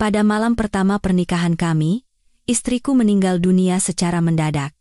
Pada malam pertama pernikahan kami, istriku meninggal dunia secara mendadak.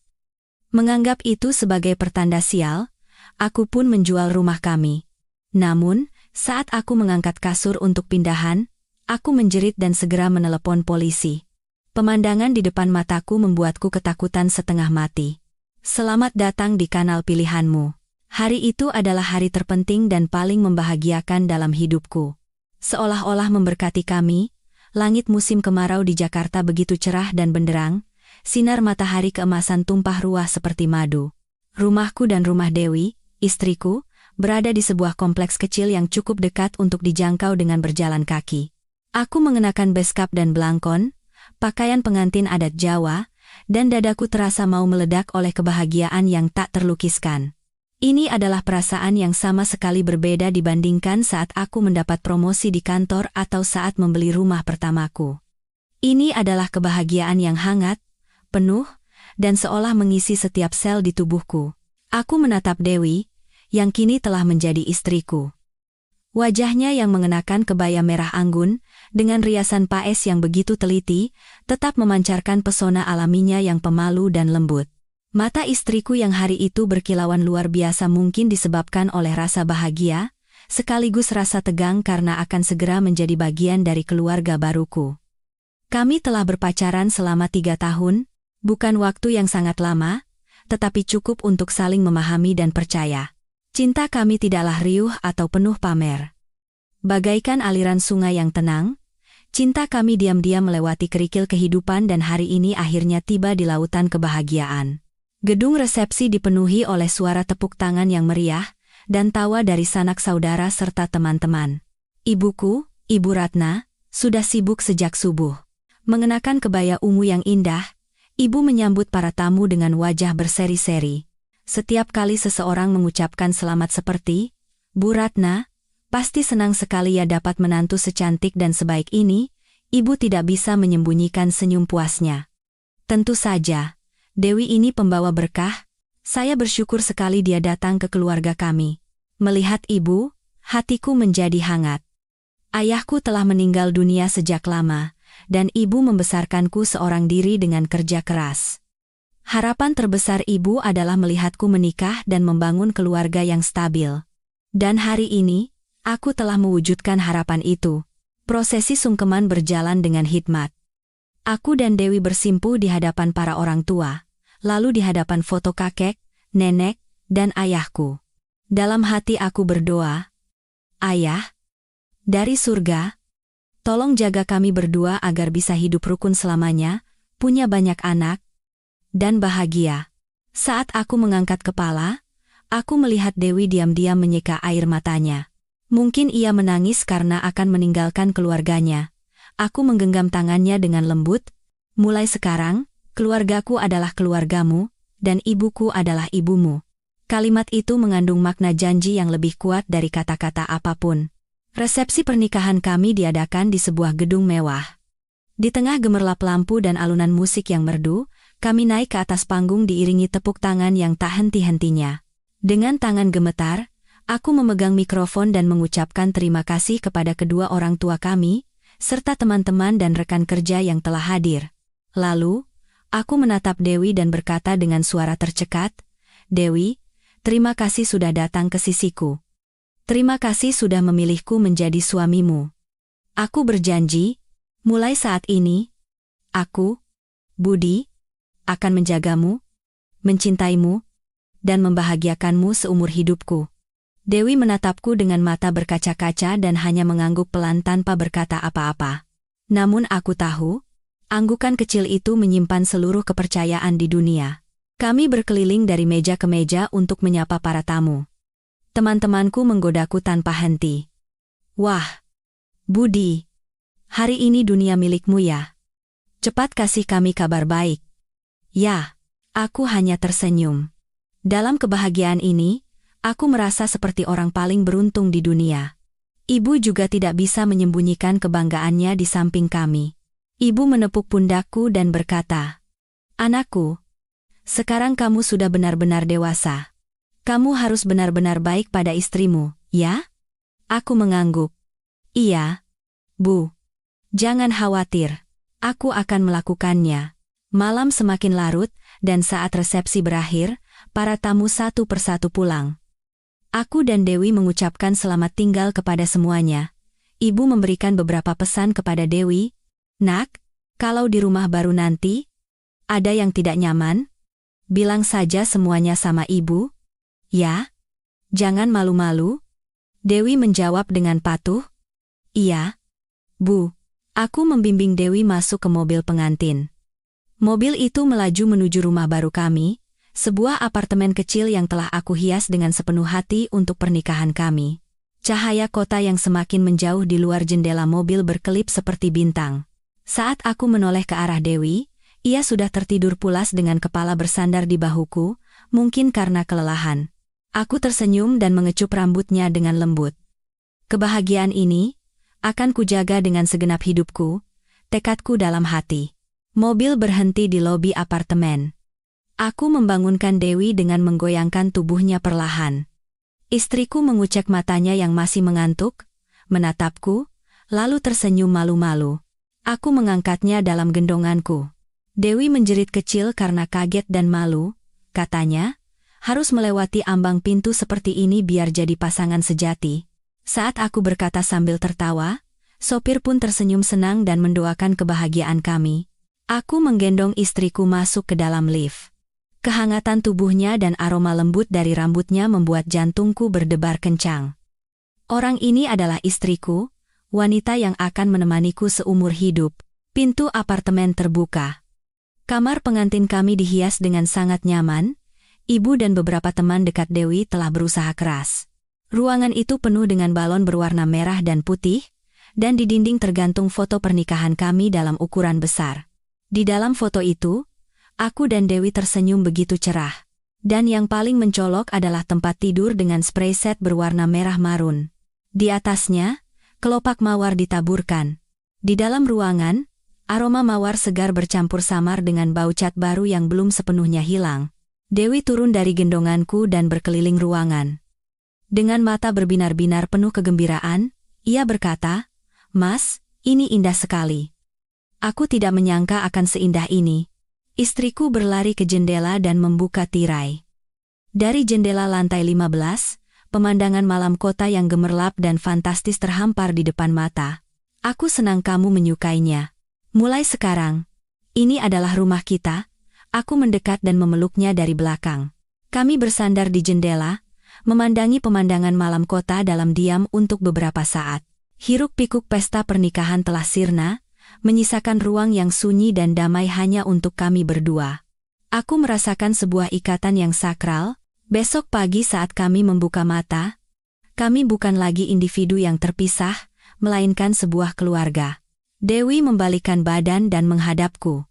Menganggap itu sebagai pertanda sial, aku pun menjual rumah kami. Namun, saat aku mengangkat kasur untuk pindahan, aku menjerit dan segera menelepon polisi. Pemandangan di depan mataku membuatku ketakutan setengah mati. Selamat datang di kanal pilihanmu. Hari itu adalah hari terpenting dan paling membahagiakan dalam hidupku. Seolah-olah memberkati kami, langit musim kemarau di Jakarta begitu cerah dan benderang, sinar matahari keemasan tumpah ruah seperti madu. Rumahku dan rumah Dewi, istriku, berada di sebuah kompleks kecil yang cukup dekat untuk dijangkau dengan berjalan kaki. Aku mengenakan beskap dan belangkon, pakaian pengantin adat Jawa, dan dadaku terasa mau meledak oleh kebahagiaan yang tak terlukiskan. Ini adalah perasaan yang sama sekali berbeda dibandingkan saat aku mendapat promosi di kantor atau saat membeli rumah pertamaku. Ini adalah kebahagiaan yang hangat, penuh, dan seolah mengisi setiap sel di tubuhku. Aku menatap Dewi, yang kini telah menjadi istriku. Wajahnya yang mengenakan kebaya merah anggun, dengan riasan paes yang begitu teliti, tetap memancarkan pesona alaminya yang pemalu dan lembut. Mata istriku yang hari itu berkilauan luar biasa mungkin disebabkan oleh rasa bahagia, sekaligus rasa tegang karena akan segera menjadi bagian dari keluarga baruku. Kami telah berpacaran selama 3 tahun, bukan waktu yang sangat lama, tetapi cukup untuk saling memahami dan percaya. Cinta kami tidaklah riuh atau penuh pamer. Bagaikan aliran sungai yang tenang, cinta kami diam-diam melewati kerikil kehidupan dan hari ini akhirnya tiba di lautan kebahagiaan. Gedung resepsi dipenuhi oleh suara tepuk tangan yang meriah, dan tawa dari sanak saudara serta teman-teman. Ibuku, Ibu Ratna, sudah sibuk sejak subuh. Mengenakan kebaya ungu yang indah, ibu menyambut para tamu dengan wajah berseri-seri. Setiap kali seseorang mengucapkan selamat seperti, Bu Ratna, pasti senang sekali ya dapat menantu secantik dan sebaik ini, ibu tidak bisa menyembunyikan senyum puasnya. Tentu saja, Dewi ini pembawa berkah, saya bersyukur sekali dia datang ke keluarga kami. Melihat ibu, hatiku menjadi hangat. Ayahku telah meninggal dunia sejak lama, dan ibu membesarkanku seorang diri dengan kerja keras. Harapan terbesar ibu adalah melihatku menikah dan membangun keluarga yang stabil. Dan hari ini, aku telah mewujudkan harapan itu. Prosesi sungkeman berjalan dengan hikmat. Aku dan Dewi bersimpuh di hadapan para orang tua, lalu di hadapan foto kakek, nenek, dan ayahku. Dalam hati aku berdoa, Ayah, dari surga, tolong jaga kami berdua agar bisa hidup rukun selamanya, punya banyak anak, dan bahagia. Saat aku mengangkat kepala, aku melihat Dewi diam-diam menyeka air matanya. Mungkin ia menangis karena akan meninggalkan keluarganya. Aku menggenggam tangannya dengan lembut. Mulai sekarang, keluargaku adalah keluargamu, dan ibuku adalah ibumu. Kalimat itu mengandung makna janji yang lebih kuat dari kata-kata apapun. Resepsi pernikahan kami diadakan di sebuah gedung mewah. Di tengah gemerlap lampu dan alunan musik yang merdu, kami naik ke atas panggung diiringi tepuk tangan yang tak henti-hentinya. Dengan tangan gemetar, aku memegang mikrofon dan mengucapkan terima kasih kepada kedua orang tua kami, serta teman-teman dan rekan kerja yang telah hadir. Lalu, aku menatap Dewi dan berkata dengan suara tercekat, Dewi, terima kasih sudah datang ke sisiku. Terima kasih sudah memilihku menjadi suamimu. Aku berjanji, mulai saat ini, aku, Budi, akan menjagamu, mencintaimu, dan membahagiakanmu seumur hidupku. Dewi menatapku dengan mata berkaca-kaca dan hanya mengangguk pelan tanpa berkata apa-apa. Namun aku tahu, anggukan kecil itu menyimpan seluruh kepercayaan di dunia. Kami berkeliling dari meja ke meja untuk menyapa para tamu. Teman-temanku menggodaku tanpa henti. Wah, Budi, hari ini dunia milikmu ya. Cepat kasih kami kabar baik. Ya, aku hanya tersenyum. Dalam kebahagiaan ini, aku merasa seperti orang paling beruntung di dunia. Ibu juga tidak bisa menyembunyikan kebanggaannya di samping kami. Ibu menepuk pundakku dan berkata, Anakku, sekarang kamu sudah benar-benar dewasa. Kamu harus benar-benar baik pada istrimu, ya? Aku mengangguk. Iya, Bu. Jangan khawatir. Aku akan melakukannya. Malam semakin larut, dan saat resepsi berakhir, para tamu satu persatu pulang. Aku dan Dewi mengucapkan selamat tinggal kepada semuanya. Ibu memberikan beberapa pesan kepada Dewi. Nak, kalau di rumah baru nanti, ada yang tidak nyaman? Bilang saja semuanya sama ibu. Ya? Jangan malu-malu. Dewi menjawab dengan patuh. Iya, Bu. Aku membimbing Dewi masuk ke mobil pengantin. Mobil itu melaju menuju rumah baru kami, sebuah apartemen kecil yang telah aku hias dengan sepenuh hati untuk pernikahan kami. Cahaya kota yang semakin menjauh di luar jendela mobil berkelip seperti bintang. Saat aku menoleh ke arah Dewi, ia sudah tertidur pulas dengan kepala bersandar di bahuku, mungkin karena kelelahan. Aku tersenyum dan mengecup rambutnya dengan lembut. Kebahagiaan ini akan kujaga dengan segenap hidupku, tekadku dalam hati. Mobil berhenti di lobi apartemen. Aku membangunkan Dewi dengan menggoyangkan tubuhnya perlahan. Istriku mengucek matanya yang masih mengantuk, menatapku, lalu tersenyum malu-malu. Aku mengangkatnya dalam gendonganku. Dewi menjerit kecil karena kaget dan malu, katanya, harus melewati ambang pintu seperti ini biar jadi pasangan sejati. Saat aku berkata sambil tertawa, sopir pun tersenyum senang dan mendoakan kebahagiaan kami. Aku menggendong istriku masuk ke dalam lift. Kehangatan tubuhnya dan aroma lembut dari rambutnya membuat jantungku berdebar kencang. Orang ini adalah istriku, wanita yang akan menemaniku seumur hidup. Pintu apartemen terbuka. Kamar pengantin kami dihias dengan sangat nyaman. Ibu dan beberapa teman dekat Dewi telah berusaha keras. Ruangan itu penuh dengan balon berwarna merah dan putih, dan di dinding tergantung foto pernikahan kami dalam ukuran besar. Di dalam foto itu, aku dan Dewi tersenyum begitu cerah. Dan yang paling mencolok adalah tempat tidur dengan spray set berwarna merah marun. Di atasnya, kelopak mawar ditaburkan. Di dalam ruangan, aroma mawar segar bercampur samar dengan bau cat baru yang belum sepenuhnya hilang. Dewi turun dari gendonganku dan berkeliling ruangan. Dengan mata berbinar-binar penuh kegembiraan, ia berkata, "Mas, ini indah sekali. Aku tidak menyangka akan seindah ini." Istriku berlari ke jendela dan membuka tirai. Dari jendela lantai 15, pemandangan malam kota yang gemerlap dan fantastis terhampar di depan mata. Aku senang kamu menyukainya. Mulai sekarang, ini adalah rumah kita. Aku mendekat dan memeluknya dari belakang. Kami bersandar di jendela, memandangi pemandangan malam kota dalam diam untuk beberapa saat. Hiruk-pikuk pesta pernikahan telah sirna, menyisakan ruang yang sunyi dan damai hanya untuk kami berdua. Aku merasakan sebuah ikatan yang sakral. Besok pagi saat kami membuka mata, kami bukan lagi individu yang terpisah, melainkan sebuah keluarga. Dewi membalikkan badan dan menghadapku.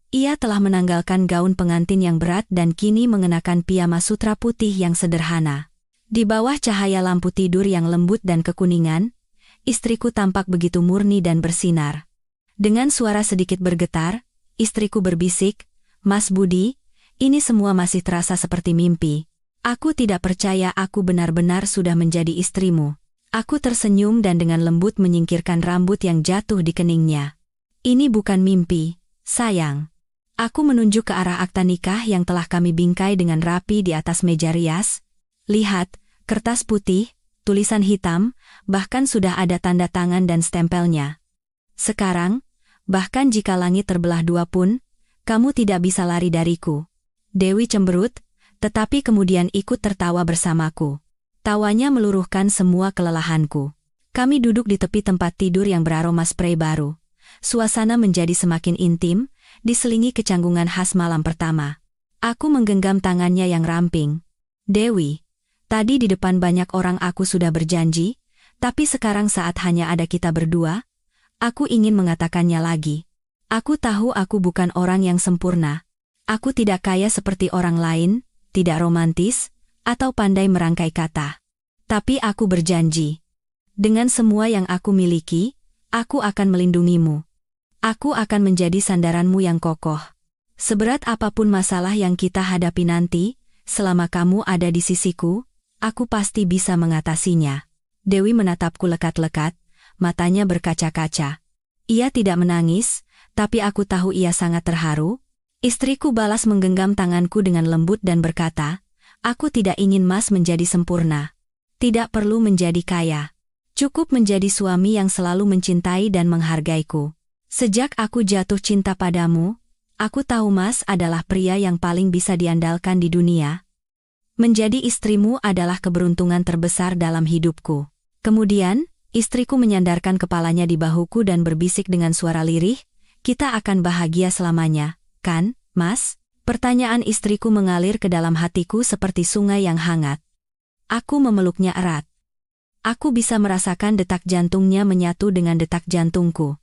Ia telah menanggalkan gaun pengantin yang berat dan kini mengenakan piyama sutra putih yang sederhana. Di bawah cahaya lampu tidur yang lembut dan kekuningan, istriku tampak begitu murni dan bersinar. Dengan suara sedikit bergetar, istriku berbisik, "Mas Budi, ini semua masih terasa seperti mimpi. Aku tidak percaya aku benar-benar sudah menjadi istrimu." Aku tersenyum dan dengan lembut menyingkirkan rambut yang jatuh di keningnya. "Ini bukan mimpi, sayang." Aku menunjuk ke arah akta nikah yang telah kami bingkai dengan rapi di atas meja rias. Lihat, kertas putih, tulisan hitam, bahkan sudah ada tanda tangan dan stempelnya. Sekarang, bahkan jika langit terbelah dua pun, kamu tidak bisa lari dariku. Dewi cemberut, tetapi kemudian ikut tertawa bersamaku. Tawanya meluruhkan semua kelelahanku. Kami duduk di tepi tempat tidur yang beraroma spray baru. Suasana menjadi semakin intim, diselingi kecanggungan khas malam pertama. Aku menggenggam tangannya yang ramping. "Dewi, tadi di depan banyak orang aku sudah berjanji, tapi sekarang saat hanya ada kita berdua, aku ingin mengatakannya lagi. Aku tahu aku bukan orang yang sempurna. Aku tidak kaya seperti orang lain, tidak romantis, atau pandai merangkai kata. Tapi aku berjanji. Dengan semua yang aku miliki, aku akan melindungimu. Aku akan menjadi sandaranmu yang kokoh. Seberat apapun masalah yang kita hadapi nanti, selama kamu ada di sisiku, aku pasti bisa mengatasinya." Dewi menatapku lekat-lekat, matanya berkaca-kaca. Ia tidak menangis, tapi aku tahu ia sangat terharu. Istriku balas menggenggam tanganku dengan lembut dan berkata, "Aku tidak ingin Mas menjadi sempurna. Tidak perlu menjadi kaya. Cukup menjadi suami yang selalu mencintai dan menghargaiku. Sejak aku jatuh cinta padamu, aku tahu Mas adalah pria yang paling bisa diandalkan di dunia. Menjadi istrimu adalah keberuntungan terbesar dalam hidupku." Kemudian, istriku menyandarkan kepalanya di bahuku dan berbisik dengan suara lirih, "Kita akan bahagia selamanya, kan, Mas?" Pertanyaan istriku mengalir ke dalam hatiku seperti sungai yang hangat. Aku memeluknya erat. Aku bisa merasakan detak jantungnya menyatu dengan detak jantungku.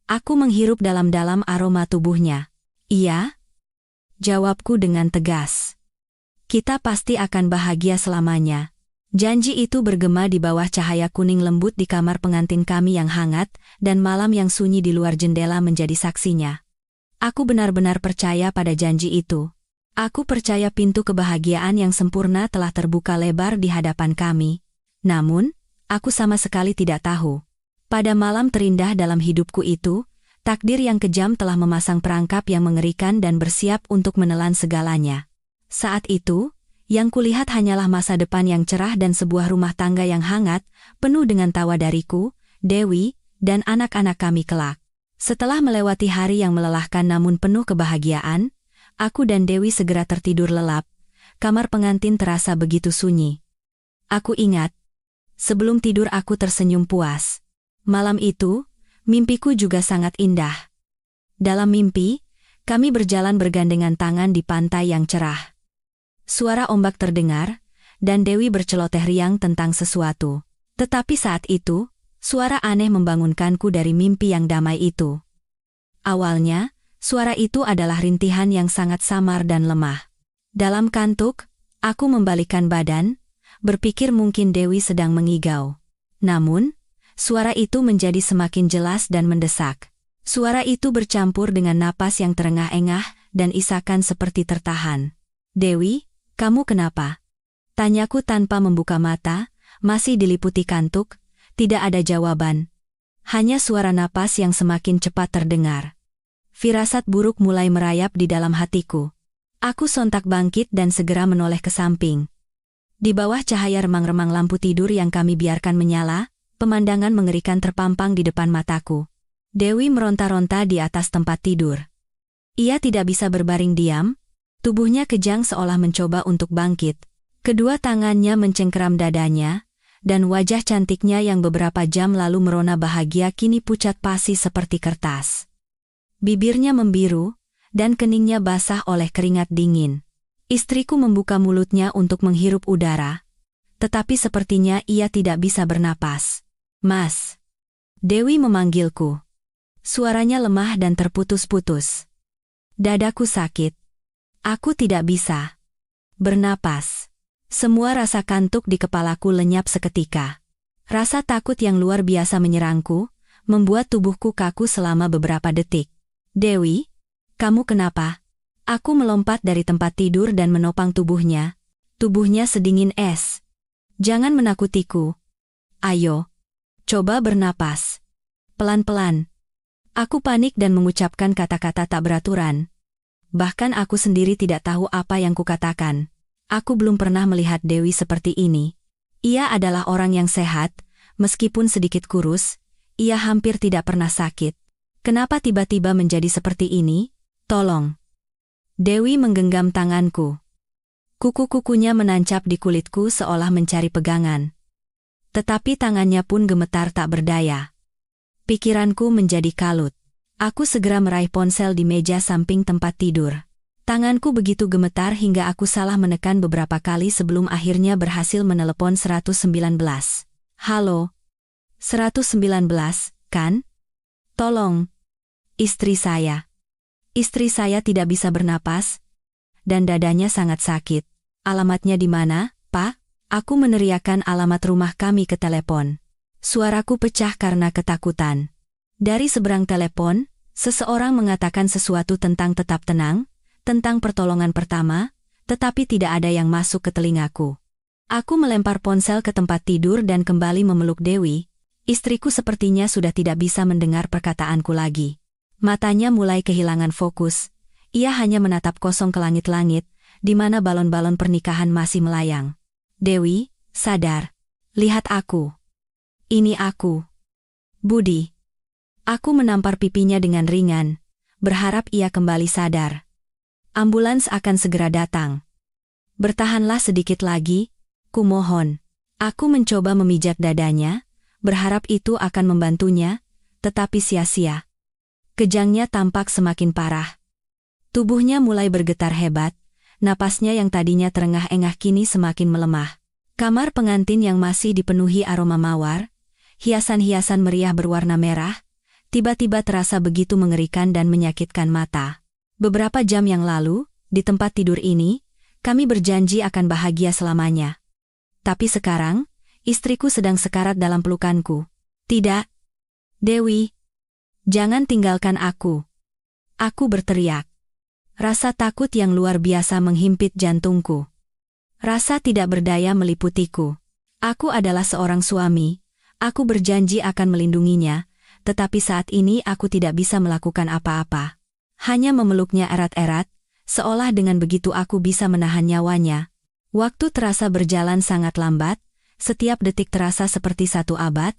Aku menghirup dalam-dalam aroma tubuhnya. "Iya?" jawabku dengan tegas. "Kita pasti akan bahagia selamanya." Janji itu bergema di bawah cahaya kuning lembut di kamar pengantin kami yang hangat, dan malam yang sunyi di luar jendela menjadi saksinya. Aku benar-benar percaya pada janji itu. Aku percaya pintu kebahagiaan yang sempurna telah terbuka lebar di hadapan kami. Namun, aku sama sekali tidak tahu. Pada malam terindah dalam hidupku itu, takdir yang kejam telah memasang perangkap yang mengerikan dan bersiap untuk menelan segalanya. Saat itu, yang kulihat hanyalah masa depan yang cerah dan sebuah rumah tangga yang hangat, penuh dengan tawa dariku, Dewi, dan anak-anak kami kelak. Setelah melewati hari yang melelahkan namun penuh kebahagiaan, aku dan Dewi segera tertidur lelap. Kamar pengantin terasa begitu sunyi. Aku ingat, sebelum tidur aku tersenyum puas. Malam itu, mimpiku juga sangat indah. Dalam mimpi, kami berjalan bergandengan tangan di pantai yang cerah. Suara ombak terdengar, dan Dewi berceloteh riang tentang sesuatu. Tetapi saat itu, suara aneh membangunkanku dari mimpi yang damai itu. Awalnya, suara itu adalah rintihan yang sangat samar dan lemah. Dalam kantuk, aku membalikkan badan, berpikir mungkin Dewi sedang mengigau. Namun, suara itu menjadi semakin jelas dan mendesak. Suara itu bercampur dengan napas yang terengah-engah dan isakan seperti tertahan. "Dewi, kamu kenapa?" tanyaku tanpa membuka mata, masih diliputi kantuk, tidak ada jawaban. Hanya suara napas yang semakin cepat terdengar. Firasat buruk mulai merayap di dalam hatiku. Aku sontak bangkit dan segera menoleh ke samping. Di bawah cahaya remang-remang lampu tidur yang kami biarkan menyala, pemandangan mengerikan terpampang di depan mataku. Dewi meronta-ronta di atas tempat tidur. Ia tidak bisa berbaring diam. Tubuhnya kejang seolah mencoba untuk bangkit. Kedua tangannya mencengkeram dadanya, dan wajah cantiknya yang beberapa jam lalu merona bahagia kini pucat pasi seperti kertas. Bibirnya membiru, dan keningnya basah oleh keringat dingin. Istriku membuka mulutnya untuk menghirup udara, tetapi sepertinya ia tidak bisa bernapas. "Mas." Dewi memanggilku. Suaranya lemah dan terputus-putus. Dadaku sakit. Aku tidak bisa bernapas. Semua rasa kantuk di kepalaku lenyap seketika. Rasa takut yang luar biasa menyerangku, membuat tubuhku kaku selama beberapa detik. "Dewi, kamu kenapa?" Aku melompat dari tempat tidur dan menopang tubuhnya. Tubuhnya sedingin es. "Jangan menakutiku. Ayo, coba bernapas. Pelan-pelan." Aku panik dan mengucapkan kata-kata tak beraturan. Bahkan aku sendiri tidak tahu apa yang kukatakan. Aku belum pernah melihat Dewi seperti ini. Ia adalah orang yang sehat, meskipun sedikit kurus, ia hampir tidak pernah sakit. Kenapa tiba-tiba menjadi seperti ini? Tolong. Dewi menggenggam tanganku. Kuku-kukunya menancap di kulitku seolah mencari pegangan. Tetapi tangannya pun gemetar tak berdaya. Pikiranku menjadi kalut. Aku segera meraih ponsel di meja samping tempat tidur. Tanganku begitu gemetar hingga aku salah menekan beberapa kali sebelum akhirnya berhasil menelepon 119. "Halo? 119, kan? Tolong. Istri saya. Istri saya tidak bisa bernapas, dan dadanya sangat sakit. Alamatnya di mana, Pak?" Aku meneriakkan alamat rumah kami ke telepon. Suaraku pecah karena ketakutan. Dari seberang telepon, seseorang mengatakan sesuatu tentang tetap tenang, tentang pertolongan pertama, tetapi tidak ada yang masuk ke telingaku. Aku melempar ponsel ke tempat tidur dan kembali memeluk Dewi. Istriku sepertinya sudah tidak bisa mendengar perkataanku lagi. Matanya mulai kehilangan fokus. Ia hanya menatap kosong ke langit-langit, di mana balon-balon pernikahan masih melayang. Dewi, sadar. Lihat aku. Ini aku. Budi. Aku menampar pipinya dengan ringan, berharap ia kembali sadar. Ambulans akan segera datang. Bertahanlah sedikit lagi, kumohon. Aku mencoba memijat dadanya, berharap itu akan membantunya, tetapi sia-sia. Kejangnya tampak semakin parah. Tubuhnya mulai bergetar hebat, napasnya yang tadinya terengah-engah kini semakin melemah. Kamar pengantin yang masih dipenuhi aroma mawar, hiasan-hiasan meriah berwarna merah, tiba-tiba terasa begitu mengerikan dan menyakitkan mata. Beberapa jam yang lalu, di tempat tidur ini, kami berjanji akan bahagia selamanya. Tapi sekarang, istriku sedang sekarat dalam pelukanku. Tidak. Dewi. Jangan tinggalkan aku. Aku berteriak. Rasa takut yang luar biasa menghimpit jantungku. Rasa tidak berdaya meliputiku. Aku adalah seorang suami. Aku berjanji akan melindunginya, tetapi saat ini aku tidak bisa melakukan apa-apa. Hanya memeluknya erat-erat, seolah dengan begitu aku bisa menahan nyawanya. Waktu terasa berjalan sangat lambat, setiap detik terasa seperti satu abad.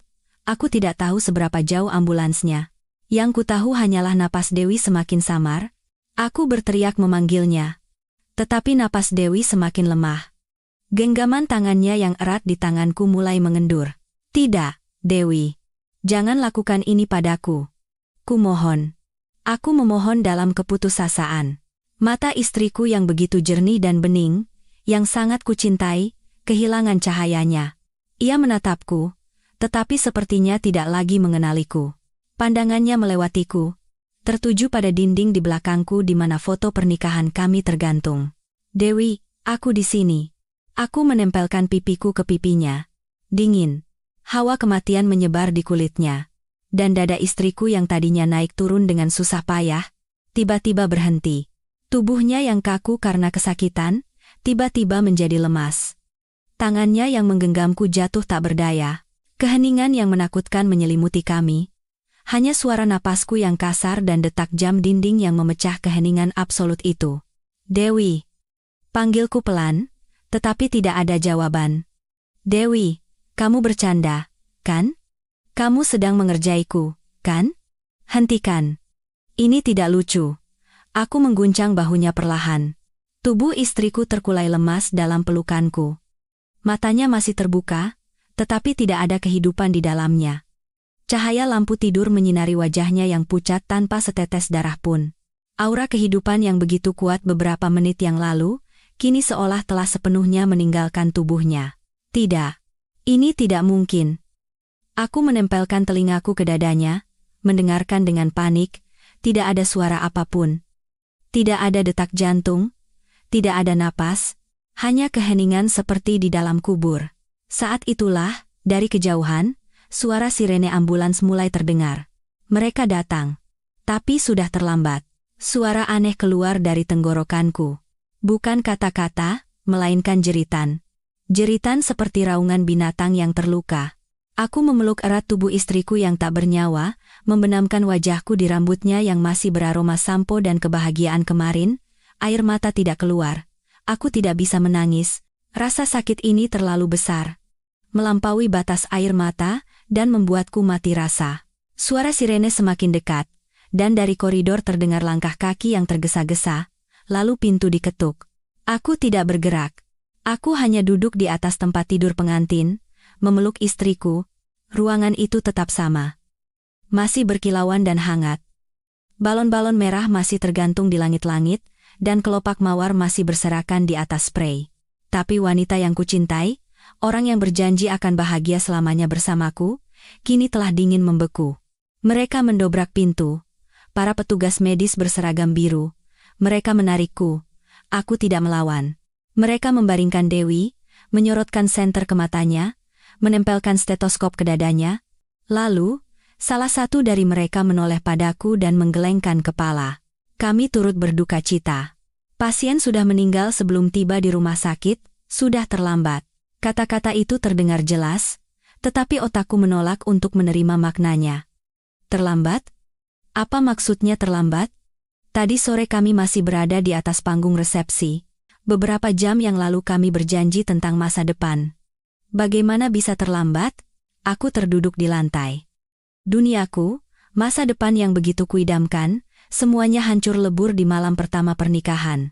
Aku tidak tahu seberapa jauh ambulansnya. Yang ku tahu hanyalah napas Dewi semakin samar. Aku berteriak memanggilnya. Tetapi napas Dewi semakin lemah. Genggaman tangannya yang erat di tanganku mulai mengendur. Tidak, Dewi. Jangan lakukan ini padaku. Ku mohon. Aku memohon dalam keputusasaan. Mata istriku yang begitu jernih dan bening, yang sangat kucintai, kehilangan cahayanya. Ia menatapku, tetapi sepertinya tidak lagi mengenaliku. Pandangannya melewatiku, tertuju pada dinding di belakangku di mana foto pernikahan kami tergantung. Dewi, aku di sini. Aku menempelkan pipiku ke pipinya. Dingin. Hawa kematian menyebar di kulitnya. Dan dada istriku yang tadinya naik turun dengan susah payah, tiba-tiba berhenti. Tubuhnya yang kaku karena kesakitan, tiba-tiba menjadi lemas. Tangannya yang menggenggamku jatuh tak berdaya. Keheningan yang menakutkan menyelimuti kami. Hanya suara napasku yang kasar dan detak jam dinding yang memecah keheningan absolut itu. Dewi. Panggilku pelan, tetapi tidak ada jawaban. Dewi, kamu bercanda, kan? Kamu sedang mengerjaiku, kan? Hentikan. Ini tidak lucu. Aku mengguncang bahunya perlahan. Tubuh istriku terkulai lemas dalam pelukanku. Matanya masih terbuka, tetapi tidak ada kehidupan di dalamnya. Cahaya lampu tidur menyinari wajahnya yang pucat tanpa setetes darah pun. Aura kehidupan yang begitu kuat beberapa menit yang lalu, kini seolah telah sepenuhnya meninggalkan tubuhnya. Tidak. Ini tidak mungkin. Aku menempelkan telingaku ke dadanya, mendengarkan dengan panik, tidak ada suara apapun. Tidak ada detak jantung. Tidak ada napas, hanya keheningan seperti di dalam kubur. Saat itulah, dari kejauhan, suara sirene ambulans mulai terdengar. Mereka datang. Tapi sudah terlambat. Suara aneh keluar dari tenggorokanku. Bukan kata-kata, melainkan jeritan. Jeritan seperti raungan binatang yang terluka. Aku memeluk erat tubuh istriku yang tak bernyawa, membenamkan wajahku di rambutnya yang masih beraroma sampo dan kebahagiaan kemarin. Air mata tidak keluar. Aku tidak bisa menangis. Rasa sakit ini terlalu besar. Melampaui batas air mata, dan membuatku mati rasa. Suara sirene semakin dekat, dan dari koridor terdengar langkah kaki yang tergesa-gesa, lalu pintu diketuk. Aku tidak bergerak. Aku hanya duduk di atas tempat tidur pengantin, memeluk istriku. Ruangan itu tetap sama. Masih berkilauan dan hangat. Balon-balon merah masih tergantung di langit-langit, dan kelopak mawar masih berserakan di atas sprei. Tapi wanita yang kucintai, orang yang berjanji akan bahagia selamanya bersamaku, kini telah dingin membeku. Mereka mendobrak pintu. Para petugas medis berseragam biru. Mereka menarikku. Aku tidak melawan. Mereka membaringkan Dewi, menyorotkan senter ke matanya, menempelkan stetoskop ke dadanya. Lalu, salah satu dari mereka menoleh padaku dan menggelengkan kepala. Kami turut berduka cita. Pasien sudah meninggal sebelum tiba di rumah sakit, sudah terlambat. Kata-kata itu terdengar jelas, Tetapi otakku menolak untuk menerima maknanya. Terlambat? Apa maksudnya terlambat? Tadi sore kami masih berada di atas panggung resepsi. Beberapa jam yang lalu kami berjanji tentang masa depan. Bagaimana bisa terlambat? Aku terduduk di lantai. Duniaku, masa depan yang begitu kuidamkan, semuanya hancur lebur di malam pertama pernikahan.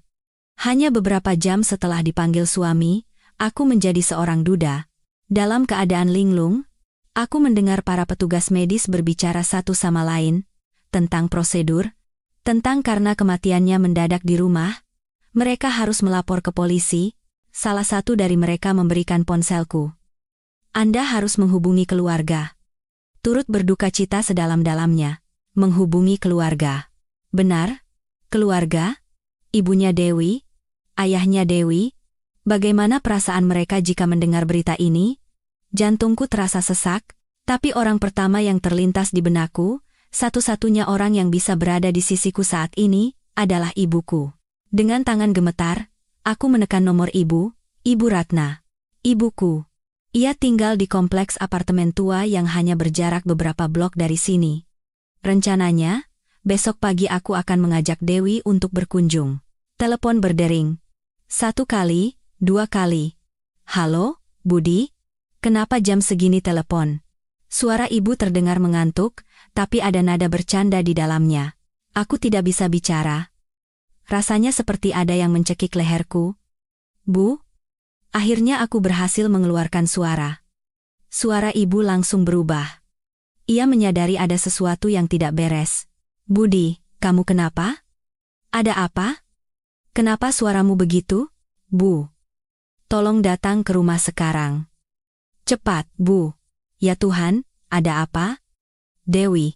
Hanya beberapa jam setelah dipanggil suami, aku menjadi seorang duda. Dalam keadaan linglung, aku mendengar para petugas medis berbicara satu sama lain, tentang prosedur, tentang karena kematiannya mendadak di rumah, mereka harus melapor ke polisi, salah satu dari mereka memberikan ponselku. Anda harus menghubungi keluarga. Turut berduka cita sedalam-dalamnya, menghubungi keluarga. Benar? Keluarga? Ibunya Dewi? Ayahnya Dewi? Bagaimana perasaan mereka jika mendengar berita ini? Jantungku terasa sesak, tapi orang pertama yang terlintas di benakku, satu-satunya orang yang bisa berada di sisiku saat ini, adalah ibuku. Dengan tangan gemetar, aku menekan nomor ibu, Ibu Ratna. Ibuku. Ia tinggal di kompleks apartemen tua yang hanya berjarak beberapa blok dari sini. Rencananya, besok pagi aku akan mengajak Dewi untuk berkunjung. Telepon berdering. 1 kali, 2 kali. Halo, Budi? Kenapa jam segini telepon? Suara ibu terdengar mengantuk, tapi ada nada bercanda di dalamnya. Aku tidak bisa bicara. Rasanya seperti ada yang mencekik leherku. Bu? Akhirnya aku berhasil mengeluarkan suara. Suara ibu langsung berubah. Ia menyadari ada sesuatu yang tidak beres. Budi, kamu kenapa? Ada apa? Kenapa suaramu begitu? Bu. Tolong datang ke rumah sekarang. Cepat, Bu. Ya Tuhan, ada apa? Dewi.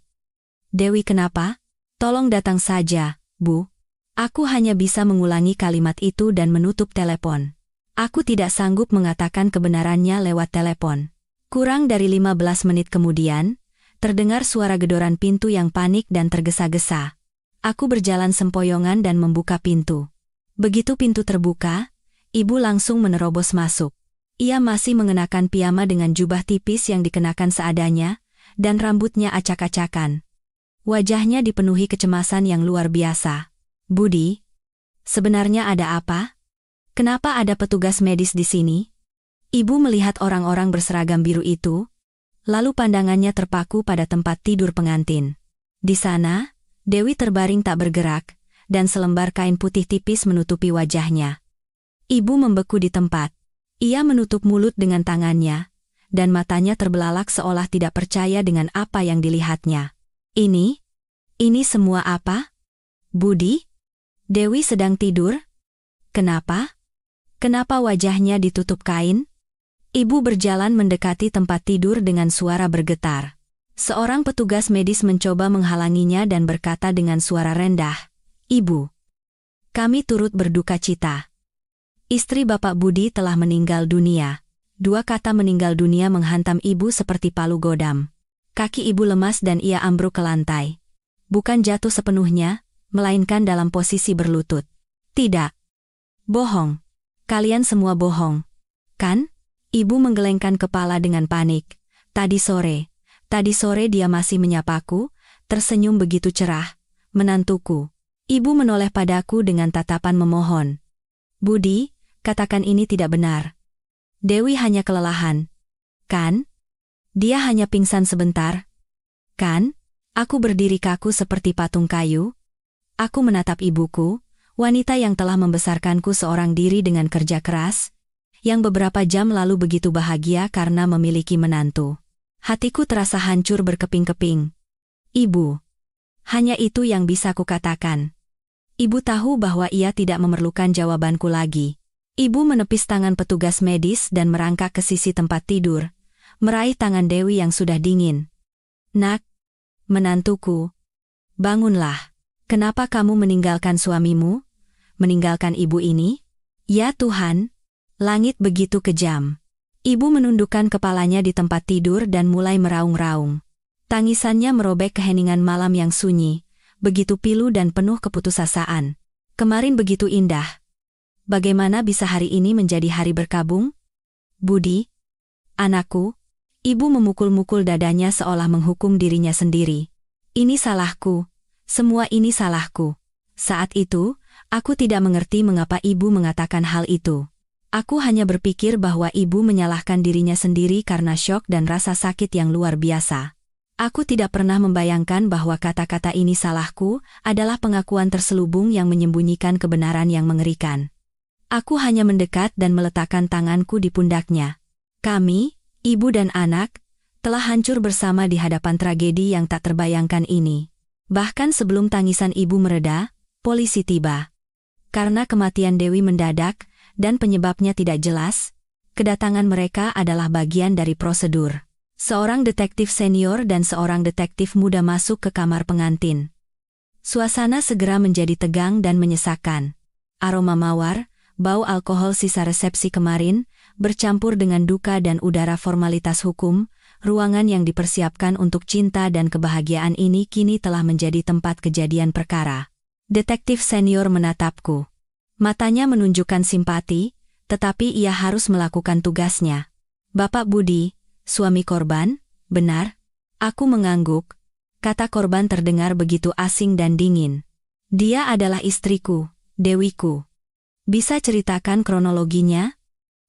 Dewi kenapa? Tolong datang saja, Bu. Aku hanya bisa mengulangi kalimat itu dan menutup telepon. Aku tidak sanggup mengatakan kebenarannya lewat telepon. Kurang dari 15 menit kemudian, terdengar suara gedoran pintu yang panik dan tergesa-gesa. Aku berjalan sempoyongan dan membuka pintu. Begitu pintu terbuka, ibu langsung menerobos masuk. Ia masih mengenakan piyama dengan jubah tipis yang dikenakan seadanya, dan rambutnya acak-acakan. Wajahnya dipenuhi kecemasan yang luar biasa. Budi, sebenarnya ada apa? Kenapa ada petugas medis di sini? Ibu melihat orang-orang berseragam biru itu, lalu pandangannya terpaku pada tempat tidur pengantin. Di sana, Dewi terbaring tak bergerak, dan selembar kain putih tipis menutupi wajahnya. Ibu membeku di tempat. Ia menutup mulut dengan tangannya, dan matanya terbelalak seolah tidak percaya dengan apa yang dilihatnya. Ini semua apa? Budi? Dewi sedang tidur? Kenapa? Kenapa wajahnya ditutup kain? Ibu berjalan mendekati tempat tidur dengan suara bergetar. Seorang petugas medis mencoba menghalanginya dan berkata dengan suara rendah, "Ibu, kami turut berduka cita. Istri Bapak Budi telah meninggal dunia." 2 kata meninggal dunia menghantam ibu seperti palu godam. Kaki ibu lemas dan ia ambruk ke lantai. Bukan jatuh sepenuhnya, melainkan dalam posisi berlutut. Tidak. Bohong. Kalian semua bohong. Kan? Ibu menggelengkan kepala dengan panik. Tadi sore dia masih menyapaku, tersenyum begitu cerah. Menantuku. Ibu menoleh padaku dengan tatapan memohon. Budi, katakan ini tidak benar. Dewi hanya kelelahan. Kan? Dia hanya pingsan sebentar. Kan? Aku berdiri kaku seperti patung kayu. Aku menatap ibuku, wanita yang telah membesarkanku seorang diri dengan kerja keras, yang beberapa jam lalu begitu bahagia karena memiliki menantu. Hatiku terasa hancur berkeping-keping. Ibu. Hanya itu yang bisa kukatakan. Ibu tahu bahwa ia tidak memerlukan jawabanku lagi. Ibu menepis tangan petugas medis dan merangkak ke sisi tempat tidur, meraih tangan Dewi yang sudah dingin. Nak, menantuku, bangunlah. Kenapa kamu meninggalkan suamimu? Meninggalkan ibu ini? Ya Tuhan, langit begitu kejam. Ibu menundukkan kepalanya di tempat tidur dan mulai meraung-raung. Tangisannya merobek keheningan malam yang sunyi, begitu pilu dan penuh keputusasaan. Kemarin begitu indah. Bagaimana bisa hari ini menjadi hari berkabung? Budi, anakku, Ibu memukul-mukul dadanya seolah menghukum dirinya sendiri. Ini salahku. Semua ini salahku. Saat itu, aku tidak mengerti mengapa ibu mengatakan hal itu. Aku hanya berpikir bahwa ibu menyalahkan dirinya sendiri karena syok dan rasa sakit yang luar biasa. Aku tidak pernah membayangkan bahwa kata-kata ini salahku adalah pengakuan terselubung yang menyembunyikan kebenaran yang mengerikan. Aku hanya mendekat dan meletakkan tanganku di pundaknya. Kami, ibu dan anak, telah hancur bersama di hadapan tragedi yang tak terbayangkan ini. Bahkan sebelum tangisan ibu mereda, polisi tiba. Karena kematian Dewi mendadak dan penyebabnya tidak jelas, kedatangan mereka adalah bagian dari prosedur. Seorang detektif senior dan seorang detektif muda masuk ke kamar pengantin. Suasana segera menjadi tegang dan menyesakan. Aroma mawar, bau alkohol sisa resepsi kemarin, bercampur dengan duka dan udara formalitas hukum, ruangan yang dipersiapkan untuk cinta dan kebahagiaan ini kini telah menjadi tempat kejadian perkara. Detektif senior menatapku. Matanya menunjukkan simpati, tetapi ia harus melakukan tugasnya. Bapak Budi, suami korban, benar? Aku mengangguk. Kata korban terdengar begitu asing dan dingin. Dia adalah istriku, Dewiku. Bisa ceritakan kronologinya?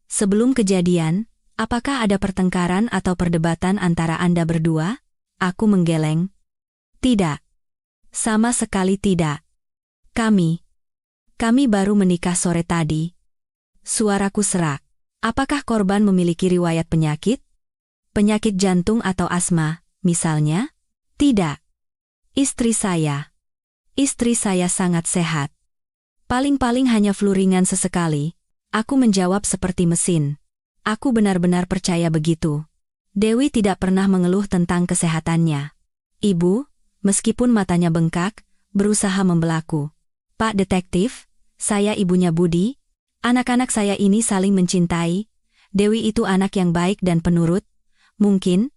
Sebelum kejadian, apakah ada pertengkaran atau perdebatan antara Anda berdua? Aku menggeleng. Tidak. Sama sekali tidak. Kami baru menikah sore tadi. Suaraku serak. Apakah korban memiliki riwayat penyakit? Penyakit jantung atau asma, misalnya? Tidak. Istri saya sangat sehat. Paling-paling hanya flu ringan sesekali. Aku menjawab seperti mesin. Aku benar-benar percaya begitu. Dewi tidak pernah mengeluh tentang kesehatannya. Ibu, meskipun matanya bengkak, berusaha membelaku. Pak Detektif, saya ibunya Budi. Anak-anak saya ini saling mencintai. Dewi itu anak yang baik dan penurut. Mungkin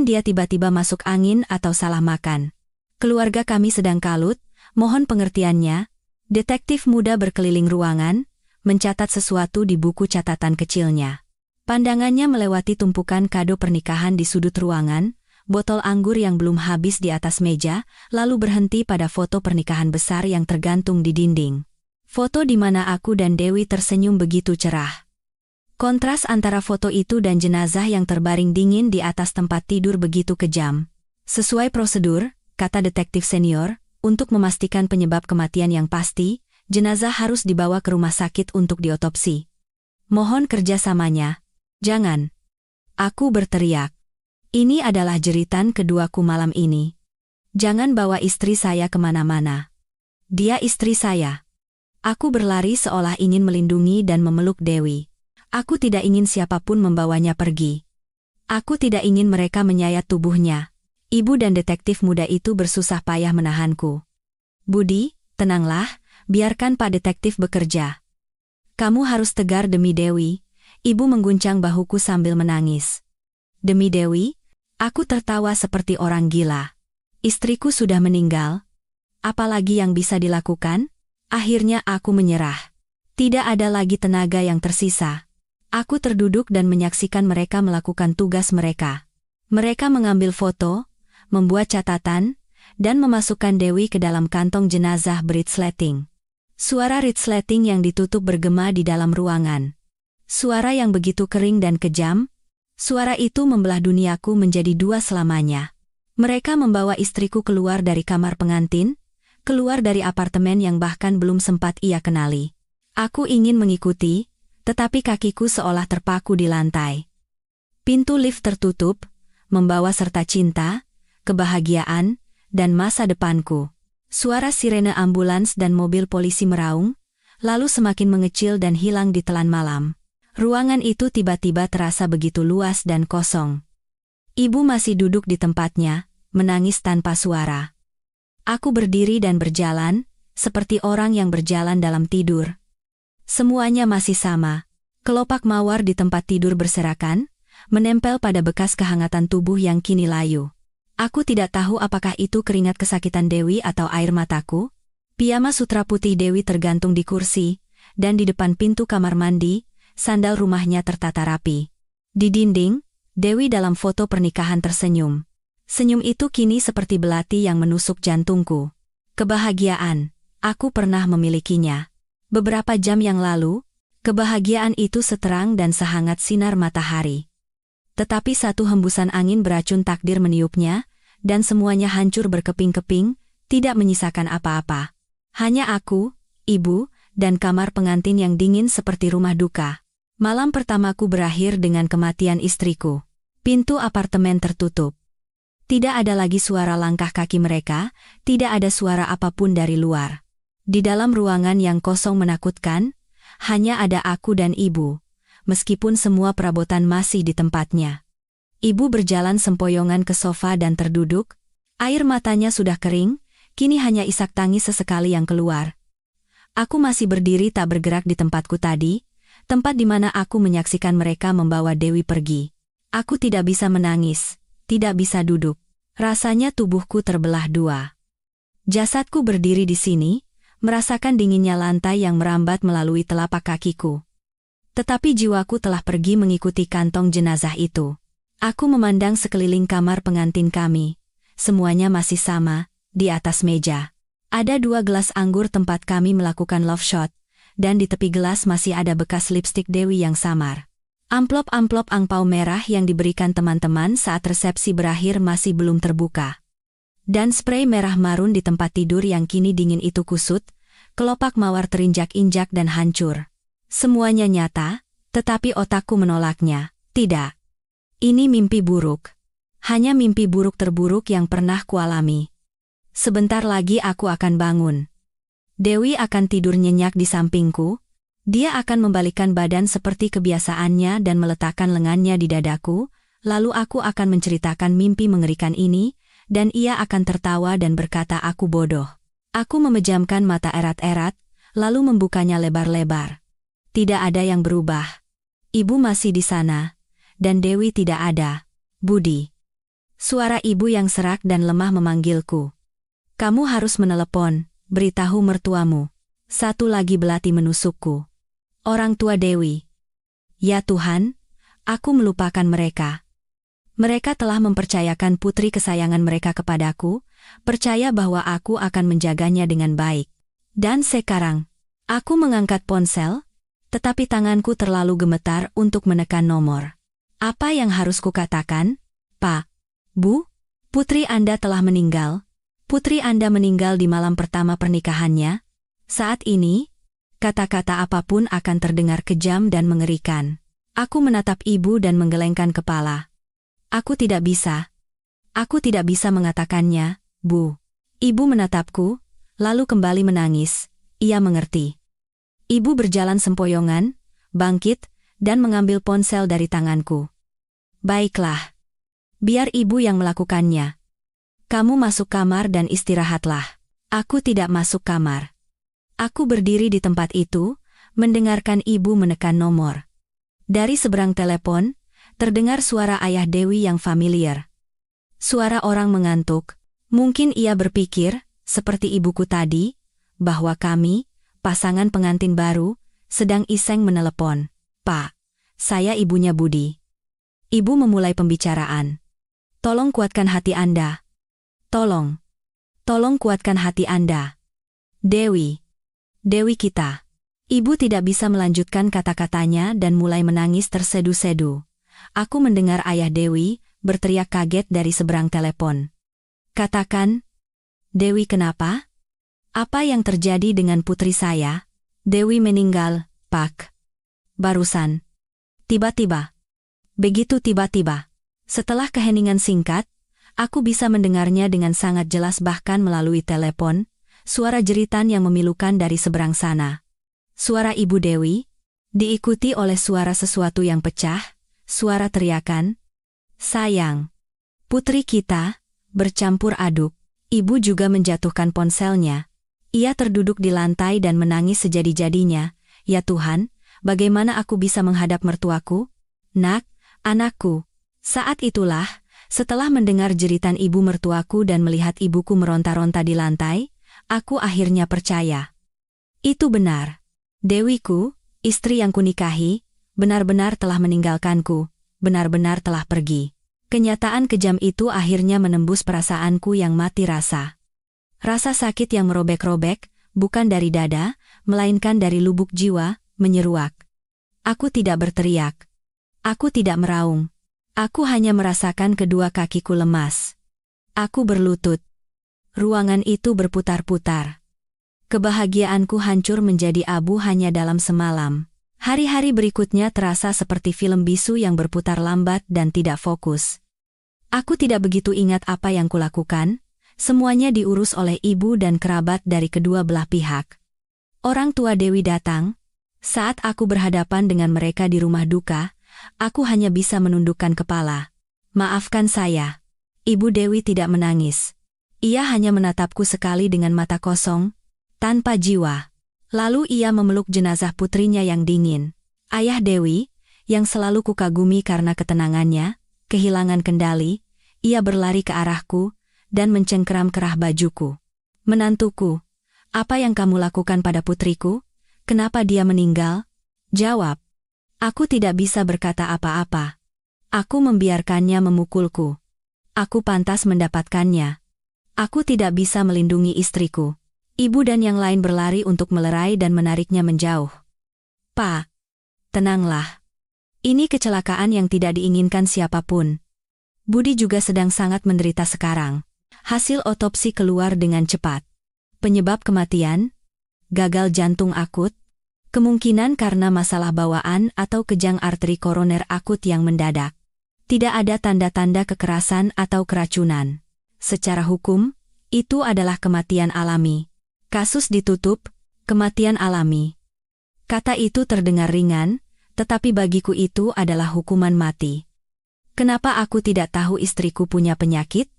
dia tiba-tiba masuk angin atau salah makan. Keluarga kami sedang kalut, mohon pengertiannya. Detektif muda berkeliling ruangan, mencatat sesuatu di buku catatan kecilnya. Pandangannya melewati tumpukan kado pernikahan di sudut ruangan, botol anggur yang belum habis di atas meja, lalu berhenti pada foto pernikahan besar yang tergantung di dinding. Foto di mana aku dan Dewi tersenyum begitu cerah. Kontras antara foto itu dan jenazah yang terbaring dingin di atas tempat tidur begitu kejam. Sesuai prosedur, kata detektif senior, untuk memastikan penyebab kematian yang pasti, jenazah harus dibawa ke rumah sakit untuk diotopsi. Mohon kerjasamanya. Jangan. Aku berteriak. Ini adalah jeritan keduaku malam ini. Jangan bawa istri saya kemana-mana. Dia istri saya. Aku berlari seolah ingin melindungi dan memeluk Dewi. Aku tidak ingin siapapun membawanya pergi. Aku tidak ingin mereka menyayat tubuhnya. Ibu dan detektif muda itu bersusah payah menahanku. Budi, tenanglah, biarkan Pak Detektif bekerja. Kamu harus tegar demi Dewi. Ibu mengguncang bahuku sambil menangis. Demi Dewi? Aku tertawa seperti orang gila. Istriku sudah meninggal. Apalagi yang bisa dilakukan? Akhirnya aku menyerah. Tidak ada lagi tenaga yang tersisa. Aku terduduk dan menyaksikan mereka melakukan tugas mereka. Mereka mengambil foto, membuat catatan, dan memasukkan Dewi ke dalam kantong jenazah bersleting. Suara resleting yang ditutup bergema di dalam ruangan. Suara yang begitu kering dan kejam. Suara itu membelah duniaku menjadi dua selamanya. Mereka membawa istriku keluar dari kamar pengantin, keluar dari apartemen yang bahkan belum sempat ia kenali. Aku ingin mengikuti, tetapi kakiku seolah terpaku di lantai. Pintu lift tertutup, membawa serta cinta, kebahagiaan, dan masa depanku. Suara sirene ambulans dan mobil polisi meraung, lalu semakin mengecil dan hilang di telan malam. Ruangan itu tiba-tiba terasa begitu luas dan kosong. Ibu masih duduk di tempatnya, menangis tanpa suara. Aku berdiri dan berjalan, seperti orang yang berjalan dalam tidur. Semuanya masih sama. Kelopak mawar di tempat tidur berserakan, menempel pada bekas kehangatan tubuh yang kini layu. Aku tidak tahu apakah itu keringat kesakitan Dewi atau air mataku. Piyama sutra putih Dewi tergantung di kursi, dan di depan pintu kamar mandi, sandal rumahnya tertata rapi. Di dinding, Dewi dalam foto pernikahan tersenyum. Senyum itu kini seperti belati yang menusuk jantungku. Kebahagiaan, aku pernah memilikinya. Beberapa jam yang lalu, kebahagiaan itu seterang dan sehangat sinar matahari. Tetapi satu hembusan angin beracun takdir meniupnya, dan semuanya hancur berkeping-keping, tidak menyisakan apa-apa. Hanya aku, ibu, dan kamar pengantin yang dingin seperti rumah duka. Malam pertamaku berakhir dengan kematian istriku. Pintu apartemen tertutup. Tidak ada lagi suara langkah kaki mereka, tidak ada suara apapun dari luar. Di dalam ruangan yang kosong menakutkan, hanya ada aku dan ibu, meskipun semua perabotan masih di tempatnya. Ibu berjalan sempoyongan ke sofa dan terduduk, air matanya sudah kering, kini hanya isak tangis sesekali yang keluar. Aku masih berdiri tak bergerak di tempatku tadi, tempat di mana aku menyaksikan mereka membawa Dewi pergi. Aku tidak bisa menangis, tidak bisa duduk. Rasanya tubuhku terbelah dua. Jasadku berdiri di sini, merasakan dinginnya lantai yang merambat melalui telapak kakiku. Tetapi jiwaku telah pergi mengikuti kantong jenazah itu. Aku memandang sekeliling kamar pengantin kami. Semuanya masih sama, di atas meja. Ada 2 gelas anggur tempat kami melakukan love shot, dan di tepi gelas masih ada bekas lipstik Dewi yang samar. Amplop-amplop angpau merah yang diberikan teman-teman saat resepsi berakhir masih belum terbuka. Dan spray merah marun di tempat tidur yang kini dingin itu kusut, kelopak mawar terinjak-injak dan hancur. Semuanya nyata, tetapi otakku menolaknya. Tidak. Ini mimpi buruk. Hanya mimpi buruk terburuk yang pernah kualami. Sebentar lagi aku akan bangun. Dewi akan tidur nyenyak di sampingku. Dia akan membalikkan badan seperti kebiasaannya dan meletakkan lengannya di dadaku, lalu aku akan menceritakan mimpi mengerikan ini, dan ia akan tertawa dan berkata aku bodoh. Aku memejamkan mata erat-erat, lalu membukanya lebar-lebar. Tidak ada yang berubah. Ibu masih di sana. Dan Dewi tidak ada. Budi. Suara ibu yang serak dan lemah memanggilku. Kamu harus menelepon, beritahu mertuamu. Satu lagi belati menusukku. Orang tua Dewi. Ya Tuhan, aku melupakan mereka. Mereka telah mempercayakan putri kesayangan mereka kepadaku, percaya bahwa aku akan menjaganya dengan baik. Dan sekarang, aku mengangkat ponsel, tetapi tanganku terlalu gemetar untuk menekan nomor. Apa yang harus kukatakan? Pak, Bu, putri Anda telah meninggal. Putri Anda meninggal di malam pertama pernikahannya. Saat ini, kata-kata apapun akan terdengar kejam dan mengerikan. Aku menatap ibu dan menggelengkan kepala. Aku tidak bisa. Aku tidak bisa mengatakannya, Bu. Ibu menatapku, lalu kembali menangis. Ia mengerti. Ibu berjalan sempoyongan, bangkit, dan mengambil ponsel dari tanganku. Baiklah. Biar ibu yang melakukannya. Kamu masuk kamar dan istirahatlah. Aku tidak masuk kamar. Aku berdiri di tempat itu, mendengarkan ibu menekan nomor. Dari seberang telepon, terdengar suara ayah Dewi yang familiar. Suara orang mengantuk. Mungkin ia berpikir, seperti ibuku tadi, bahwa kami, pasangan pengantin baru, sedang iseng menelepon. Pak, saya ibunya Budi. Ibu memulai pembicaraan. Tolong kuatkan hati Anda. Tolong. Tolong kuatkan hati Anda. Dewi. Dewi kita. Ibu tidak bisa melanjutkan kata-katanya dan mulai menangis tersedu-sedu. Aku mendengar ayah Dewi berteriak kaget dari seberang telepon. Katakan, Dewi kenapa? Apa yang terjadi dengan putri saya? Dewi meninggal, Pak. Barusan. Tiba-tiba. Begitu tiba-tiba. Setelah keheningan singkat, aku bisa mendengarnya dengan sangat jelas bahkan melalui telepon, suara jeritan yang memilukan dari seberang sana. Suara Ibu Dewi, diikuti oleh suara sesuatu yang pecah, suara teriakan, sayang, putri kita, bercampur aduk. Ibu juga menjatuhkan ponselnya. Ia terduduk di lantai dan menangis sejadi-jadinya. Ya Tuhan, bagaimana aku bisa menghadap mertuaku? Nak, anakku. Saat itulah, setelah mendengar jeritan ibu mertuaku dan melihat ibuku meronta-ronta di lantai, aku akhirnya percaya. Itu benar. Dewiku, istri yang kunikahi, benar-benar telah meninggalkanku. benar-benar telah pergi. Kenyataan kejam itu akhirnya menembus perasaanku yang mati rasa. Rasa sakit yang merobek-robek, bukan dari dada, melainkan dari lubuk jiwa, menyeruak. Aku tidak berteriak. Aku tidak meraung. Aku hanya merasakan kedua kakiku lemas. Aku berlutut. Ruangan itu berputar-putar. Kebahagiaanku hancur menjadi abu hanya dalam semalam. Hari-hari berikutnya terasa seperti film bisu yang berputar lambat dan tidak fokus. Aku tidak begitu ingat apa yang kulakukan, semuanya diurus oleh ibu dan kerabat dari kedua belah pihak. Orang tua Dewi datang. Saat aku berhadapan dengan mereka di rumah duka, aku hanya bisa menundukkan kepala. Maafkan saya. Ibu Dewi tidak menangis. Ia hanya menatapku sekali dengan mata kosong, tanpa jiwa. Lalu ia memeluk jenazah putrinya yang dingin. Ayah Dewi, yang selalu kukagumi karena ketenangannya, kehilangan kendali, ia berlari ke arahku, dan mencengkeram kerah bajuku. Menantuku, apa yang kamu lakukan pada putriku? Kenapa dia meninggal? Jawab. Aku tidak bisa berkata apa-apa. Aku membiarkannya memukulku. Aku pantas mendapatkannya. Aku tidak bisa melindungi istriku. Ibu dan yang lain berlari untuk melerai dan menariknya menjauh. Pak, tenanglah. Ini kecelakaan yang tidak diinginkan siapapun. Budi juga sedang sangat menderita sekarang. Hasil otopsi keluar dengan cepat. Penyebab kematian? Gagal jantung akut? Kemungkinan karena masalah bawaan atau kejang arteri koroner akut yang mendadak. Tidak ada tanda-tanda kekerasan atau keracunan. Secara hukum, itu adalah kematian alami. Kasus ditutup, kematian alami. Kata itu terdengar ringan, tetapi bagiku itu adalah hukuman mati. Kenapa aku tidak tahu istriku punya penyakit?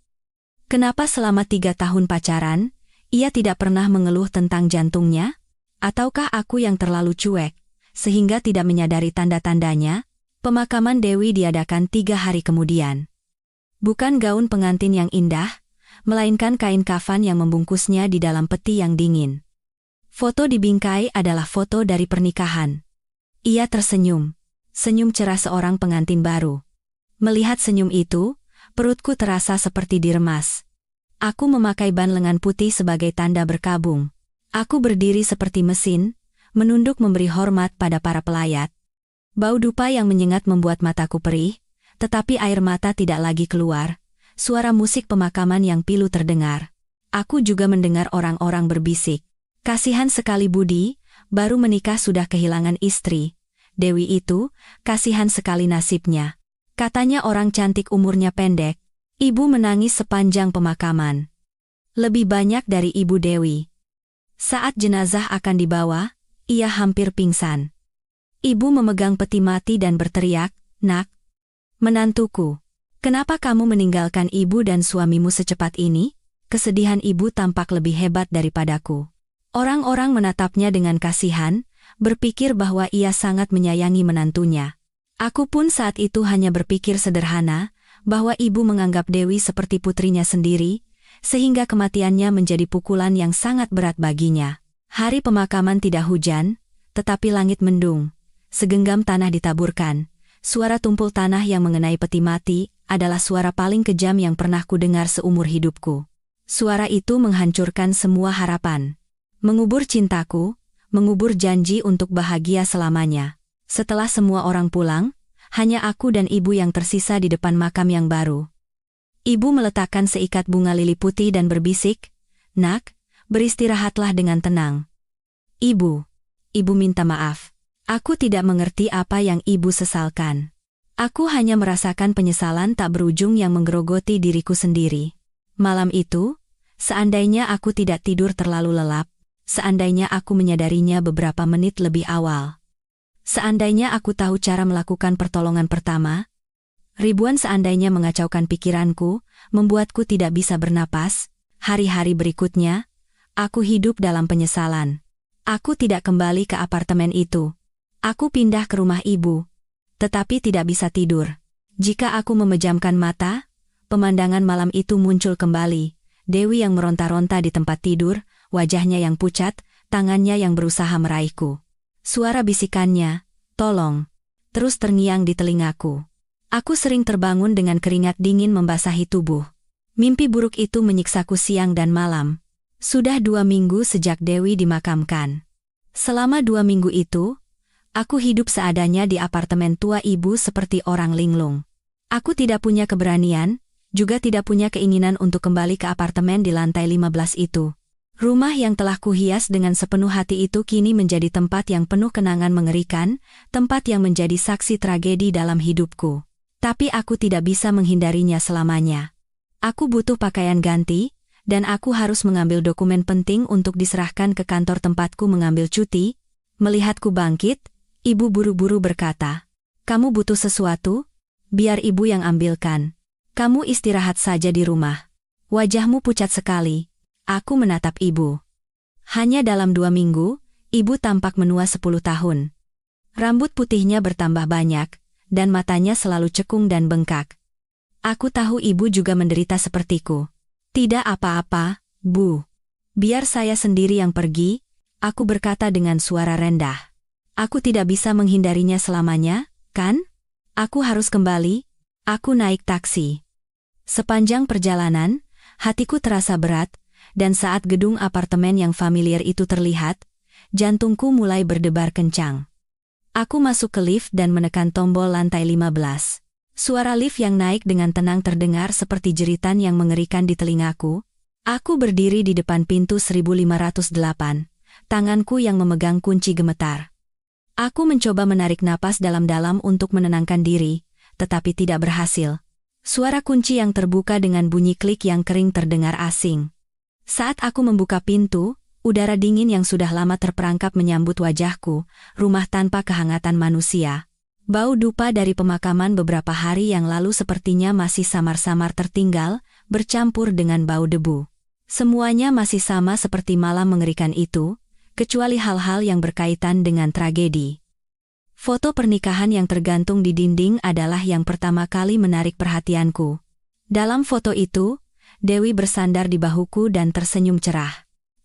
Kenapa selama 3 tahun pacaran, ia tidak pernah mengeluh tentang jantungnya? Ataukah aku yang terlalu cuek, sehingga tidak menyadari tanda-tandanya? Pemakaman Dewi diadakan 3 hari kemudian. Bukan gaun pengantin yang indah, melainkan kain kafan yang membungkusnya di dalam peti yang dingin. Foto di bingkai adalah foto dari pernikahan. Ia tersenyum, senyum cerah seorang pengantin baru. Melihat senyum itu, perutku terasa seperti diremas. Aku memakai ban lengan putih sebagai tanda berkabung. Aku berdiri seperti mesin, menunduk memberi hormat pada para pelayat. Bau dupa yang menyengat membuat mataku perih, tetapi air mata tidak lagi keluar. Suara musik pemakaman yang pilu terdengar. Aku juga mendengar orang-orang berbisik. Kasihan sekali Budi, baru menikah sudah kehilangan istri. Dewi itu, kasihan sekali nasibnya. Katanya orang cantik umurnya pendek. Ibu menangis sepanjang pemakaman. Lebih banyak dari Ibu Dewi. Saat jenazah akan dibawa, ia hampir pingsan. Ibu memegang peti mati dan berteriak, "Nak, menantuku, kenapa kamu meninggalkan ibu dan suamimu secepat ini?" Kesedihan ibu tampak lebih hebat daripadaku. Orang-orang menatapnya dengan kasihan, berpikir bahwa ia sangat menyayangi menantunya. Aku pun saat itu hanya berpikir sederhana, bahwa ibu menganggap Dewi seperti putrinya sendiri, sehingga kematiannya menjadi pukulan yang sangat berat baginya. Hari pemakaman tidak hujan, tetapi langit mendung. Segenggam tanah ditaburkan. Suara tumpul tanah yang mengenai peti mati adalah suara paling kejam yang pernah kudengar seumur hidupku. Suara itu menghancurkan semua harapan. Mengubur cintaku, mengubur janji untuk bahagia selamanya. Setelah semua orang pulang, hanya aku dan ibu yang tersisa di depan makam yang baru. Ibu meletakkan seikat bunga lili putih dan berbisik, "Nak, beristirahatlah dengan tenang." Ibu minta maaf. Aku tidak mengerti apa yang ibu sesalkan. Aku hanya merasakan penyesalan tak berujung yang menggerogoti diriku sendiri. Malam itu, seandainya aku tidak tidur terlalu lelap, seandainya aku menyadarinya beberapa menit lebih awal, seandainya aku tahu cara melakukan pertolongan pertama, ribuan seandainya mengacaukan pikiranku, membuatku tidak bisa bernapas. Hari-hari berikutnya, aku hidup dalam penyesalan. Aku tidak kembali ke apartemen itu. Aku pindah ke rumah ibu, tetapi tidak bisa tidur. Jika aku memejamkan mata, pemandangan malam itu muncul kembali. Dewi yang meronta-ronta di tempat tidur, wajahnya yang pucat, tangannya yang berusaha meraihku. Suara bisikannya, "Tolong," terus terngiang di telingaku. Aku sering terbangun dengan keringat dingin membasahi tubuh. Mimpi buruk itu menyiksaku siang dan malam. Sudah 2 minggu sejak Dewi dimakamkan. Selama 2 minggu itu, aku hidup seadanya di apartemen tua ibu seperti orang linglung. Aku tidak punya keberanian, juga tidak punya keinginan untuk kembali ke apartemen di lantai 15 itu. Rumah yang telah kuhias dengan sepenuh hati itu kini menjadi tempat yang penuh kenangan mengerikan, tempat yang menjadi saksi tragedi dalam hidupku. Tapi aku tidak bisa menghindarinya selamanya. Aku butuh pakaian ganti, dan aku harus mengambil dokumen penting untuk diserahkan ke kantor tempatku mengambil cuti. Melihatku bangkit, ibu buru-buru berkata, "Kamu butuh sesuatu? Biar ibu yang ambilkan. Kamu istirahat saja di rumah." Wajahmu pucat sekali. Aku menatap ibu. Hanya dalam 2 minggu, ibu tampak menua 10 tahun. Rambut putihnya bertambah banyak, dan matanya selalu cekung dan bengkak. Aku tahu ibu juga menderita sepertiku. "Tidak apa-apa, Bu. Biar saya sendiri yang pergi," aku berkata dengan suara rendah. "Aku tidak bisa menghindarinya selamanya, kan? Aku harus kembali." Aku naik taksi. Sepanjang perjalanan, hatiku terasa berat, dan saat gedung apartemen yang familiar itu terlihat, jantungku mulai berdebar kencang. Aku masuk ke lift dan menekan tombol lantai 15. Suara lift yang naik dengan tenang terdengar seperti jeritan yang mengerikan di telingaku. Aku berdiri di depan pintu 1508, tanganku yang memegang kunci gemetar. Aku mencoba menarik napas dalam-dalam untuk menenangkan diri, tetapi tidak berhasil. Suara kunci yang terbuka dengan bunyi klik yang kering terdengar asing. Saat aku membuka pintu, udara dingin yang sudah lama terperangkap menyambut wajahku, rumah tanpa kehangatan manusia. Bau dupa dari pemakaman beberapa hari yang lalu sepertinya masih samar-samar tertinggal, bercampur dengan bau debu. Semuanya masih sama seperti malam mengerikan itu, kecuali hal-hal yang berkaitan dengan tragedi. Foto pernikahan yang tergantung di dinding adalah yang pertama kali menarik perhatianku. Dalam foto itu, Dewi bersandar di bahuku dan tersenyum cerah.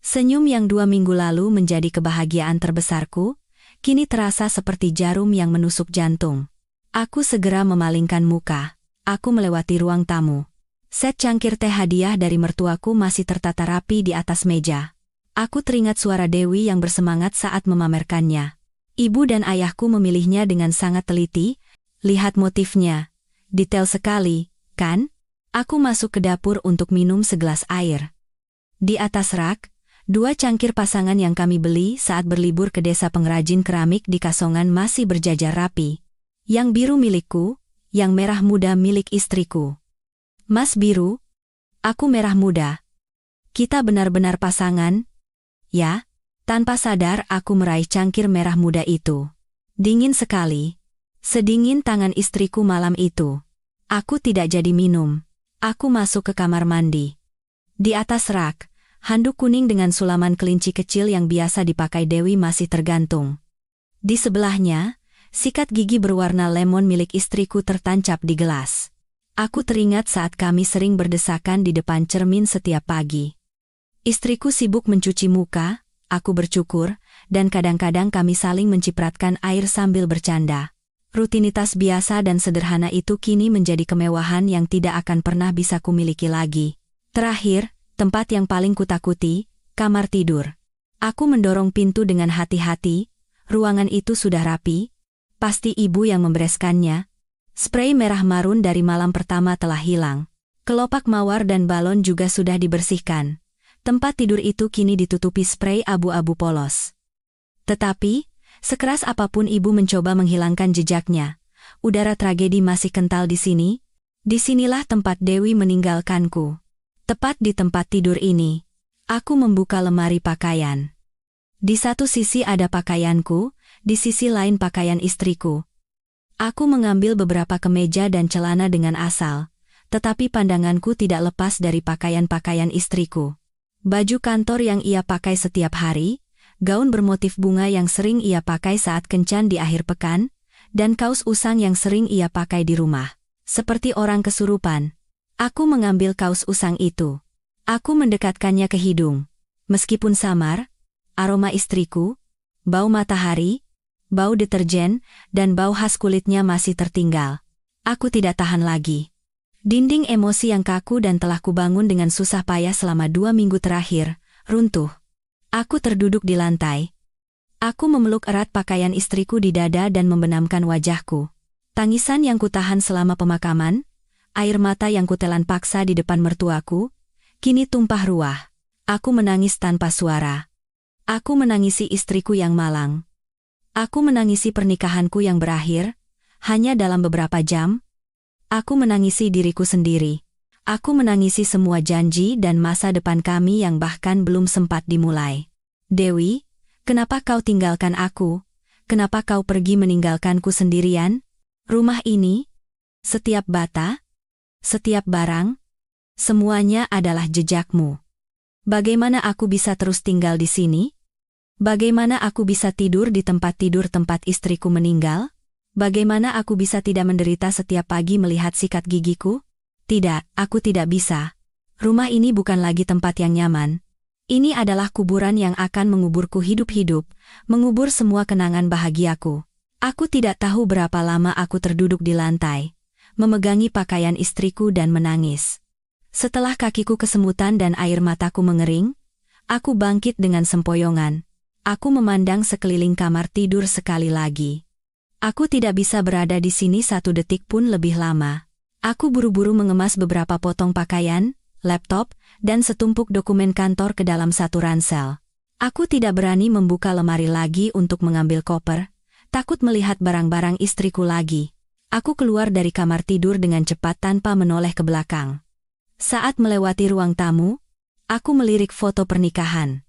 Senyum yang 2 minggu lalu menjadi kebahagiaan terbesarku, kini terasa seperti jarum yang menusuk jantung. Aku segera memalingkan muka. Aku melewati ruang tamu. Set cangkir teh hadiah dari mertuaku masih tertata rapi di atas meja. Aku teringat suara Dewi yang bersemangat saat memamerkannya. Ibu dan ayahku memilihnya dengan sangat teliti. Lihat motifnya. Detail sekali, kan? Aku masuk ke dapur untuk minum segelas air. Di atas rak, 2 cangkir pasangan yang kami beli saat berlibur ke desa pengrajin keramik di Kasongan masih berjajar rapi. Yang biru milikku, yang merah muda milik istriku. "Mas biru, aku merah muda. Kita benar-benar pasangan?" Ya, tanpa sadar aku meraih cangkir merah muda itu. Dingin sekali. Sedingin tangan istriku malam itu. Aku tidak jadi minum. Aku masuk ke kamar mandi. Di atas rak, handuk kuning dengan sulaman kelinci kecil yang biasa dipakai Dewi masih tergantung. Di sebelahnya, sikat gigi berwarna lemon milik istriku tertancap di gelas. Aku teringat saat kami sering berdesakan di depan cermin setiap pagi. Istriku sibuk mencuci muka, aku bercukur, dan kadang-kadang kami saling mencipratkan air sambil bercanda. Rutinitas biasa dan sederhana itu kini menjadi kemewahan yang tidak akan pernah bisa kumiliki lagi. Terakhir, tempat yang paling kutakuti, kamar tidur. Aku mendorong pintu dengan hati-hati. Ruangan itu sudah rapi. Pasti ibu yang membereskannya. Sprei merah marun dari malam pertama telah hilang. Kelopak mawar dan balon juga sudah dibersihkan. Tempat tidur itu kini ditutupi sprei abu-abu polos. Tetapi, sekeras apapun ibu mencoba menghilangkan jejaknya, udara tragedi masih kental di sini. Disinilah tempat Dewi meninggalkanku. Tepat di tempat tidur ini, aku membuka lemari pakaian. Di satu sisi ada pakaianku, di sisi lain pakaian istriku. Aku mengambil beberapa kemeja dan celana dengan asal, tetapi pandanganku tidak lepas dari pakaian-pakaian istriku. Baju kantor yang ia pakai setiap hari, gaun bermotif bunga yang sering ia pakai saat kencan di akhir pekan, dan kaos usang yang sering ia pakai di rumah. Seperti orang kesurupan, aku mengambil kaos usang itu. Aku mendekatkannya ke hidung. Meskipun samar, aroma istriku, bau matahari, bau deterjen, dan bau khas kulitnya masih tertinggal. Aku tidak tahan lagi. Dinding emosi yang kaku dan telah kubangun dengan susah payah selama 2 minggu terakhir, runtuh. Aku terduduk di lantai. Aku memeluk erat pakaian istriku di dada dan membenamkan wajahku. Tangisan yang kutahan selama pemakaman, air mata yang kutelan paksa di depan mertuaku, kini tumpah ruah. Aku menangis tanpa suara. Aku menangisi istriku yang malang. Aku menangisi pernikahanku yang berakhir, hanya dalam beberapa jam. Aku menangisi diriku sendiri. Aku menangisi semua janji dan masa depan kami yang bahkan belum sempat dimulai. Dewi, kenapa kau tinggalkan aku? Kenapa kau pergi meninggalkanku sendirian? Rumah ini, setiap bata, setiap barang, semuanya adalah jejakmu. Bagaimana aku bisa terus tinggal di sini? Bagaimana aku bisa tidur di tempat istriku meninggal? Bagaimana aku bisa tidak menderita setiap pagi melihat sikat gigiku? Tidak, aku tidak bisa. Rumah ini bukan lagi tempat yang nyaman. Ini adalah kuburan yang akan menguburku hidup-hidup, mengubur semua kenangan bahagiaku. Aku tidak tahu berapa lama aku terduduk di lantai, memegangi pakaian istriku dan menangis. Setelah kakiku kesemutan dan air mataku mengering, aku bangkit dengan sempoyongan. Aku memandang sekeliling kamar tidur sekali lagi. Aku tidak bisa berada di sini 1 detik pun lebih lama. Aku buru-buru mengemas beberapa potong pakaian, laptop, dan setumpuk dokumen kantor ke dalam satu ransel. Aku tidak berani membuka lemari lagi untuk mengambil koper, takut melihat barang-barang istriku lagi. Aku keluar dari kamar tidur dengan cepat tanpa menoleh ke belakang. Saat melewati ruang tamu, aku melirik foto pernikahan.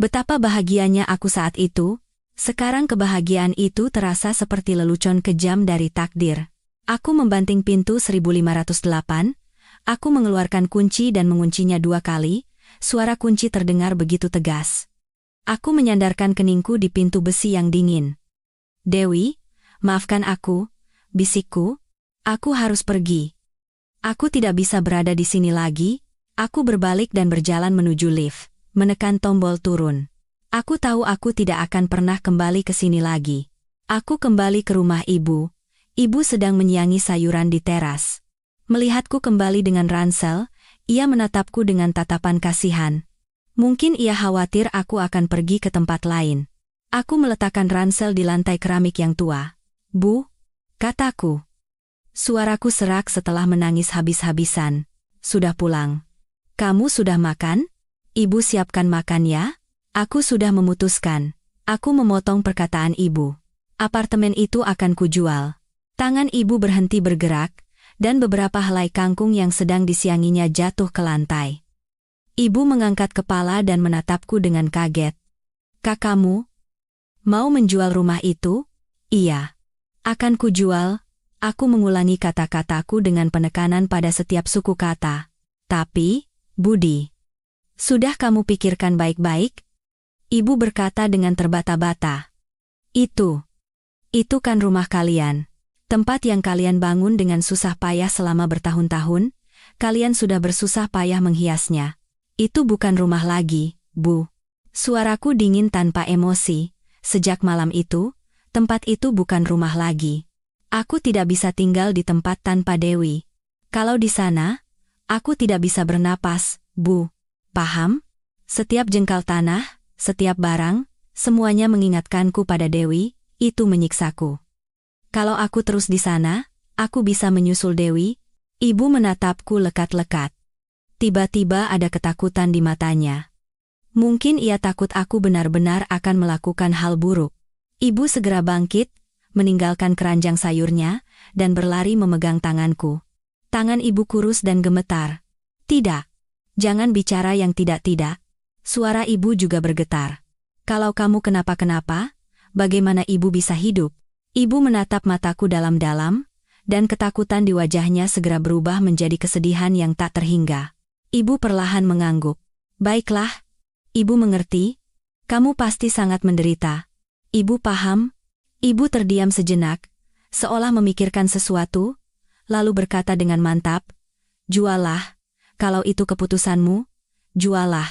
Betapa bahagianya aku saat itu. Sekarang kebahagiaan itu terasa seperti lelucon kejam dari takdir. Aku membanting pintu 1508, aku mengeluarkan kunci dan menguncinya 2 kali, suara kunci terdengar begitu tegas. Aku menyandarkan keningku di pintu besi yang dingin. Dewi, maafkan aku, bisikku, aku harus pergi. Aku tidak bisa berada di sini lagi. Aku berbalik dan berjalan menuju lift, menekan tombol turun. Aku tahu aku tidak akan pernah kembali ke sini lagi. Aku kembali ke rumah ibu. Ibu sedang menyiangi sayuran di teras. Melihatku kembali dengan ransel, ia menatapku dengan tatapan kasihan. Mungkin ia khawatir aku akan pergi ke tempat lain. Aku meletakkan ransel di lantai keramik yang tua. Bu, kataku. Suaraku serak setelah menangis habis-habisan. Sudah pulang. Kamu sudah makan? Ibu siapkan makan ya? Aku sudah memutuskan. Aku memotong perkataan ibu. Apartemen itu akan kujual. Tangan ibu berhenti bergerak, dan beberapa helai kangkung yang sedang disianginya jatuh ke lantai. Ibu mengangkat kepala dan menatapku dengan kaget. Kakakmu mau menjual rumah itu? Iya. Akan kujual. Aku mengulangi kata-kataku dengan penekanan pada setiap suku kata. Tapi, Budi, sudah kamu pikirkan baik-baik? Ibu berkata dengan terbata-bata. Itu kan rumah kalian. Tempat yang kalian bangun dengan susah payah selama bertahun-tahun, kalian sudah bersusah payah menghiasnya. Itu bukan rumah lagi, Bu. Suaraku dingin tanpa emosi. Sejak malam itu, tempat itu bukan rumah lagi. Aku tidak bisa tinggal di tempat tanpa Dewi. Kalau di sana, aku tidak bisa bernapas, Bu. Paham? Setiap jengkal tanah, setiap barang, semuanya mengingatkanku pada Dewi, itu menyiksaku. Kalau aku terus di sana, aku bisa menyusul Dewi. Ibu menatapku lekat-lekat. Tiba-tiba ada ketakutan di matanya. Mungkin ia takut aku benar-benar akan melakukan hal buruk. Ibu segera bangkit, meninggalkan keranjang sayurnya, dan berlari memegang tanganku. Tangan ibu kurus dan gemetar. Tidak. Jangan bicara yang tidak-tidak. Suara ibu juga bergetar. Kalau kamu kenapa-kenapa, bagaimana ibu bisa hidup? Ibu menatap mataku dalam-dalam, dan ketakutan di wajahnya segera berubah menjadi kesedihan yang tak terhingga. Ibu perlahan mengangguk. Baiklah, ibu mengerti. Kamu pasti sangat menderita. Ibu paham. Ibu terdiam sejenak, seolah memikirkan sesuatu, lalu berkata dengan mantap, juallah, kalau itu keputusanmu, juallah.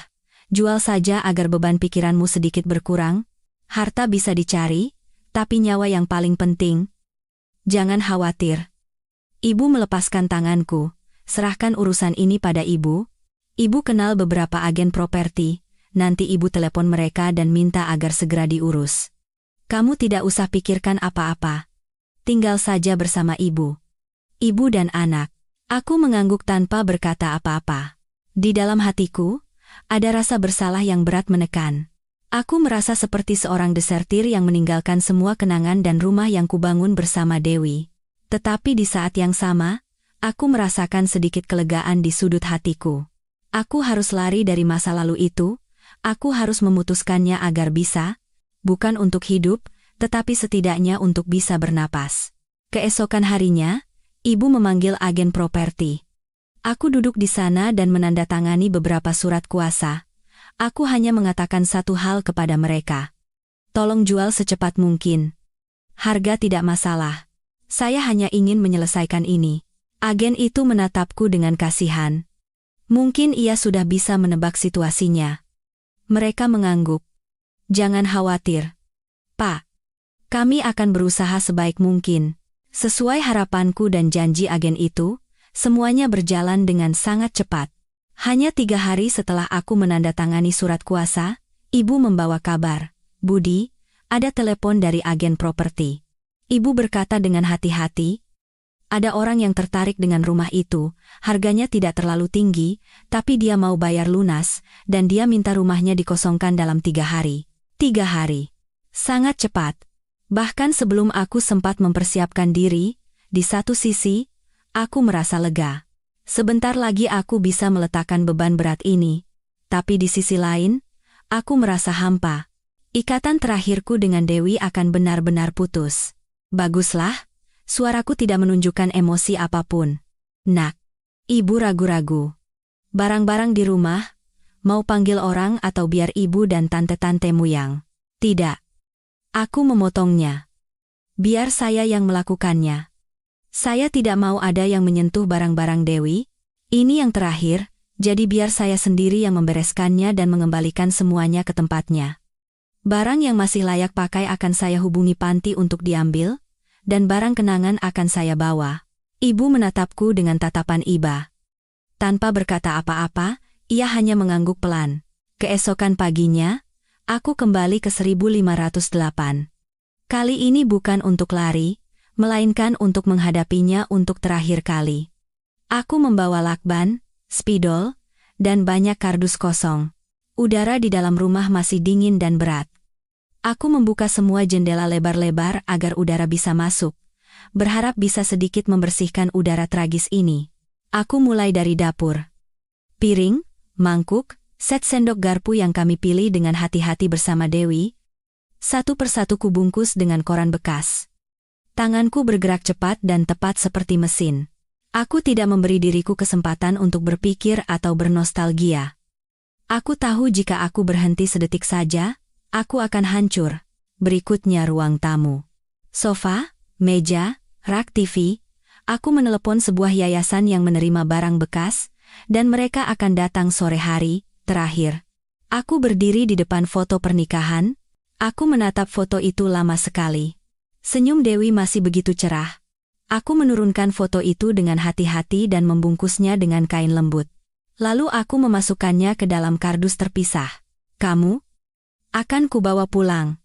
Jual saja agar beban pikiranmu sedikit berkurang. Harta bisa dicari, tapi nyawa yang paling penting. Jangan khawatir. Ibu melepaskan tanganku. Serahkan urusan ini pada ibu. Ibu kenal beberapa agen properti. Nanti ibu telepon mereka dan minta agar segera diurus. Kamu tidak usah pikirkan apa-apa. Tinggal saja bersama ibu. Ibu dan anak. Aku mengangguk tanpa berkata apa-apa. Di dalam hatiku, ada rasa bersalah yang berat menekan. Aku merasa seperti seorang desertir yang meninggalkan semua kenangan dan rumah yang kubangun bersama Dewi. Tetapi di saat yang sama, aku merasakan sedikit kelegaan di sudut hatiku. Aku harus lari dari masa lalu itu. Aku harus memutuskannya agar bisa, bukan untuk hidup, tetapi setidaknya untuk bisa bernapas. Keesokan harinya, ibu memanggil agen properti. Aku duduk di sana dan menandatangani beberapa surat kuasa. Aku hanya mengatakan satu hal kepada mereka. Tolong jual secepat mungkin. Harga tidak masalah. Saya hanya ingin menyelesaikan ini. Agen itu menatapku dengan kasihan. Mungkin ia sudah bisa menebak situasinya. Mereka mengangguk. Jangan khawatir, Pak. Kami akan berusaha sebaik mungkin. Sesuai harapanku dan janji agen itu, semuanya berjalan dengan sangat cepat. Hanya 3 hari setelah aku menandatangani surat kuasa, ibu membawa kabar. Budi, ada telepon dari agen properti. Ibu berkata dengan hati-hati, ada orang yang tertarik dengan rumah itu, harganya tidak terlalu tinggi, tapi dia mau bayar lunas, dan dia minta rumahnya dikosongkan dalam 3 hari. 3 hari. Sangat cepat. Bahkan sebelum aku sempat mempersiapkan diri, di satu sisi, aku merasa lega. Sebentar lagi aku bisa meletakkan beban berat ini. Tapi di sisi lain, aku merasa hampa. Ikatan terakhirku dengan Dewi akan benar-benar putus. Baguslah. Suaraku tidak menunjukkan emosi apapun. Nak, ibu ragu-ragu. Barang-barang di rumah, mau panggil orang atau biar ibu dan tante-tantemu yang? Tidak. Aku memotongnya. Biar saya yang melakukannya. Saya tidak mau ada yang menyentuh barang-barang Dewi. Ini yang terakhir, jadi biar saya sendiri yang membereskannya dan mengembalikan semuanya ke tempatnya. Barang yang masih layak pakai akan saya hubungi panti untuk diambil, dan barang kenangan akan saya bawa. Ibu menatapku dengan tatapan iba. Tanpa berkata apa-apa, ia hanya mengangguk pelan. Keesokan paginya, aku kembali ke 1508. Kali ini bukan untuk lari, melainkan untuk menghadapinya untuk terakhir kali. Aku membawa lakban, spidol, dan banyak kardus kosong. Udara di dalam rumah masih dingin dan berat. Aku membuka semua jendela lebar-lebar agar udara bisa masuk, berharap bisa sedikit membersihkan udara tragis ini. Aku mulai dari dapur. Piring, mangkuk, set sendok garpu yang kami pilih dengan hati-hati bersama Dewi. Satu persatu kubungkus dengan koran bekas. Tanganku bergerak cepat dan tepat seperti mesin. Aku tidak memberi diriku kesempatan untuk berpikir atau bernostalgia. Aku tahu jika aku berhenti sedetik saja, aku akan hancur. Berikutnya ruang tamu. Sofa, meja, rak TV. Aku menelepon sebuah yayasan yang menerima barang bekas, dan mereka akan datang sore hari. Terakhir, aku berdiri di depan foto pernikahan. Aku menatap foto itu lama sekali. Senyum Dewi masih begitu cerah. Aku menurunkan foto itu dengan hati-hati dan membungkusnya dengan kain lembut. Lalu aku memasukkannya ke dalam kardus terpisah. Kamu akan kubawa pulang,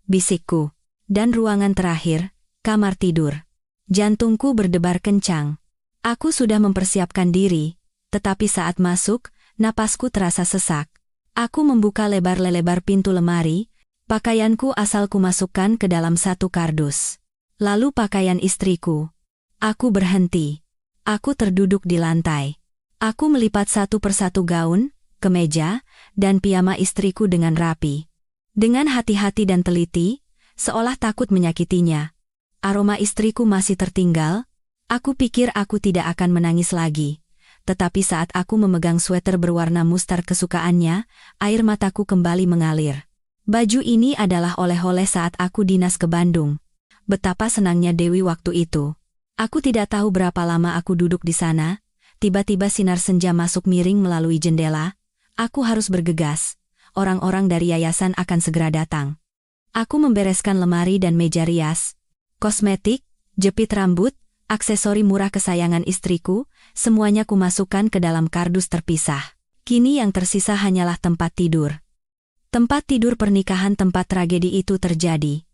bisikku. Dan ruangan terakhir, kamar tidur. Jantungku berdebar kencang. Aku sudah mempersiapkan diri, tetapi saat masuk, napasku terasa sesak. Aku membuka lebar-lebar pintu lemari, pakaianku asal kumasukkan ke dalam satu kardus. Lalu pakaian istriku. Aku berhenti. Aku terduduk di lantai. Aku melipat satu persatu gaun, kemeja, dan piyama istriku dengan rapi. Dengan hati-hati dan teliti, seolah takut menyakitinya. Aroma istriku masih tertinggal. Aku pikir aku tidak akan menangis lagi. Tetapi saat aku memegang sweter berwarna mustar kesukaannya, air mataku kembali mengalir. Baju ini adalah oleh-oleh saat aku dinas ke Bandung. Betapa senangnya Dewi waktu itu. Aku tidak tahu berapa lama aku duduk di sana. Tiba-tiba sinar senja masuk miring melalui jendela. Aku harus bergegas. Orang-orang dari yayasan akan segera datang. Aku membereskan lemari dan meja rias, kosmetik, jepit rambut, aksesori murah kesayangan istriku, semuanya kumasukkan ke dalam kardus terpisah. Kini yang tersisa hanyalah tempat tidur. Tempat tidur pernikahan tempat tragedi itu terjadi.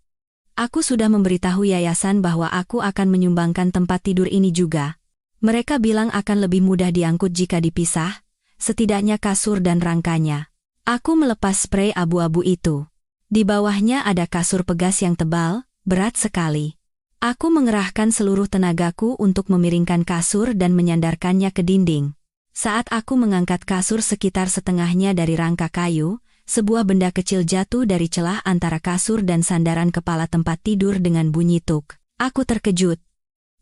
Aku sudah memberitahu yayasan bahwa aku akan menyumbangkan tempat tidur ini juga. Mereka bilang akan lebih mudah diangkut jika dipisah, setidaknya kasur dan rangkanya. Aku melepas sprei abu-abu itu. Di bawahnya ada kasur pegas yang tebal, berat sekali. Aku mengerahkan seluruh tenagaku untuk memiringkan kasur dan menyandarkannya ke dinding. Saat aku mengangkat kasur sekitar setengahnya dari rangka kayu, sebuah benda kecil jatuh dari celah antara kasur dan sandaran kepala tempat tidur dengan bunyi tuk. Aku terkejut.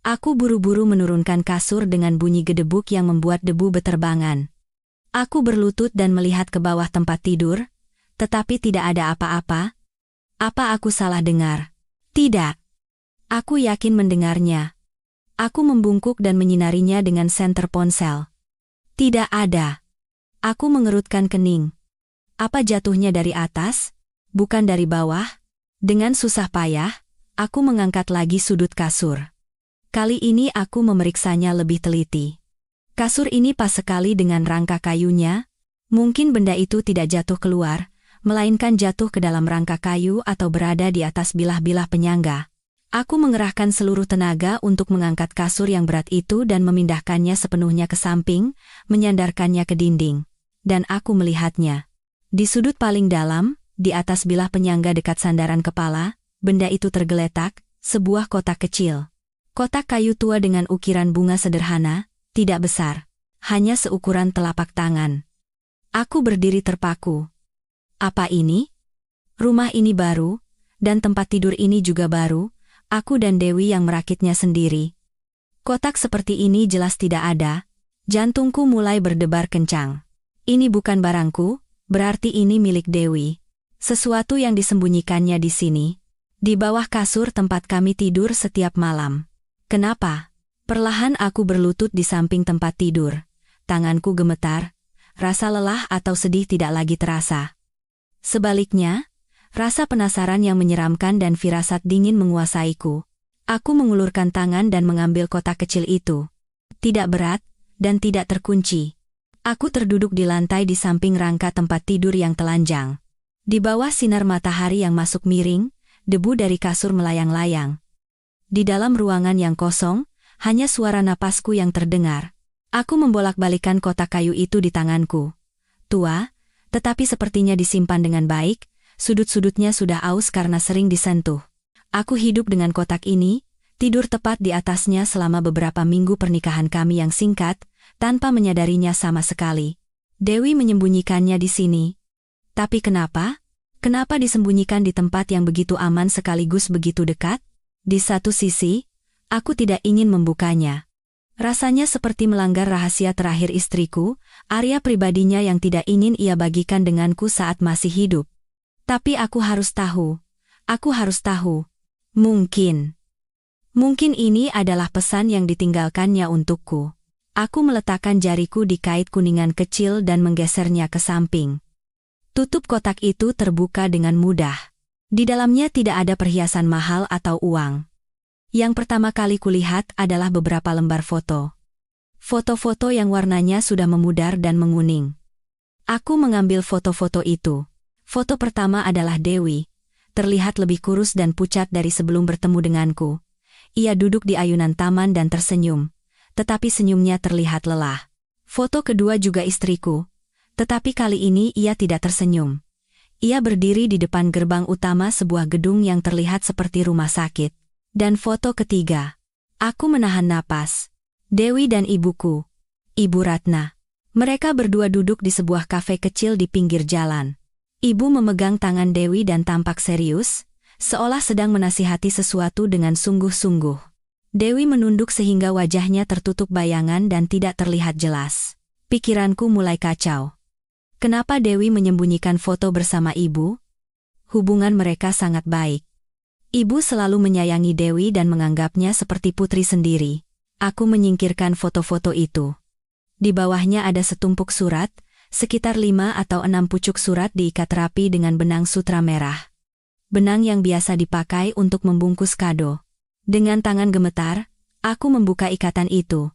Aku buru-buru menurunkan kasur dengan bunyi gedebuk yang membuat debu beterbangan. Aku berlutut dan melihat ke bawah tempat tidur, tetapi tidak ada apa-apa. Apa aku salah dengar? Tidak. Aku yakin mendengarnya. Aku membungkuk dan menyinarinya dengan senter ponsel. Tidak ada. Aku mengerutkan kening. Apa jatuhnya dari atas? Bukan dari bawah? Dengan susah payah, aku mengangkat lagi sudut kasur. Kali ini aku memeriksanya lebih teliti. Kasur ini pas sekali dengan rangka kayunya. Mungkin benda itu tidak jatuh keluar, melainkan jatuh ke dalam rangka kayu atau berada di atas bilah-bilah penyangga. Aku mengerahkan seluruh tenaga untuk mengangkat kasur yang berat itu dan memindahkannya sepenuhnya ke samping, menyandarkannya ke dinding. Dan aku melihatnya. Di sudut paling dalam, di atas bilah penyangga dekat sandaran kepala, benda itu tergeletak, sebuah kotak kecil. Kotak kayu tua dengan ukiran bunga sederhana, tidak besar, hanya seukuran telapak tangan. Aku berdiri terpaku. Apa ini? Rumah ini baru, dan tempat tidur ini juga baru, aku dan Dewi yang merakitnya sendiri. Kotak seperti ini jelas tidak ada, jantungku mulai berdebar kencang. Ini bukan barangku, berarti ini milik Dewi. Sesuatu yang disembunyikannya di sini, di bawah kasur tempat kami tidur setiap malam. Kenapa? Perlahan aku berlutut di samping tempat tidur, tanganku gemetar, rasa lelah atau sedih tidak lagi terasa. Sebaliknya, rasa penasaran yang menyeramkan dan firasat dingin menguasaiku. Aku mengulurkan tangan dan mengambil kotak kecil itu. Tidak berat, dan tidak terkunci. Aku terduduk di lantai di samping rangka tempat tidur yang telanjang. Di bawah sinar matahari yang masuk miring, debu dari kasur melayang-layang. Di dalam ruangan yang kosong, hanya suara napasku yang terdengar. Aku membolak-balikan kotak kayu itu di tanganku. Tua, tetapi sepertinya disimpan dengan baik, sudut-sudutnya sudah aus karena sering disentuh. Aku hidup dengan kotak ini, tidur tepat di atasnya selama beberapa minggu pernikahan kami yang singkat, tanpa menyadarinya sama sekali. Dewi menyembunyikannya di sini. Tapi kenapa? Kenapa disembunyikan di tempat yang begitu aman sekaligus begitu dekat? Di satu sisi, aku tidak ingin membukanya. Rasanya seperti melanggar rahasia terakhir istriku, area pribadinya yang tidak ingin ia bagikan denganku saat masih hidup. Tapi aku harus tahu. Aku harus tahu. Mungkin ini adalah pesan yang ditinggalkannya untukku. Aku meletakkan jariku di kait kuningan kecil dan menggesernya ke samping. Tutup kotak itu terbuka dengan mudah. Di dalamnya tidak ada perhiasan mahal atau uang. Yang pertama kali kulihat adalah beberapa lembar foto. Foto-foto yang warnanya sudah memudar dan menguning. Aku mengambil foto-foto itu. Foto pertama adalah Dewi. Terlihat lebih kurus dan pucat dari sebelum bertemu denganku. Ia duduk di ayunan taman dan tersenyum. Tetapi senyumnya terlihat lelah. Foto kedua juga istriku. Tetapi kali ini ia tidak tersenyum. Ia berdiri di depan gerbang utama sebuah gedung yang terlihat seperti rumah sakit. Dan foto ketiga. Aku menahan napas. Dewi dan ibuku. Ibu Ratna. Mereka berdua duduk di sebuah kafe kecil di pinggir jalan. Ibu memegang tangan Dewi dan tampak serius, seolah sedang menasihati sesuatu dengan sungguh-sungguh. Dewi menunduk sehingga wajahnya tertutup bayangan dan tidak terlihat jelas. Pikiranku mulai kacau. Kenapa Dewi menyembunyikan foto bersama ibu? Hubungan mereka sangat baik. Ibu selalu menyayangi Dewi dan menganggapnya seperti putri sendiri. Aku menyingkirkan foto-foto itu. Di bawahnya ada setumpuk surat, sekitar 5 atau 6 pucuk surat diikat rapi dengan benang sutra merah. Benang yang biasa dipakai untuk membungkus kado. Dengan tangan gemetar, Aku membuka ikatan itu.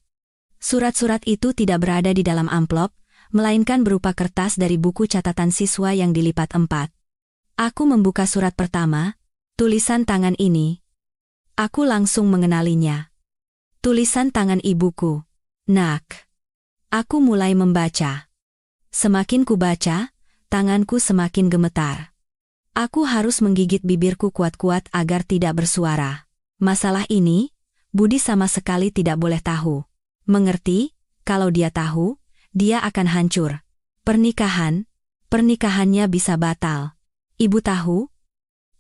Surat-surat itu tidak berada di dalam amplop, melainkan berupa kertas dari buku catatan siswa yang dilipat 4. Aku membuka surat pertama, tulisan tangan ini. Aku langsung mengenalinya. Tulisan tangan ibuku. Nak. Aku mulai membaca. Semakin kubaca, tanganku semakin gemetar. Aku harus menggigit bibirku kuat-kuat agar tidak bersuara. Masalah ini, Budi sama sekali tidak boleh tahu. Mengerti, kalau dia tahu, dia akan hancur. Pernikahannya bisa batal. Ibu tahu?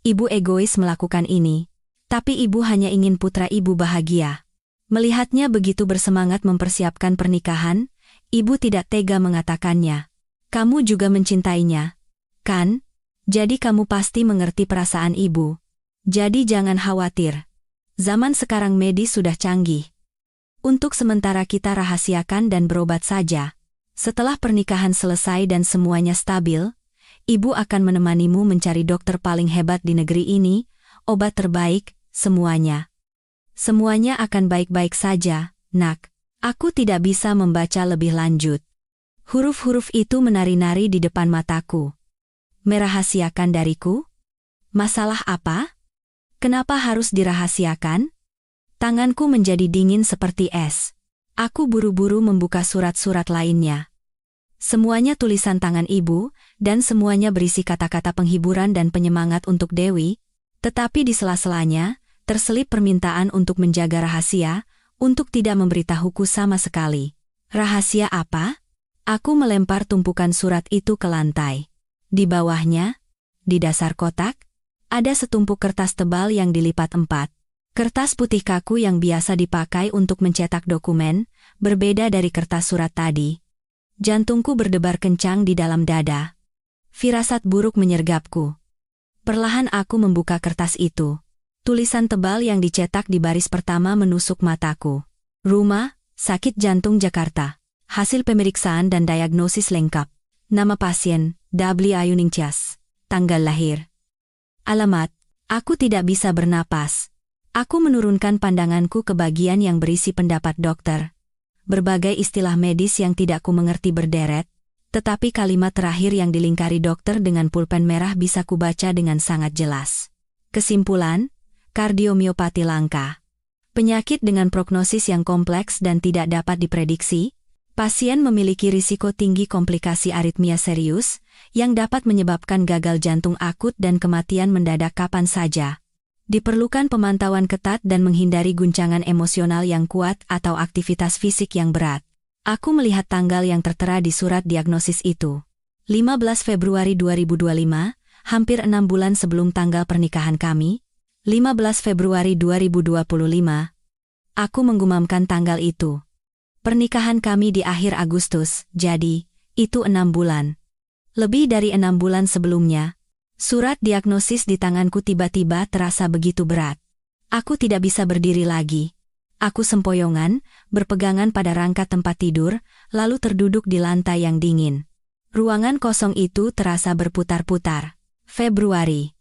Ibu egois melakukan ini. Tapi ibu hanya ingin putra ibu bahagia. Melihatnya begitu bersemangat mempersiapkan pernikahan, ibu tidak tega mengatakannya. Kamu juga mencintainya, kan? Jadi kamu pasti mengerti perasaan ibu. Jadi jangan khawatir. Zaman sekarang medis sudah canggih. Untuk sementara kita rahasiakan dan berobat saja. Setelah pernikahan selesai dan semuanya stabil, ibu akan menemanimu mencari dokter paling hebat di negeri ini, obat terbaik, semuanya. Semuanya akan baik-baik saja, nak. Aku tidak bisa membaca lebih lanjut. Huruf-huruf itu menari-nari di depan mataku. Merahasiakan dariku? Masalah apa? Kenapa harus dirahasiakan? Tanganku menjadi dingin seperti es. Aku buru-buru membuka surat-surat lainnya. Semuanya tulisan tangan ibu, dan semuanya berisi kata-kata penghiburan dan penyemangat untuk Dewi, tetapi di sela-selanya, terselip permintaan untuk menjaga rahasia, untuk tidak memberitahuku sama sekali. Rahasia apa? Aku melempar tumpukan surat itu ke lantai. Di bawahnya, di dasar kotak, ada setumpuk kertas tebal yang dilipat 4. Kertas putih kaku yang biasa dipakai untuk mencetak dokumen, berbeda dari kertas surat tadi. Jantungku berdebar kencang di dalam dada. Firasat buruk menyergapku. Perlahan aku membuka kertas itu. Tulisan tebal yang dicetak di baris pertama menusuk mataku. Rumah, Sakit Jantung Jakarta. Hasil pemeriksaan dan diagnosis lengkap. Nama pasien, W. Ayuningsih. Tanggal lahir. Alamat, aku tidak bisa bernapas. Aku menurunkan pandanganku ke bagian yang berisi pendapat dokter. Berbagai istilah medis yang tidak ku mengerti berderet, tetapi kalimat terakhir yang dilingkari dokter dengan pulpen merah bisa kubaca dengan sangat jelas. Kesimpulan, kardiomiopati langka. Penyakit dengan prognosis yang kompleks dan tidak dapat diprediksi, pasien memiliki risiko tinggi komplikasi aritmia serius, yang dapat menyebabkan gagal jantung akut dan kematian mendadak kapan saja. Diperlukan pemantauan ketat dan menghindari guncangan emosional yang kuat atau aktivitas fisik yang berat. Aku melihat tanggal yang tertera di surat diagnosis itu. 15 Februari 2025, hampir 6 bulan sebelum tanggal pernikahan kami. 15 Februari 2025. Aku menggumamkan tanggal itu. Pernikahan kami di akhir Agustus, jadi, itu 6 bulan. Lebih dari 6 bulan sebelumnya, surat diagnosis di tanganku tiba-tiba terasa begitu berat. Aku tidak bisa berdiri lagi. Aku sempoyongan, berpegangan pada rangka tempat tidur, lalu terduduk di lantai yang dingin. Ruangan kosong itu terasa berputar-putar. Februari.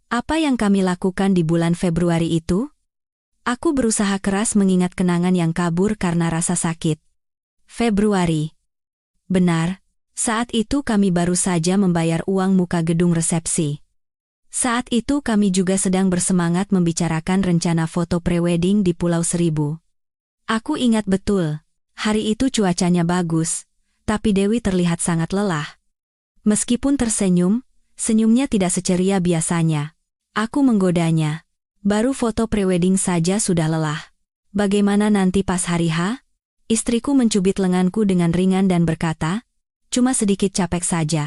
Apa yang kami lakukan di bulan Februari itu? Aku berusaha keras mengingat kenangan yang kabur karena rasa sakit. Februari. Benar. Saat itu kami baru saja membayar uang muka gedung resepsi. Saat itu kami juga sedang bersemangat membicarakan rencana foto prewedding di Pulau Seribu. Aku ingat betul, hari itu cuacanya bagus, tapi Dewi terlihat sangat lelah. Meskipun tersenyum, senyumnya tidak seceria biasanya. Aku menggodanya. Baru foto prewedding saja sudah lelah. Bagaimana nanti pas hari H? Istriku mencubit lenganku dengan ringan dan berkata, cuma sedikit capek saja.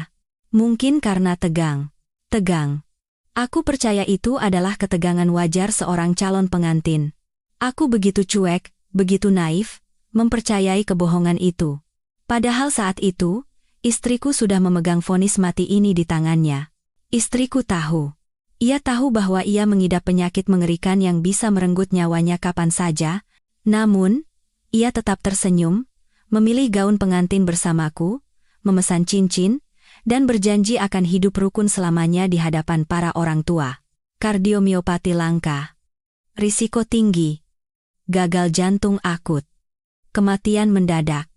Mungkin karena tegang. Tegang. Aku percaya itu adalah ketegangan wajar seorang calon pengantin. Aku begitu cuek, begitu naif, mempercayai kebohongan itu. Padahal saat itu, istriku sudah memegang vonis mati ini di tangannya. Istriku tahu. Ia tahu bahwa ia mengidap penyakit mengerikan yang bisa merenggut nyawanya kapan saja, namun, ia tetap tersenyum, memilih gaun pengantin bersamaku, memesan cincin, dan berjanji akan hidup rukun selamanya di hadapan para orang tua. Kardiomiopati langka. Risiko tinggi. gagal jantung akut, kematian mendadak.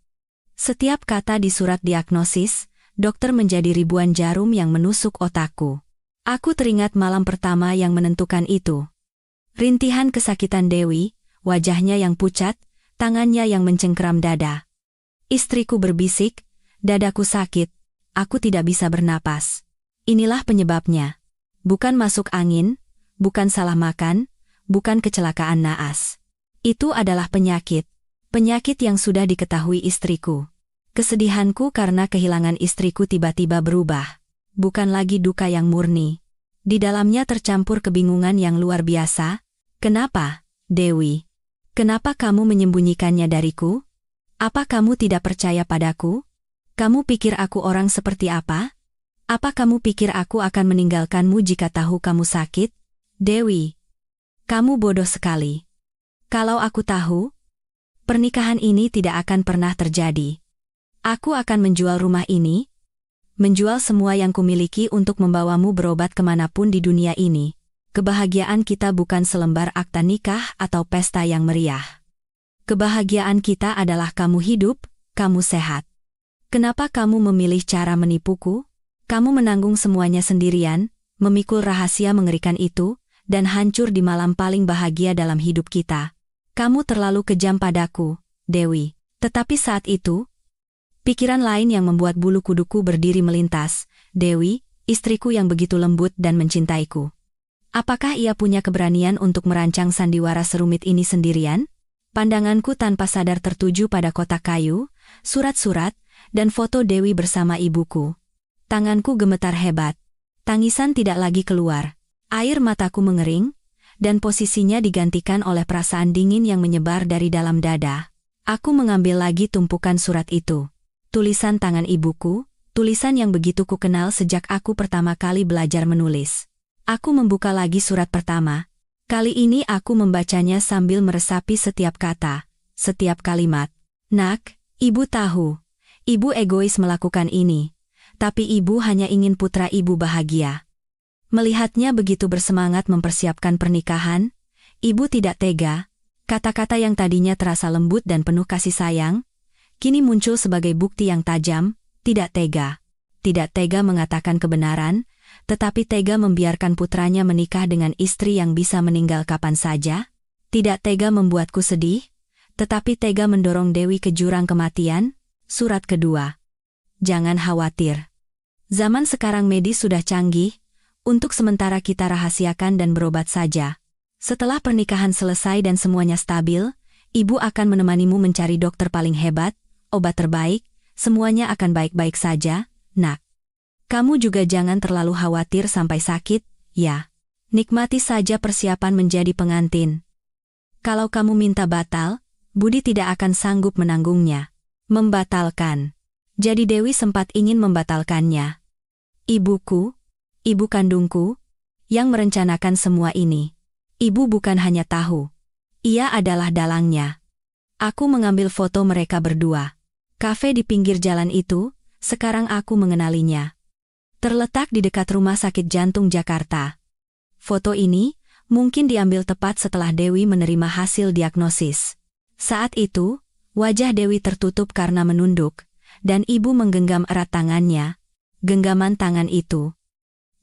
Setiap kata di surat diagnosis, dokter menjadi ribuan jarum yang menusuk otakku. Aku teringat malam pertama yang menentukan itu. Rintihan kesakitan Dewi, wajahnya yang pucat, tangannya yang mencengkeram dada. Istriku berbisik, dadaku sakit, aku tidak bisa bernapas. Inilah penyebabnya. Bukan masuk angin, bukan salah makan, bukan kecelakaan naas. Itu adalah penyakit. Penyakit yang sudah diketahui istriku. Kesedihanku karena kehilangan istriku tiba-tiba berubah. Bukan lagi duka yang murni. Di dalamnya tercampur kebingungan yang luar biasa. Kenapa, Dewi? Kenapa kamu menyembunyikannya dariku? Apa kamu tidak percaya padaku? Kamu pikir aku orang seperti apa? Apa kamu pikir aku akan meninggalkanmu jika tahu kamu sakit? Dewi, kamu bodoh sekali. Kalau aku tahu, pernikahan ini tidak akan pernah terjadi. Aku akan menjual rumah ini, menjual semua yang kumiliki untuk membawamu berobat kemanapun di dunia ini. Kebahagiaan kita bukan selembar akta nikah atau pesta yang meriah. Kebahagiaan kita adalah kamu hidup, kamu sehat. Kenapa kamu memilih cara menipuku? Kamu menanggung semuanya sendirian, memikul rahasia mengerikan itu, dan hancur di malam paling bahagia dalam hidup kita. Kamu terlalu kejam padaku, Dewi. Tetapi saat itu, pikiran lain yang membuat bulu kuduku berdiri melintas. Dewi, istriku yang begitu lembut dan mencintaiku. Apakah ia punya keberanian untuk merancang sandiwara serumit ini sendirian? Pandanganku tanpa sadar tertuju pada kotak kayu, surat-surat, dan foto Dewi bersama ibuku. Tanganku gemetar hebat. Tangisan tidak lagi keluar. Air mataku mengering, dan posisinya digantikan oleh perasaan dingin yang menyebar dari dalam dada. Aku mengambil lagi tumpukan surat itu. Tulisan tangan ibuku, tulisan yang begitu kukenal sejak aku pertama kali belajar menulis. Aku membuka lagi surat pertama. Kali ini aku membacanya sambil meresapi setiap kata, setiap kalimat. Nak, ibu tahu. Ibu egois melakukan ini. Tapi ibu hanya ingin putra ibu bahagia. Melihatnya begitu bersemangat mempersiapkan pernikahan, ibu tidak tega. Kata-kata yang tadinya terasa lembut dan penuh kasih sayang, kini muncul sebagai bukti yang tajam. Tidak tega. Tidak tega mengatakan kebenaran, tetapi tega membiarkan putranya menikah dengan istri yang bisa meninggal kapan saja. Tidak tega membuatku sedih, tetapi tega mendorong Dewi ke jurang kematian. Surat kedua. Jangan khawatir. Zaman sekarang medis sudah canggih, untuk sementara kita rahasiakan dan berobat saja. Setelah pernikahan selesai dan semuanya stabil, ibu akan menemanimu mencari dokter paling hebat, obat terbaik, semuanya akan baik-baik saja, nak. Kamu juga jangan terlalu khawatir sampai sakit, ya. Nikmati saja persiapan menjadi pengantin. Kalau kamu minta batal, Budi tidak akan sanggup menanggungnya. Membatalkan. Jadi Dewi sempat ingin membatalkannya. Ibuku, ibu kandungku, yang merencanakan semua ini. Ibu bukan hanya tahu. Ia adalah dalangnya. Aku mengambil foto mereka berdua. Kafe di pinggir jalan itu, sekarang aku mengenalinya. Terletak di dekat Rumah Sakit Jantung Jakarta. Foto ini mungkin diambil tepat setelah Dewi menerima hasil diagnosis. Saat itu, wajah Dewi tertutup karena menunduk, dan ibu menggenggam erat tangannya. Genggaman tangan itu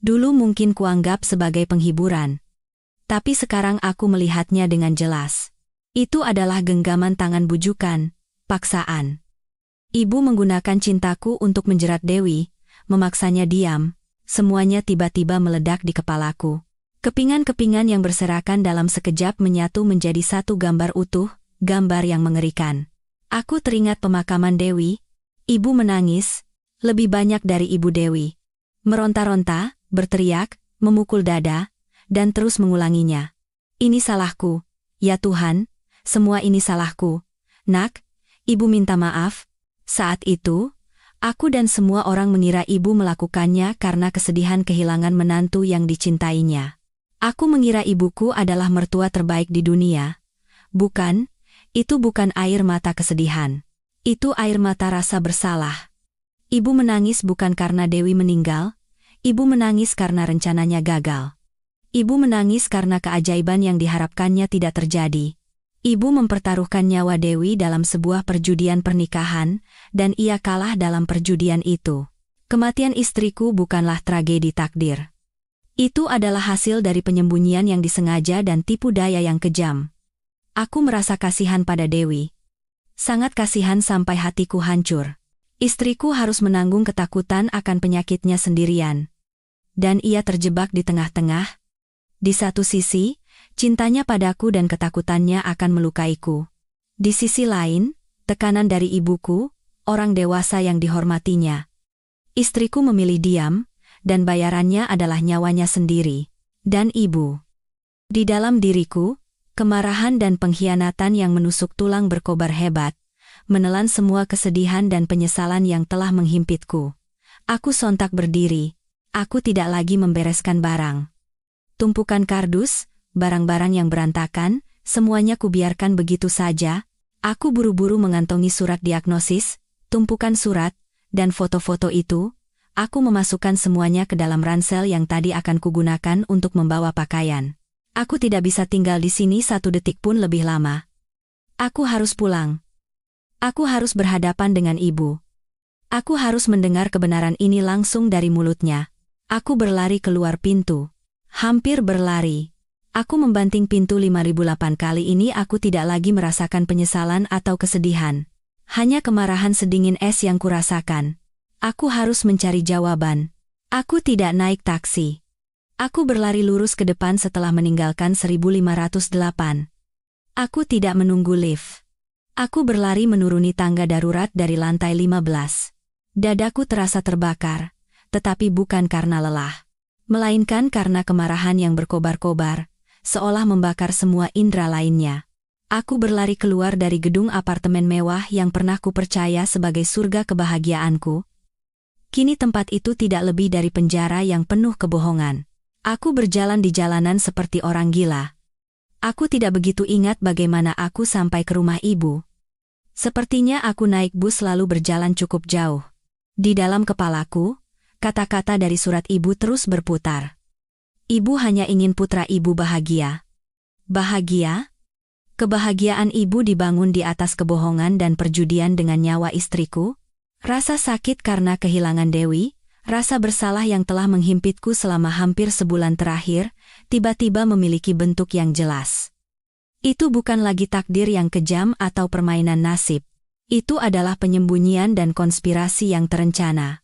dulu mungkin kuanggap sebagai penghiburan. Tapi sekarang aku melihatnya dengan jelas. Itu adalah genggaman tangan bujukan, paksaan. Ibu menggunakan cintaku untuk menjerat Dewi, memaksanya diam. Semuanya tiba-tiba meledak di kepalaku. Kepingan-kepingan yang berserakan dalam sekejap menyatu menjadi satu gambar utuh, gambar yang mengerikan. Aku teringat pemakaman Dewi. Ibu menangis, lebih banyak dari ibu Dewi. Meronta-ronta, berteriak, memukul dada, dan terus mengulanginya. Ini salahku, ya Tuhan, semua ini salahku. Nak, ibu minta maaf. Saat itu, aku dan semua orang mengira ibu melakukannya karena kesedihan kehilangan menantu yang dicintainya. Aku mengira ibuku adalah mertua terbaik di dunia. Bukan, itu bukan air mata kesedihan. Itu air mata rasa bersalah. Ibu menangis bukan karena Dewi meninggal, ibu menangis karena rencananya gagal. Ibu menangis karena keajaiban yang diharapkannya tidak terjadi. Ibu mempertaruhkan nyawa Dewi dalam sebuah perjudian pernikahan, dan ia kalah dalam perjudian itu. Kematian istriku bukanlah tragedi takdir. Itu adalah hasil dari penyembunyian yang disengaja dan tipu daya yang kejam. Aku merasa kasihan pada Dewi. Sangat kasihan sampai hatiku hancur. Istriku harus menanggung ketakutan akan penyakitnya sendirian. Dan ia terjebak di tengah-tengah. Di satu sisi, cintanya padaku dan ketakutannya akan melukaiku. Di sisi lain, tekanan dari ibuku, orang dewasa yang dihormatinya. Istriku memilih diam, dan bayarannya adalah nyawanya sendiri. Dan ibu. Di dalam diriku, kemarahan dan pengkhianatan yang menusuk tulang berkobar hebat, menelan semua kesedihan dan penyesalan yang telah menghimpitku. Aku sontak berdiri. Aku tidak lagi membereskan barang. Tumpukan kardus, barang-barang yang berantakan, semuanya kubiarkan begitu saja. Aku buru-buru mengantongi surat diagnosis, tumpukan surat, dan foto-foto itu. Aku memasukkan semuanya ke dalam ransel yang tadi akan kugunakan untuk membawa pakaian. Aku tidak bisa tinggal di sini satu detik pun lebih lama. Aku harus pulang. Aku harus berhadapan dengan ibu. Aku harus mendengar kebenaran ini langsung dari mulutnya. Aku berlari keluar pintu. Hampir berlari. Aku membanting pintu 5008 kali ini. Aku tidak lagi merasakan penyesalan atau kesedihan. Hanya kemarahan sedingin es yang kurasakan. Aku harus mencari jawaban. Aku tidak naik taksi. Aku berlari lurus ke depan setelah meninggalkan 1508. Aku tidak menunggu lift. Aku berlari menuruni tangga darurat dari lantai 15. Dadaku terasa terbakar, tetapi bukan karena lelah. Melainkan karena kemarahan yang berkobar-kobar, seolah membakar semua indera lainnya. Aku berlari keluar dari gedung apartemen mewah yang pernah kupercaya sebagai surga kebahagiaanku. Kini tempat itu tidak lebih dari penjara yang penuh kebohongan. Aku berjalan di jalanan seperti orang gila. Aku tidak begitu ingat bagaimana aku sampai ke rumah ibu. Sepertinya aku naik bus lalu berjalan cukup jauh. Di dalam kepalaku, kata-kata dari surat ibu terus berputar. Ibu hanya ingin putra ibu bahagia. Bahagia? Kebahagiaan ibu dibangun di atas kebohongan dan perjudian dengan nyawa istriku? Rasa sakit karena kehilangan Dewi, rasa bersalah yang telah menghimpitku selama hampir sebulan terakhir, tiba-tiba memiliki bentuk yang jelas. Itu bukan lagi takdir yang kejam atau permainan nasib. Itu adalah penyembunyian dan konspirasi yang terencana.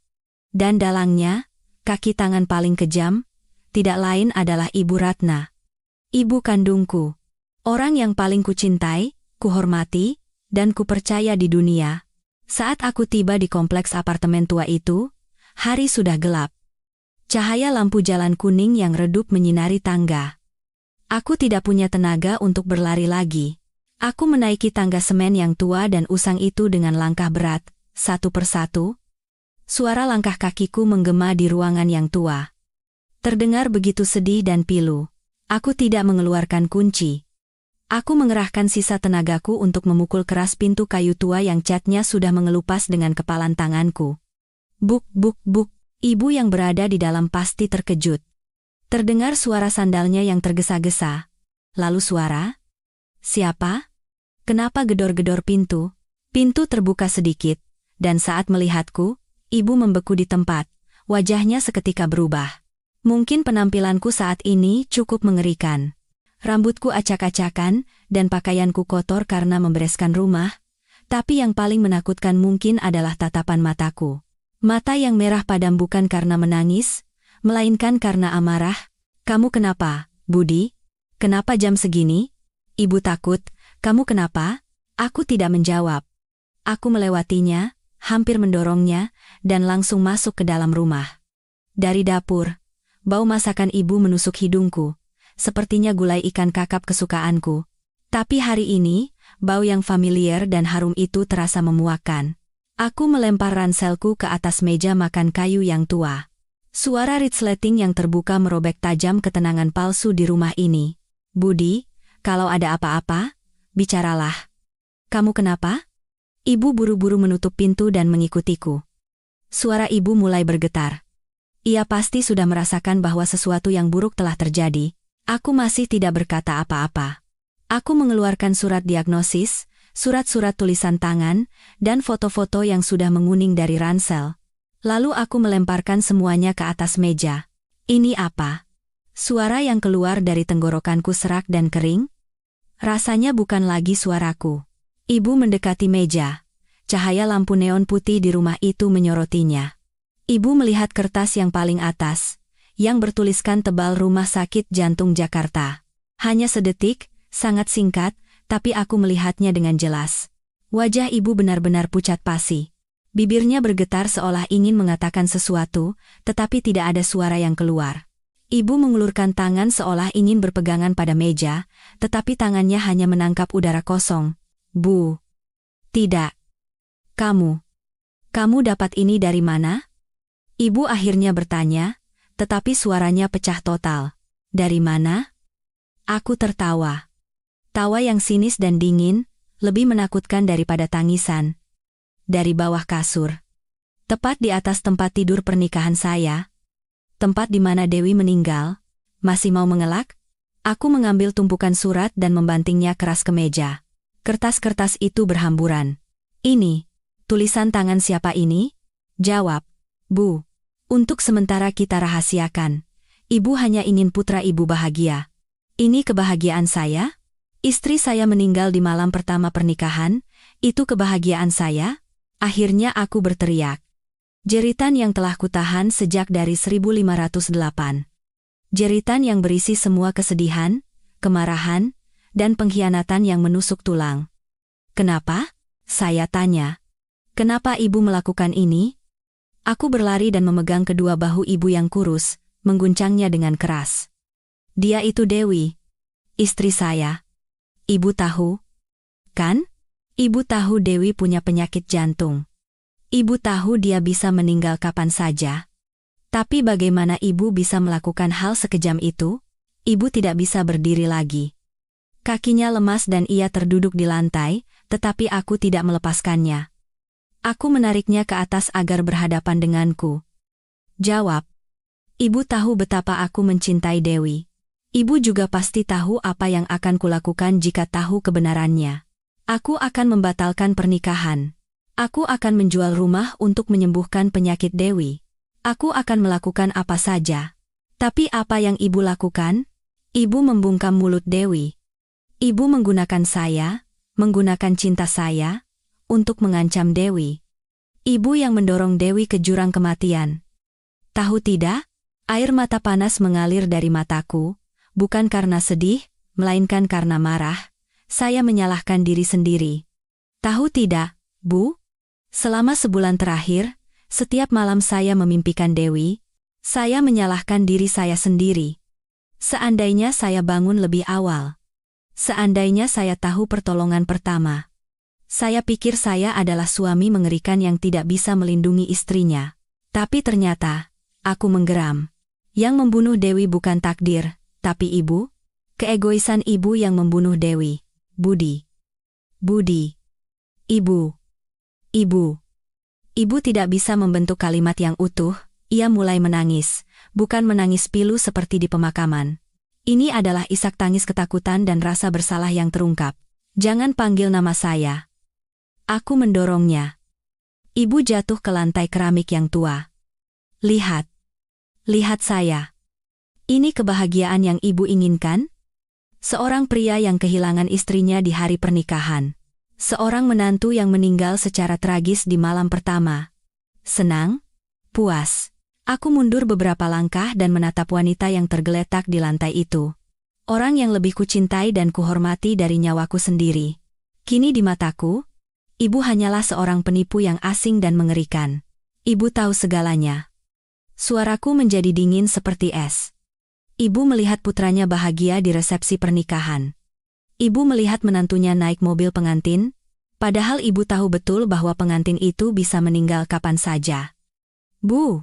Dan dalangnya, kaki tangan paling kejam, tidak lain adalah Ibu Ratna. Ibu kandungku. Orang yang paling kucintai, kuhormati, dan kupercaya di dunia. Saat aku tiba di kompleks apartemen tua itu, hari sudah gelap. Cahaya lampu jalan kuning yang redup menyinari tangga. Aku tidak punya tenaga untuk berlari lagi. Aku menaiki tangga semen yang tua dan usang itu dengan langkah berat, satu persatu. Suara langkah kakiku menggema di ruangan yang tua. Terdengar begitu sedih dan pilu. Aku tidak mengeluarkan kunci. Aku mengerahkan sisa tenagaku untuk memukul keras pintu kayu tua yang catnya sudah mengelupas dengan kepalan tanganku. Buk, buk, buk. Ibu yang berada di dalam pasti terkejut. Terdengar suara sandalnya yang tergesa-gesa. Lalu suara? Siapa? Kenapa gedor-gedor pintu? Pintu terbuka sedikit, dan saat melihatku, ibu membeku di tempat. Wajahnya seketika berubah. Mungkin penampilanku saat ini cukup mengerikan. Rambutku acak-acakan, dan pakaianku kotor karena membereskan rumah. Tapi yang paling menakutkan mungkin adalah tatapan mataku. Mata yang merah padam bukan karena menangis, melainkan karena amarah. Kamu kenapa, Budi? Kenapa jam segini? Ibu takut. Kamu kenapa? Aku tidak menjawab. Aku melewatinya, hampir mendorongnya, dan langsung masuk ke dalam rumah. Dari dapur, bau masakan ibu menusuk hidungku. Sepertinya gulai ikan kakap kesukaanku. Tapi hari ini, bau yang familiar dan harum itu terasa memuakkan. Aku melempar ranselku ke atas meja makan kayu yang tua. Suara resleting yang terbuka merobek tajam ketenangan palsu di rumah ini. Budi, kalau ada apa-apa, bicaralah. Kamu kenapa? Ibu buru-buru menutup pintu dan mengikutiku. Suara ibu mulai bergetar. Ia pasti sudah merasakan bahwa sesuatu yang buruk telah terjadi. Aku masih tidak berkata apa-apa. Aku mengeluarkan surat diagnosis, surat-surat tulisan tangan, dan foto-foto yang sudah menguning dari ransel. Lalu aku melemparkan semuanya ke atas meja. Ini apa? Suara yang keluar dari tenggorokanku serak dan kering? Rasanya bukan lagi suaraku. Ibu mendekati meja. Cahaya lampu neon putih di rumah itu menyorotinya. Ibu melihat kertas yang paling atas, yang bertuliskan tebal Rumah Sakit Jantung Jakarta. Hanya sedetik, sangat singkat, tapi aku melihatnya dengan jelas. Wajah ibu benar-benar pucat pasi. Bibirnya bergetar seolah ingin mengatakan sesuatu, tetapi tidak ada suara yang keluar. Ibu mengulurkan tangan seolah ingin berpegangan pada meja, tetapi tangannya hanya menangkap udara kosong. Bu. Tidak. Kamu. Kamu dapat ini dari mana? Ibu akhirnya bertanya, tetapi suaranya pecah total. Dari mana? Aku tertawa. Tawa yang sinis dan dingin, lebih menakutkan daripada tangisan. Dari bawah kasur. Tepat di atas tempat tidur pernikahan saya. Tempat di mana Dewi meninggal. Masih mau mengelak? Aku mengambil tumpukan surat dan membantingnya keras ke meja. Kertas-kertas itu berhamburan. Ini, tulisan tangan siapa ini? Jawab. Bu. Untuk sementara kita rahasiakan. Ibu hanya ingin putra ibu bahagia. Ini kebahagiaan saya? Istri saya meninggal di malam pertama pernikahan. Itu kebahagiaan saya? Akhirnya aku berteriak. Jeritan yang telah kutahan sejak dari 1508. Jeritan yang berisi semua kesedihan, kemarahan, dan pengkhianatan yang menusuk tulang. Kenapa? Saya tanya. Kenapa ibu melakukan ini? Aku berlari dan memegang kedua bahu ibu yang kurus, mengguncangnya dengan keras. Dia itu Dewi. Istri saya. Ibu tahu? Kan? Ibu tahu Dewi punya penyakit jantung. Ibu tahu dia bisa meninggal kapan saja. Tapi bagaimana ibu bisa melakukan hal sekejam itu? Ibu tidak bisa berdiri lagi. Kakinya lemas dan ia terduduk di lantai, tetapi aku tidak melepaskannya. Aku menariknya ke atas agar berhadapan denganku. Jawab. Ibu tahu betapa aku mencintai Dewi. Ibu juga pasti tahu apa yang akan kulakukan jika tahu kebenarannya. Aku akan membatalkan pernikahan. Aku akan menjual rumah untuk menyembuhkan penyakit Dewi. Aku akan melakukan apa saja. Tapi apa yang ibu lakukan? Ibu membungkam mulut Dewi. Ibu menggunakan saya, menggunakan cinta saya, untuk mengancam Dewi. Ibu yang mendorong Dewi ke jurang kematian. Tahu tidak? Air mata panas mengalir dari mataku, bukan karena sedih, melainkan karena marah. Saya menyalahkan diri sendiri. Tahu tidak, Bu? Selama sebulan terakhir, setiap malam saya memimpikan Dewi. Saya menyalahkan diri saya sendiri. Seandainya saya bangun lebih awal. Seandainya saya tahu pertolongan pertama. Saya pikir saya adalah suami mengerikan yang tidak bisa melindungi istrinya. Tapi ternyata, aku menggeram. Yang membunuh Dewi bukan takdir, tapi ibu. Keegoisan ibu yang membunuh Dewi. Budi. Budi. Ibu. Ibu. Ibu tidak bisa membentuk kalimat yang utuh. Ia mulai menangis, bukan menangis pilu seperti di pemakaman. Ini adalah isak tangis ketakutan dan rasa bersalah yang terungkap. Jangan panggil nama saya. Aku mendorongnya. Ibu jatuh ke lantai keramik yang tua. Lihat. Lihat saya. Ini kebahagiaan yang ibu inginkan? Seorang pria yang kehilangan istrinya di hari pernikahan. Seorang menantu yang meninggal secara tragis di malam pertama. Senang? Puas. Aku mundur beberapa langkah dan menatap wanita yang tergeletak di lantai itu. Orang yang lebih kucintai dan kuhormati dari nyawaku sendiri. Kini di mataku, ibu hanyalah seorang penipu yang asing dan mengerikan. Ibu tahu segalanya. Suaraku menjadi dingin seperti es. Ibu melihat putranya bahagia di resepsi pernikahan. Ibu melihat menantunya naik mobil pengantin, padahal ibu tahu betul bahwa pengantin itu bisa meninggal kapan saja. Bu,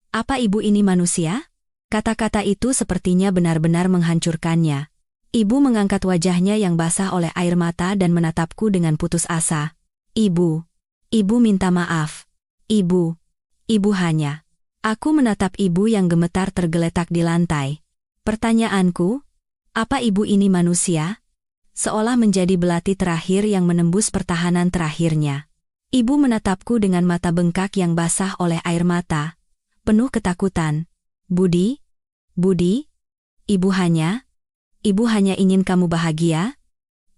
apa ibu ini manusia? Kata-kata itu sepertinya benar-benar menghancurkannya. Ibu mengangkat wajahnya yang basah oleh air mata dan menatapku dengan putus asa. Ibu, ibu minta maaf. Ibu hanya. Aku menatap ibu yang gemetar tergeletak di lantai. Pertanyaanku, apa ibu ini manusia? seolah menjadi belati terakhir yang menembus pertahanan terakhirnya. Ibu menatapku dengan mata bengkak yang basah oleh air mata, penuh ketakutan. Budi, Budi, Ibu hanya ingin kamu bahagia?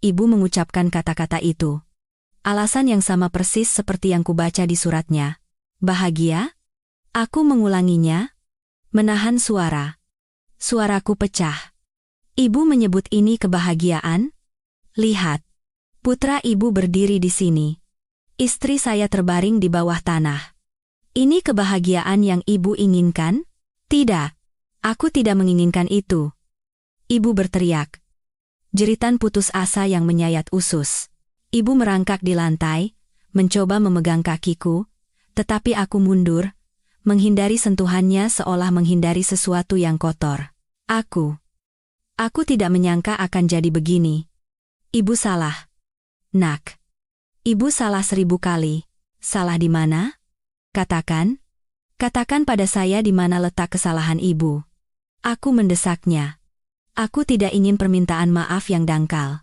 Ibu mengucapkan kata-kata itu. Alasan yang sama persis seperti yang kubaca di suratnya. Bahagia? Aku mengulanginya, menahan suara. Suaraku pecah. Ibu menyebut ini kebahagiaan? Lihat, putra ibu berdiri di sini. Istri saya terbaring di bawah tanah. Ini kebahagiaan yang ibu inginkan? Tidak, aku tidak menginginkan itu. Ibu berteriak. Jeritan putus asa yang menyayat usus. Ibu merangkak di lantai, mencoba memegang kakiku, tetapi aku mundur, menghindari sentuhannya seolah menghindari sesuatu yang kotor. Aku tidak menyangka akan jadi begini. Ibu salah. Nak. Ibu salah 1000 kali. Salah di mana? Katakan pada saya di mana letak kesalahan ibu. Aku mendesaknya. Aku tidak ingin permintaan maaf yang dangkal.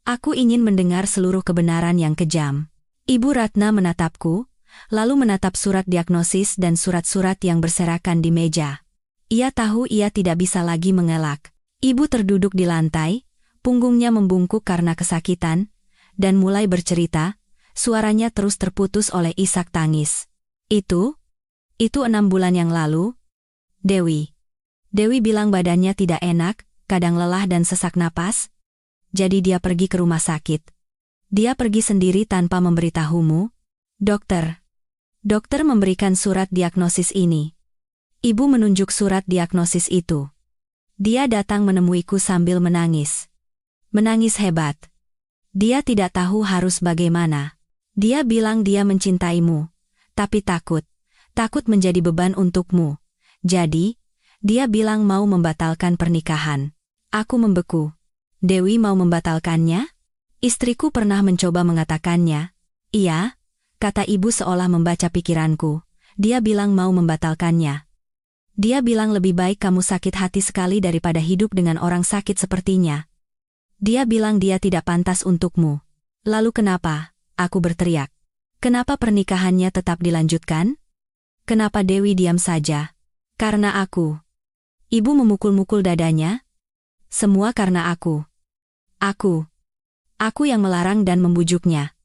Aku ingin mendengar seluruh kebenaran yang kejam. Ibu Ratna menatapku, lalu menatap surat diagnosis dan surat-surat yang berserakan di meja. Ia tahu ia tidak bisa lagi mengelak. Ibu terduduk di lantai, punggungnya membungkuk karena kesakitan, dan mulai bercerita, suaranya terus terputus oleh isak tangis. Itu 6 bulan yang lalu, Dewi bilang badannya tidak enak, kadang lelah dan sesak napas. Jadi dia pergi ke rumah sakit. Dia pergi sendiri tanpa memberitahumu. Dokter memberikan surat diagnosis ini. Ibu menunjuk surat diagnosis itu. Dia datang menemuiku sambil menangis. Menangis hebat. Dia tidak tahu harus bagaimana. Dia bilang dia mencintaimu, tapi takut menjadi beban untukmu. Jadi, dia bilang mau membatalkan pernikahan. Aku membeku. Dewi mau membatalkannya? Istriku pernah mencoba mengatakannya. Iya, kata ibu seolah membaca pikiranku. Dia bilang mau membatalkannya. Dia bilang lebih baik kamu sakit hati sekali daripada hidup dengan orang sakit sepertinya. Dia bilang dia tidak pantas untukmu. Lalu kenapa? Aku berteriak. Kenapa pernikahannya tetap dilanjutkan? Kenapa Dewi diam saja? Karena aku. Ibu memukul-mukul dadanya. Semua karena aku. Aku yang melarang dan membujuknya.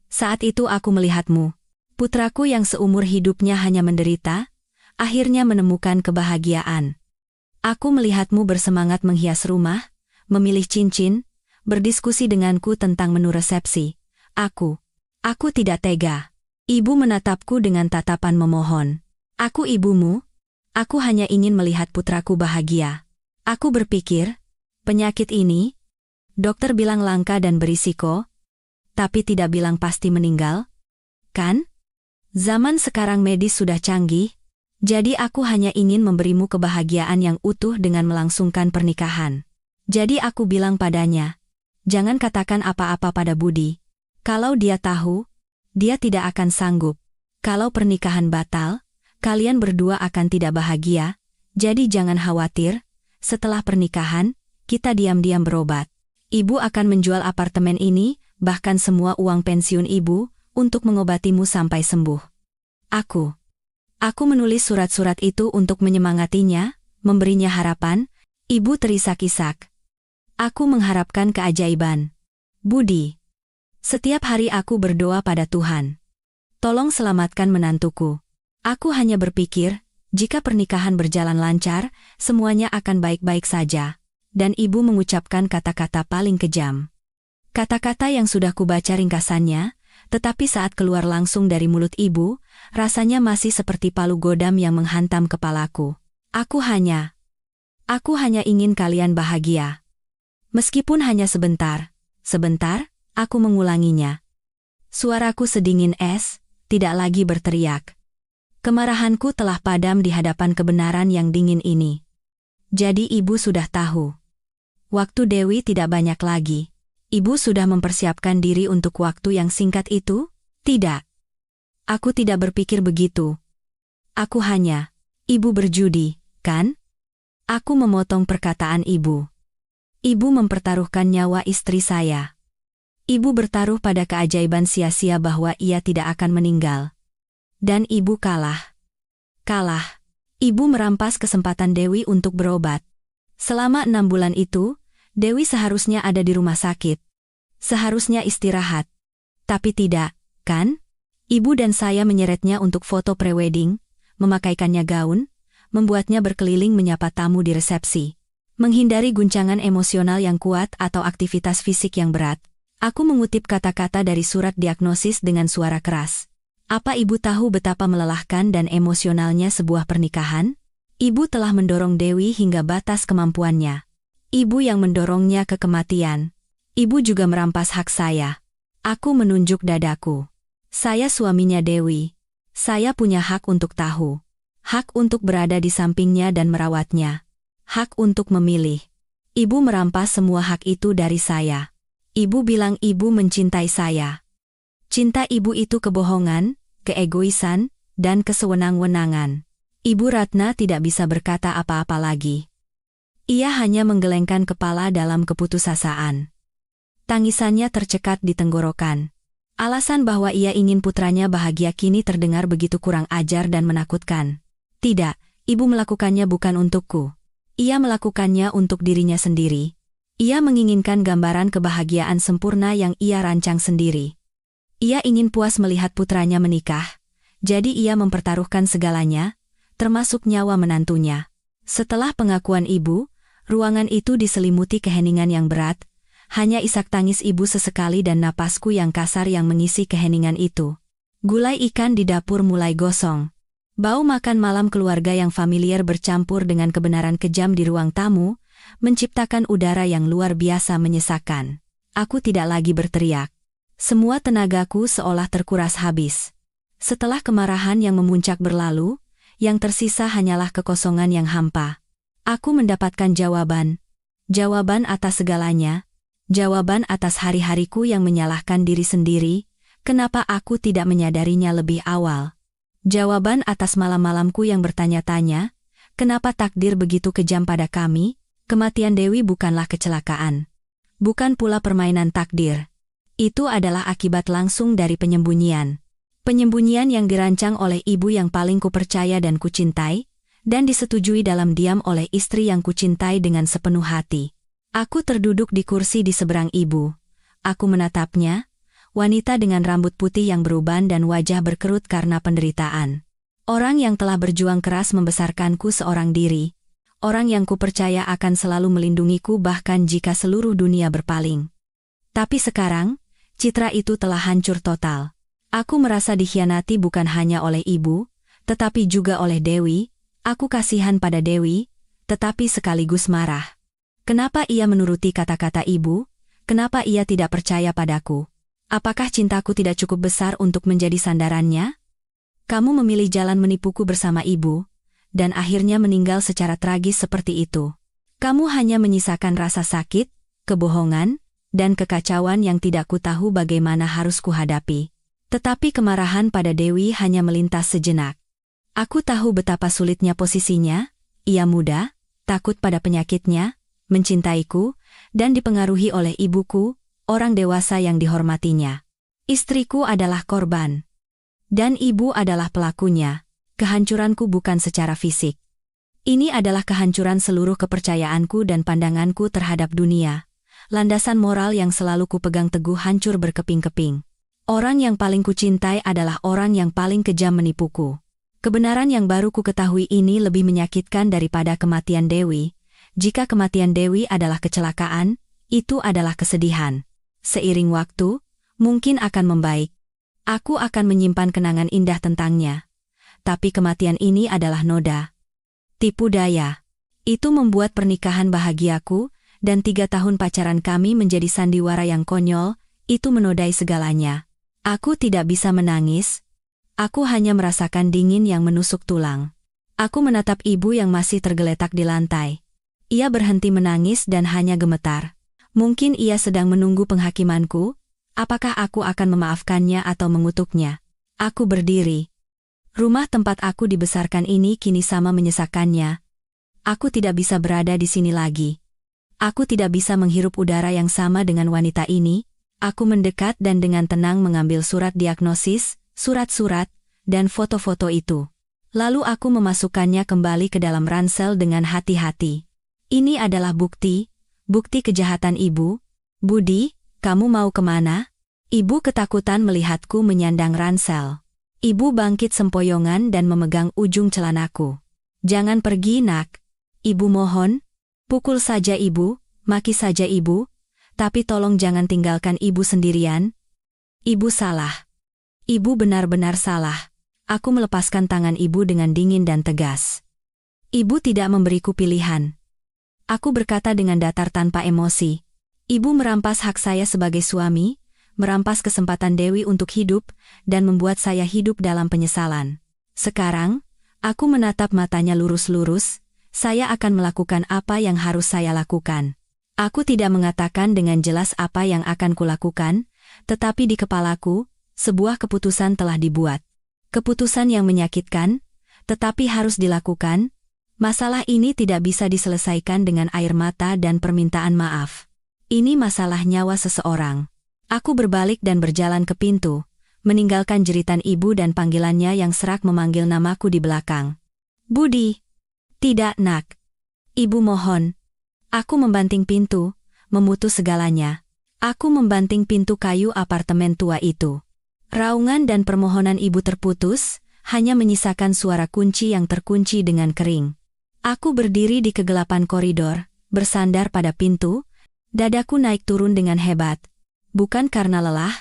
Saat itu aku melihatmu. Putraku yang seumur hidupnya hanya menderita, akhirnya menemukan kebahagiaan. Aku melihatmu bersemangat menghias rumah, memilih cincin, berdiskusi denganku tentang menu resepsi. Aku tidak tega. Ibu menatapku dengan tatapan memohon. Aku ibumu. Aku hanya ingin melihat putraku bahagia. Aku berpikir, penyakit ini, dokter bilang langka dan berisiko, tapi tidak bilang pasti meninggal. Kan? Zaman sekarang medis sudah canggih, jadi aku hanya ingin memberimu kebahagiaan yang utuh dengan melangsungkan pernikahan. Jadi aku bilang padanya, jangan katakan apa-apa pada Budi. Kalau dia tahu, dia tidak akan sanggup. Kalau pernikahan batal, kalian berdua akan tidak bahagia, jadi jangan khawatir, setelah pernikahan, kita diam-diam berobat. Ibu akan menjual apartemen ini, bahkan semua uang pensiun ibu, untuk mengobatimu sampai sembuh. Aku menulis surat-surat itu untuk menyemangatinya, memberinya harapan. Ibu terisak-isak. Aku mengharapkan keajaiban. Budi. Setiap hari aku berdoa pada Tuhan. Tolong selamatkan menantuku. Aku hanya berpikir, jika pernikahan berjalan lancar, semuanya akan baik-baik saja. Dan ibu mengucapkan kata-kata paling kejam. Kata-kata yang sudah kubaca ringkasannya, tetapi saat keluar langsung dari mulut ibu, rasanya masih seperti palu godam yang menghantam kepalaku. Aku hanya ingin kalian bahagia. Meskipun hanya sebentar, aku mengulanginya. Suaraku sedingin es, tidak lagi berteriak. Kemarahanku telah padam di hadapan kebenaran yang dingin ini. Jadi ibu sudah tahu. Waktu Dewi tidak banyak lagi. Ibu sudah mempersiapkan diri untuk waktu yang singkat itu? Tidak. Aku tidak berpikir begitu. Ibu berjudi, kan? Aku memotong perkataan ibu. Ibu mempertaruhkan nyawa istri saya. Ibu bertaruh pada keajaiban sia-sia bahwa ia tidak akan meninggal. Dan ibu kalah. Kalah. Ibu merampas kesempatan Dewi untuk berobat. Selama 6 bulan itu, Dewi seharusnya ada di rumah sakit. Seharusnya istirahat. Tapi tidak, kan? Ibu dan saya menyeretnya untuk foto prewedding, memakaikannya gaun, membuatnya berkeliling menyapa tamu di resepsi. Menghindari guncangan emosional yang kuat atau aktivitas fisik yang berat, aku mengutip kata-kata dari surat diagnosis dengan suara keras. Apa ibu tahu betapa melelahkan dan emosionalnya sebuah pernikahan? Ibu telah mendorong Dewi hingga batas kemampuannya. Ibu yang mendorongnya ke kematian. Ibu juga merampas hak saya. Aku menunjuk dadaku. Saya suaminya Dewi. Saya punya hak untuk tahu. Hak untuk berada di sampingnya dan merawatnya. Hak untuk memilih. Ibu merampas semua hak itu dari saya. Ibu bilang ibu mencintai saya. Cinta ibu itu kebohongan, keegoisan, dan kesewenang-wenangan. Ibu Ratna tidak bisa berkata apa-apa lagi. Ia hanya menggelengkan kepala dalam keputusasaan. Tangisannya tercekat di tenggorokan. Alasan bahwa ia ingin putranya bahagia kini terdengar begitu kurang ajar dan menakutkan. Tidak, ibu melakukannya bukan untukku. Ia melakukannya untuk dirinya sendiri. Ia menginginkan gambaran kebahagiaan sempurna yang ia rancang sendiri. Ia ingin puas melihat putranya menikah, jadi ia mempertaruhkan segalanya, termasuk nyawa menantunya. Setelah pengakuan ibu, ruangan itu diselimuti keheningan yang berat, hanya isak tangis ibu sesekali dan napasku yang kasar yang mengisi keheningan itu. Gulai ikan di dapur mulai gosong. Bau makan malam keluarga yang familiar bercampur dengan kebenaran kejam di ruang tamu, menciptakan udara yang luar biasa menyesakkan. Aku tidak lagi berteriak. Semua tenagaku seolah terkuras habis. Setelah kemarahan yang memuncak berlalu, yang tersisa hanyalah kekosongan yang hampa. Aku mendapatkan jawaban. Jawaban atas segalanya. Jawaban atas hari-hariku yang menyalahkan diri sendiri, kenapa aku tidak menyadarinya lebih awal. Jawaban atas malam-malamku yang bertanya-tanya, kenapa takdir begitu kejam pada kami. Kematian Dewi bukanlah kecelakaan. Bukan pula permainan takdir. Itu adalah akibat langsung dari penyembunyian. Penyembunyian yang dirancang oleh ibu yang paling kupercaya dan kucintai, dan disetujui dalam diam oleh istri yang kucintai dengan sepenuh hati. Aku terduduk di kursi di seberang ibu. Aku menatapnya, wanita dengan rambut putih yang beruban dan wajah berkerut karena penderitaan. Orang yang telah berjuang keras membesarkanku seorang diri. Orang yang kupercaya akan selalu melindungiku bahkan jika seluruh dunia berpaling. Tapi sekarang, citra itu telah hancur total. Aku merasa dikhianati bukan hanya oleh ibu, tetapi juga oleh Dewi. Aku kasihan pada Dewi, tetapi sekaligus marah. Kenapa ia menuruti kata-kata ibu? Kenapa ia tidak percaya padaku? Apakah cintaku tidak cukup besar untuk menjadi sandarannya? Kamu memilih jalan menipuku bersama ibu, dan akhirnya meninggal secara tragis seperti itu. Kamu hanya menyisakan rasa sakit, kebohongan, dan kekacauan yang tidak ku tahu bagaimana harus kuhadapi. Tetapi kemarahan pada Dewi hanya melintas sejenak. Aku tahu betapa sulitnya posisinya, ia muda, takut pada penyakitnya, mencintaiku, dan dipengaruhi oleh ibuku, orang dewasa yang dihormatinya. Istriku adalah korban. Dan ibu adalah pelakunya. Kehancuranku bukan secara fisik. Ini adalah kehancuran seluruh kepercayaanku dan pandanganku terhadap dunia. Landasan moral yang selalu kupegang teguh hancur berkeping-keping. Orang yang paling kucintai adalah orang yang paling kejam menipuku. Kebenaran yang baru ku ketahui ini lebih menyakitkan daripada kematian Dewi. Jika kematian Dewi adalah kecelakaan, itu adalah kesedihan. Seiring waktu, mungkin akan membaik. Aku akan menyimpan kenangan indah tentangnya. Tapi kematian ini adalah noda. Tipu daya. Itu membuat pernikahan bahagiaku, dan 3 tahun pacaran kami menjadi sandiwara yang konyol, itu menodai segalanya. Aku tidak bisa menangis. Aku hanya merasakan dingin yang menusuk tulang. Aku menatap ibu yang masih tergeletak di lantai. Ia berhenti menangis dan hanya gemetar. Mungkin ia sedang menunggu penghakimanku. Apakah aku akan memaafkannya atau mengutuknya? Aku berdiri. Rumah tempat aku dibesarkan ini kini sama menyesakannya. Aku tidak bisa berada di sini lagi. Aku tidak bisa menghirup udara yang sama dengan wanita ini. Aku mendekat dan dengan tenang mengambil surat diagnosis, surat-surat, dan foto-foto itu. Lalu aku memasukkannya kembali ke dalam ransel dengan hati-hati. Ini adalah bukti kejahatan ibu. Budi, kamu mau kemana? Ibu ketakutan melihatku menyandang ransel. Ibu bangkit sempoyongan dan memegang ujung celanaku. Jangan pergi, nak. Ibu mohon. Pukul saja ibu, maki saja ibu. Tapi tolong jangan tinggalkan ibu sendirian. Ibu salah. Ibu benar-benar salah. Aku melepaskan tangan ibu dengan dingin dan tegas. Ibu tidak memberiku pilihan. Aku berkata dengan datar tanpa emosi. Ibu merampas hak saya sebagai suami, merampas kesempatan Dewi untuk hidup, dan membuat saya hidup dalam penyesalan. Sekarang, aku menatap matanya lurus-lurus, saya akan melakukan apa yang harus saya lakukan. Aku tidak mengatakan dengan jelas apa yang akan kulakukan, tetapi di kepalaku, sebuah keputusan telah dibuat. Keputusan yang menyakitkan, tetapi harus dilakukan. Masalah ini tidak bisa diselesaikan dengan air mata dan permintaan maaf. Ini masalah nyawa seseorang. Aku berbalik dan berjalan ke pintu, meninggalkan jeritan ibu dan panggilannya yang serak memanggil namaku di belakang. Budi. Tidak, nak. Ibu mohon. Aku membanting pintu, memutus segalanya. Aku membanting pintu kayu apartemen tua itu. Raungan dan permohonan ibu terputus, hanya menyisakan suara kunci yang terkunci dengan kering. Aku berdiri di kegelapan koridor, bersandar pada pintu, dadaku naik turun dengan hebat. Bukan karena lelah,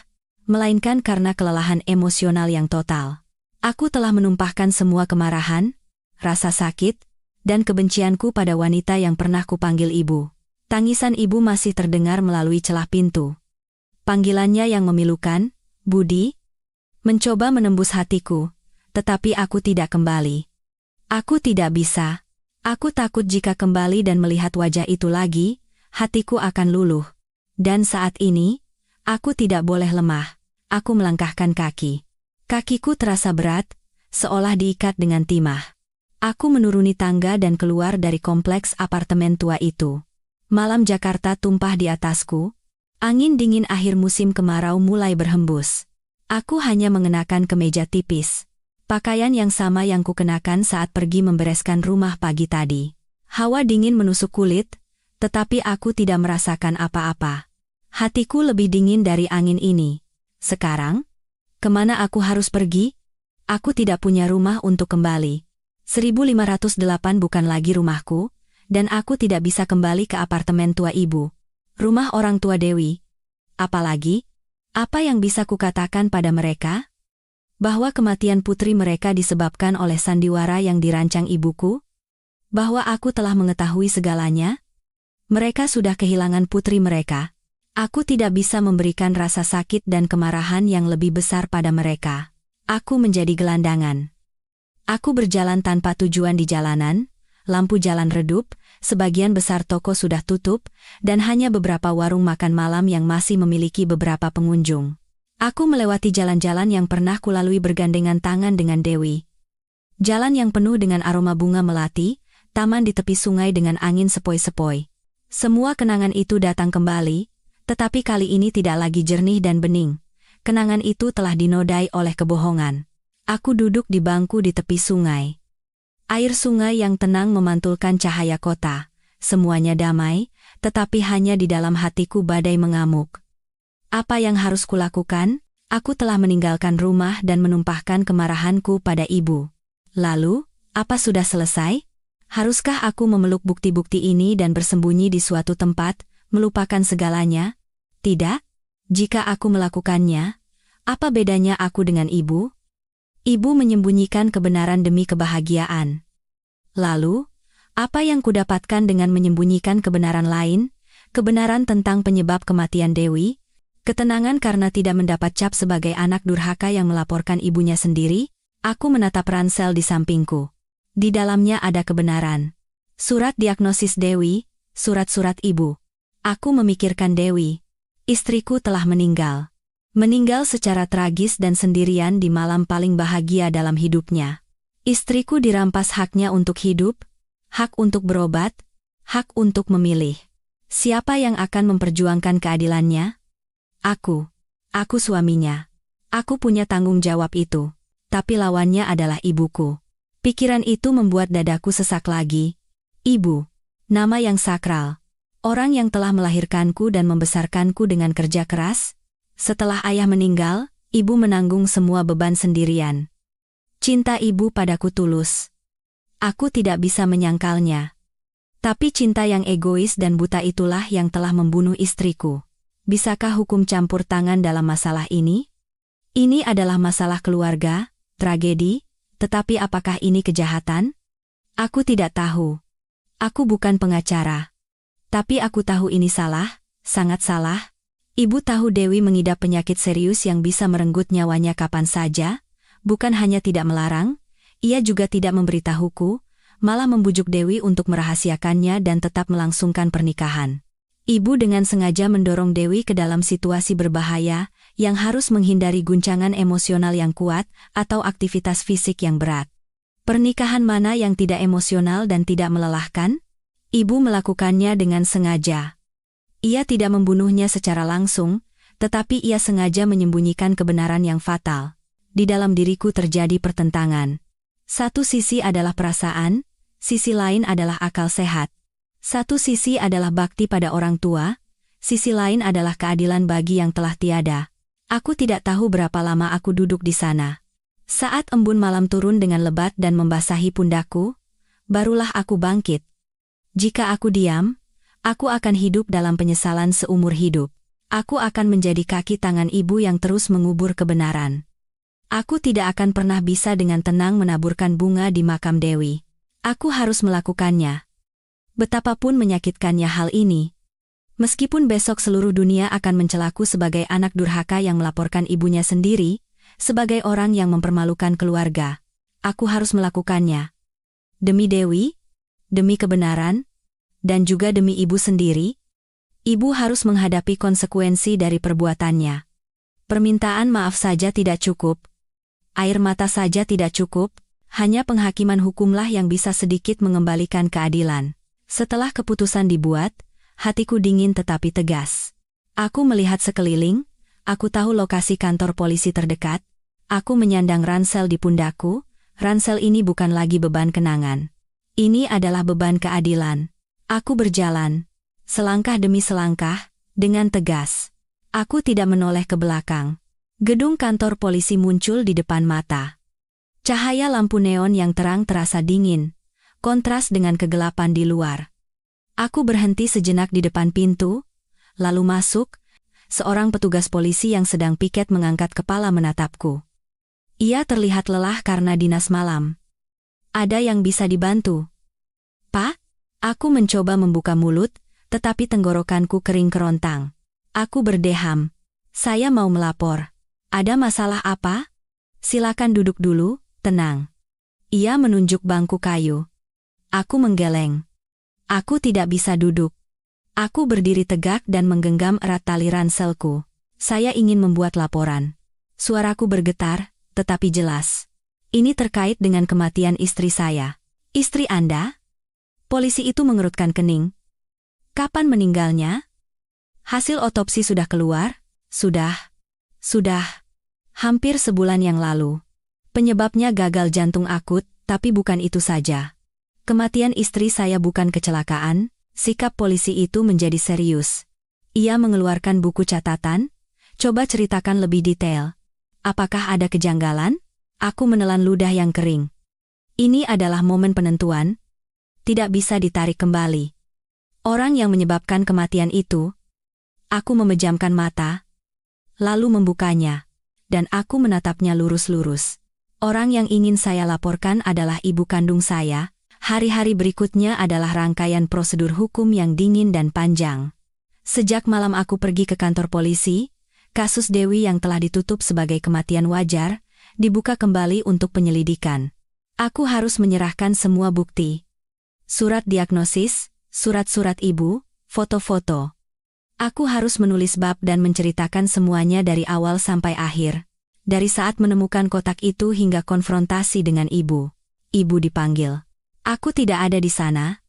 melainkan karena kelelahan emosional yang total. Aku telah menumpahkan semua kemarahan, rasa sakit, dan kebencianku pada wanita yang pernah kupanggil ibu. Tangisan ibu masih terdengar melalui celah pintu. Panggilannya yang memilukan, Budi, mencoba menembus hatiku, tetapi aku tidak kembali. Aku tidak bisa. Aku takut jika kembali dan melihat wajah itu lagi, hatiku akan luluh. Dan saat ini, aku tidak boleh lemah. Aku melangkahkan kaki. Kakiku terasa berat, seolah diikat dengan timah. Aku menuruni tangga dan keluar dari kompleks apartemen tua itu. Malam Jakarta tumpah di atasku. Angin dingin akhir musim kemarau mulai berhembus. Aku hanya mengenakan kemeja tipis. Pakaian yang sama yang kukenakan saat pergi membereskan rumah pagi tadi. Hawa dingin menusuk kulit, tetapi aku tidak merasakan apa-apa. Hatiku lebih dingin dari angin ini. Sekarang, kemana aku harus pergi? Aku tidak punya rumah untuk kembali. 1508 bukan lagi rumahku, dan aku tidak bisa kembali ke apartemen tua ibu. Rumah orang tua Dewi. Apalagi, apa yang bisa kukatakan pada mereka? Bahwa kematian putri mereka disebabkan oleh sandiwara yang dirancang ibuku? Bahwa aku telah mengetahui segalanya? Mereka sudah kehilangan putri mereka. Aku tidak bisa memberikan rasa sakit dan kemarahan yang lebih besar pada mereka. Aku menjadi gelandangan. Aku berjalan tanpa tujuan di jalanan, lampu jalan redup, sebagian besar toko sudah tutup, dan hanya beberapa warung makan malam yang masih memiliki beberapa pengunjung. Aku melewati jalan-jalan yang pernah kulalui bergandengan tangan dengan Dewi. Jalan yang penuh dengan aroma bunga melati, taman di tepi sungai dengan angin sepoi-sepoi. Semua kenangan itu datang kembali, tetapi kali ini tidak lagi jernih dan bening. Kenangan itu telah dinodai oleh kebohongan. Aku duduk di bangku di tepi sungai. Air sungai yang tenang memantulkan cahaya kota. Semuanya damai, tetapi hanya di dalam hatiku badai mengamuk. Apa yang harus kulakukan? Aku telah meninggalkan rumah dan menumpahkan kemarahanku pada ibu. Lalu, apa sudah selesai? Haruskah aku memeluk bukti-bukti ini dan bersembunyi di suatu tempat, melupakan segalanya? Tidak. Jika aku melakukannya, apa bedanya aku dengan ibu? Ibu menyembunyikan kebenaran demi kebahagiaan. Lalu, apa yang kudapatkan dengan menyembunyikan kebenaran lain? Kebenaran tentang penyebab kematian Dewi? Ketenangan karena tidak mendapat cap sebagai anak durhaka yang melaporkan ibunya sendiri? Aku menatap ransel di sampingku. Di dalamnya ada kebenaran. Surat diagnosis Dewi, surat-surat ibu. Aku memikirkan Dewi. Istriku telah meninggal. Meninggal secara tragis dan sendirian di malam paling bahagia dalam hidupnya. Istriku dirampas haknya untuk hidup, hak untuk berobat, hak untuk memilih. Siapa yang akan memperjuangkan keadilannya? Aku. Aku suaminya. Aku punya tanggung jawab itu. Tapi lawannya adalah ibuku. Pikiran itu membuat dadaku sesak lagi. Ibu. Nama yang sakral. Orang yang telah melahirkanku dan membesarkanku dengan kerja keras. Setelah ayah meninggal, ibu menanggung semua beban sendirian. Cinta ibu padaku tulus. Aku tidak bisa menyangkalnya. Tapi cinta yang egois dan buta itulah yang telah membunuh istriku. Bisakah hukum campur tangan dalam masalah ini? Ini adalah masalah keluarga, tragedi, tetapi apakah ini kejahatan? Aku tidak tahu. Aku bukan pengacara. Tapi aku tahu ini salah, sangat salah. Ibu tahu Dewi mengidap penyakit serius yang bisa merenggut nyawanya kapan saja, bukan hanya tidak melarang, ia juga tidak memberitahuku, malah membujuk Dewi untuk merahasiakannya dan tetap melangsungkan pernikahan. Ibu dengan sengaja mendorong Dewi ke dalam situasi berbahaya, yang harus menghindari guncangan emosional yang kuat atau aktivitas fisik yang berat. Pernikahan mana yang tidak emosional dan tidak melelahkan? Ibu melakukannya dengan sengaja. Ia tidak membunuhnya secara langsung, tetapi ia sengaja menyembunyikan kebenaran yang fatal. Di dalam diriku terjadi pertentangan. Satu sisi adalah perasaan, sisi lain adalah akal sehat. Satu sisi adalah bakti pada orang tua, sisi lain adalah keadilan bagi yang telah tiada. Aku tidak tahu berapa lama aku duduk di sana. Saat embun malam turun dengan lebat dan membasahi pundakku, barulah aku bangkit. Jika aku diam, aku akan hidup dalam penyesalan seumur hidup. Aku akan menjadi kaki tangan ibu yang terus mengubur kebenaran. Aku tidak akan pernah bisa dengan tenang menaburkan bunga di makam Dewi. Aku harus melakukannya. Betapapun menyakitkannya hal ini. Meskipun besok seluruh dunia akan mencelaku sebagai anak durhaka yang melaporkan ibunya sendiri, sebagai orang yang mempermalukan keluarga, aku harus melakukannya. Demi Dewi, demi kebenaran, dan juga demi ibu sendiri, ibu harus menghadapi konsekuensi dari perbuatannya. Permintaan maaf saja tidak cukup. Air mata saja tidak cukup, hanya penghakiman hukumlah yang bisa sedikit mengembalikan keadilan. Setelah keputusan dibuat, hatiku dingin tetapi tegas. Aku melihat sekeliling, aku tahu lokasi kantor polisi terdekat, aku menyandang ransel di pundakku, ransel ini bukan lagi beban kenangan. Ini adalah beban keadilan. Aku berjalan, selangkah demi selangkah, dengan tegas. Aku tidak menoleh ke belakang. Gedung kantor polisi muncul di depan mata. Cahaya lampu neon yang terang terasa dingin, kontras dengan kegelapan di luar. Aku berhenti sejenak di depan pintu, lalu masuk. Seorang petugas polisi yang sedang piket mengangkat kepala menatapku. Ia terlihat lelah karena dinas malam. Ada yang bisa dibantu? Pak? Aku mencoba membuka mulut, tetapi tenggorokanku kering kerontang. Aku berdeham. Saya mau melapor. Ada masalah apa? Silakan duduk dulu, tenang. Ia menunjuk bangku kayu. Aku menggeleng. Aku tidak bisa duduk. Aku berdiri tegak dan menggenggam erat tali ranselku. Saya ingin membuat laporan. Suaraku bergetar, tetapi jelas. Ini terkait dengan kematian istri saya. Istri Anda? Polisi itu mengerutkan kening. Kapan meninggalnya? Hasil otopsi sudah keluar? Sudah. Hampir sebulan yang lalu. Penyebabnya gagal jantung akut, tapi bukan itu saja. Kematian istri saya bukan kecelakaan, sikap polisi itu menjadi serius. Ia mengeluarkan buku catatan. Coba ceritakan lebih detail. Apakah ada kejanggalan? Aku menelan ludah yang kering. Ini adalah momen penentuan. Tidak bisa ditarik kembali. Orang yang menyebabkan kematian itu. Aku memejamkan mata, lalu membukanya, dan aku menatapnya lurus-lurus. Orang yang ingin saya laporkan adalah ibu kandung saya. Hari-hari berikutnya adalah rangkaian prosedur hukum yang dingin dan panjang. Sejak malam aku pergi ke kantor polisi, kasus Dewi yang telah ditutup sebagai kematian wajar, dibuka kembali untuk penyelidikan. Aku harus menyerahkan semua bukti. Surat diagnosis, surat-surat ibu, foto-foto. Aku harus menulis bab dan menceritakan semuanya dari awal sampai akhir. Dari saat menemukan kotak itu hingga konfrontasi dengan ibu. Ibu dipanggil. Aku tidak ada di sana.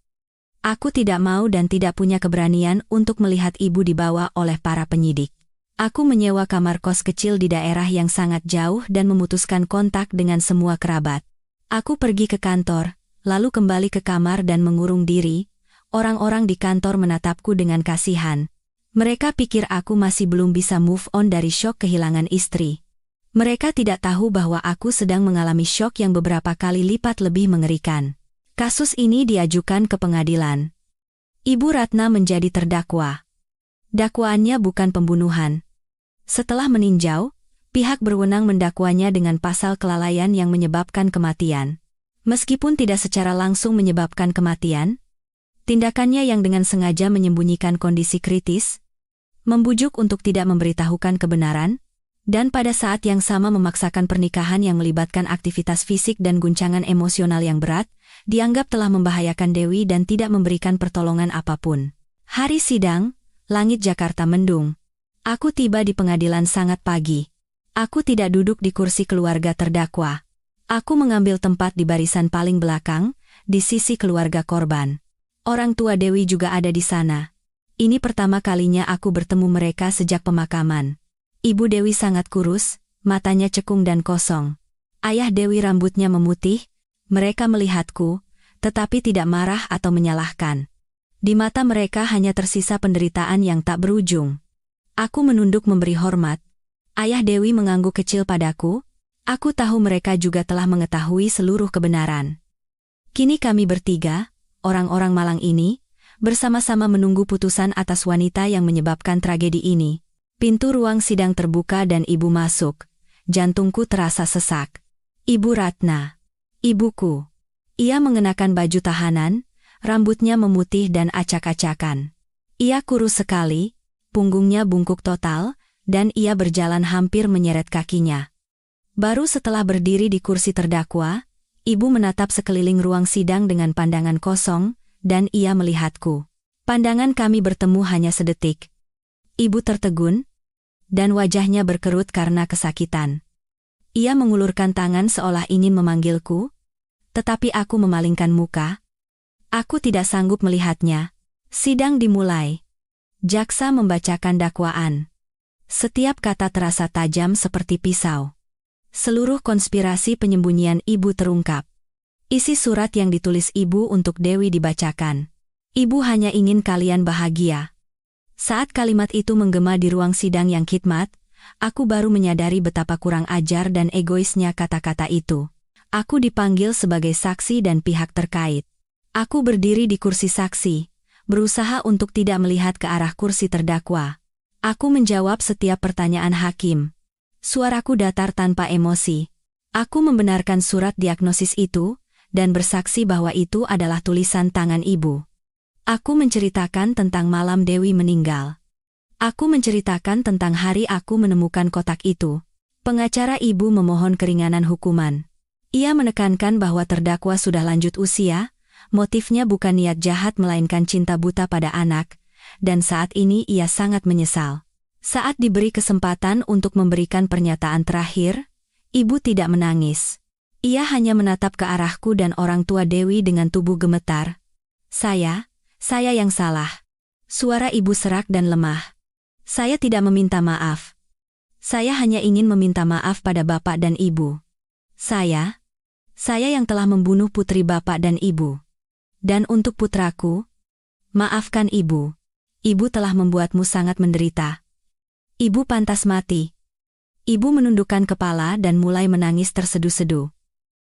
Aku tidak mau dan tidak punya keberanian untuk melihat ibu dibawa oleh para penyidik. Aku menyewa kamar kos kecil di daerah yang sangat jauh dan memutuskan kontak dengan semua kerabat. Aku pergi ke kantor, lalu kembali ke kamar dan mengurung diri. Orang-orang di kantor menatapku dengan kasihan. Mereka pikir aku masih belum bisa move on dari syok kehilangan istri. Mereka tidak tahu bahwa aku sedang mengalami syok yang beberapa kali lipat lebih mengerikan. Kasus ini diajukan ke pengadilan. Ibu Ratna menjadi terdakwa. Dakwaannya bukan pembunuhan. Setelah meninjau, pihak berwenang mendakwanya dengan pasal kelalaian yang menyebabkan kematian. Meskipun tidak secara langsung menyebabkan kematian, tindakannya yang dengan sengaja menyembunyikan kondisi kritis, membujuk untuk tidak memberitahukan kebenaran, dan pada saat yang sama memaksakan pernikahan yang melibatkan aktivitas fisik dan guncangan emosional yang berat, dianggap telah membahayakan Dewi dan tidak memberikan pertolongan apapun. Hari sidang, langit Jakarta mendung. Aku tiba di pengadilan sangat pagi. Aku tidak duduk di kursi keluarga terdakwa. Aku mengambil tempat di barisan paling belakang, di sisi keluarga korban. Orang tua Dewi juga ada di sana. Ini pertama kalinya aku bertemu mereka sejak pemakaman. Ibu Dewi sangat kurus, matanya cekung dan kosong. Ayah Dewi rambutnya memutih. Mereka melihatku, tetapi tidak marah atau menyalahkan. Di mata mereka hanya tersisa penderitaan yang tak berujung. Aku menunduk memberi hormat. Ayah Dewi mengangguk kecil padaku. Aku tahu mereka juga telah mengetahui seluruh kebenaran. Kini kami bertiga, orang-orang Malang ini, bersama-sama menunggu putusan atas wanita yang menyebabkan tragedi ini. Pintu ruang sidang terbuka dan ibu masuk. Jantungku terasa sesak. Ibu Ratna. Ibuku. Ia mengenakan baju tahanan, rambutnya memutih dan acak-acakan. Ia kurus sekali, punggungnya bungkuk total, dan ia berjalan hampir menyeret kakinya. Baru setelah berdiri di kursi terdakwa, ibu menatap sekeliling ruang sidang dengan pandangan kosong, dan ia melihatku. Pandangan kami bertemu hanya sedetik. Ibu tertegun, dan wajahnya berkerut karena kesakitan. Ia mengulurkan tangan seolah ingin memanggilku, tetapi aku memalingkan muka. Aku tidak sanggup melihatnya. Sidang dimulai. Jaksa membacakan dakwaan. Setiap kata terasa tajam seperti pisau. Seluruh konspirasi penyembunyian ibu terungkap. Isi surat yang ditulis ibu untuk Dewi dibacakan. Ibu hanya ingin kalian bahagia. Saat kalimat itu menggema di ruang sidang yang khidmat, aku baru menyadari betapa kurang ajar dan egoisnya kata-kata itu. Aku dipanggil sebagai saksi dan pihak terkait. Aku berdiri di kursi saksi, berusaha untuk tidak melihat ke arah kursi terdakwa. Aku menjawab setiap pertanyaan hakim. Suaraku datar tanpa emosi. Aku membenarkan surat diagnosis itu, dan bersaksi bahwa itu adalah tulisan tangan ibu. Aku menceritakan tentang malam Dewi meninggal. Aku menceritakan tentang hari aku menemukan kotak itu. Pengacara ibu memohon keringanan hukuman. Ia menekankan bahwa terdakwa sudah lanjut usia, motifnya bukan niat jahat melainkan cinta buta pada anak, dan saat ini ia sangat menyesal. Saat diberi kesempatan untuk memberikan pernyataan terakhir, ibu tidak menangis. Ia hanya menatap ke arahku dan orang tua Dewi dengan tubuh gemetar. Saya yang salah. Suara ibu serak dan lemah. Saya tidak meminta maaf. Saya hanya ingin meminta maaf pada bapak dan ibu. Saya yang telah membunuh putri bapak dan ibu. Dan untuk putraku, maafkan ibu. Ibu telah membuatmu sangat menderita. Ibu pantas mati. Ibu menundukkan kepala dan mulai menangis terseduh-seduh.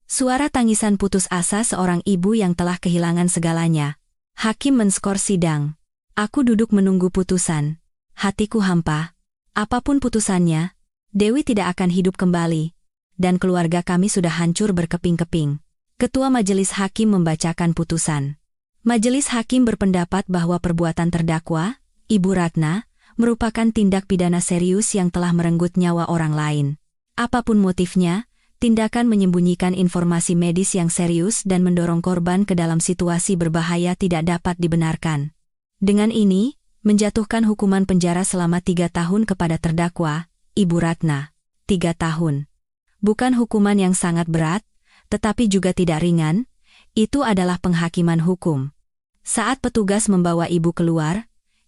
Suara tangisan putus asa seorang ibu yang telah kehilangan segalanya. Hakim menskor sidang. Aku duduk menunggu putusan. Hatiku hampa. Apapun putusannya, Dewi tidak akan hidup kembali. Dan keluarga kami sudah hancur berkeping-keping. Ketua Majelis Hakim membacakan putusan. Majelis Hakim berpendapat bahwa perbuatan terdakwa, Ibu Ratna, merupakan tindak pidana serius yang telah merenggut nyawa orang lain. Apapun motifnya, tindakan menyembunyikan informasi medis yang serius dan mendorong korban ke dalam situasi berbahaya tidak dapat dibenarkan. Dengan ini, menjatuhkan hukuman penjara selama 3 tahun kepada terdakwa, Ibu Ratna. 3 tahun. Bukan hukuman yang sangat berat, tetapi juga tidak ringan, itu adalah penghakiman hukum. Saat petugas membawa ibu keluar,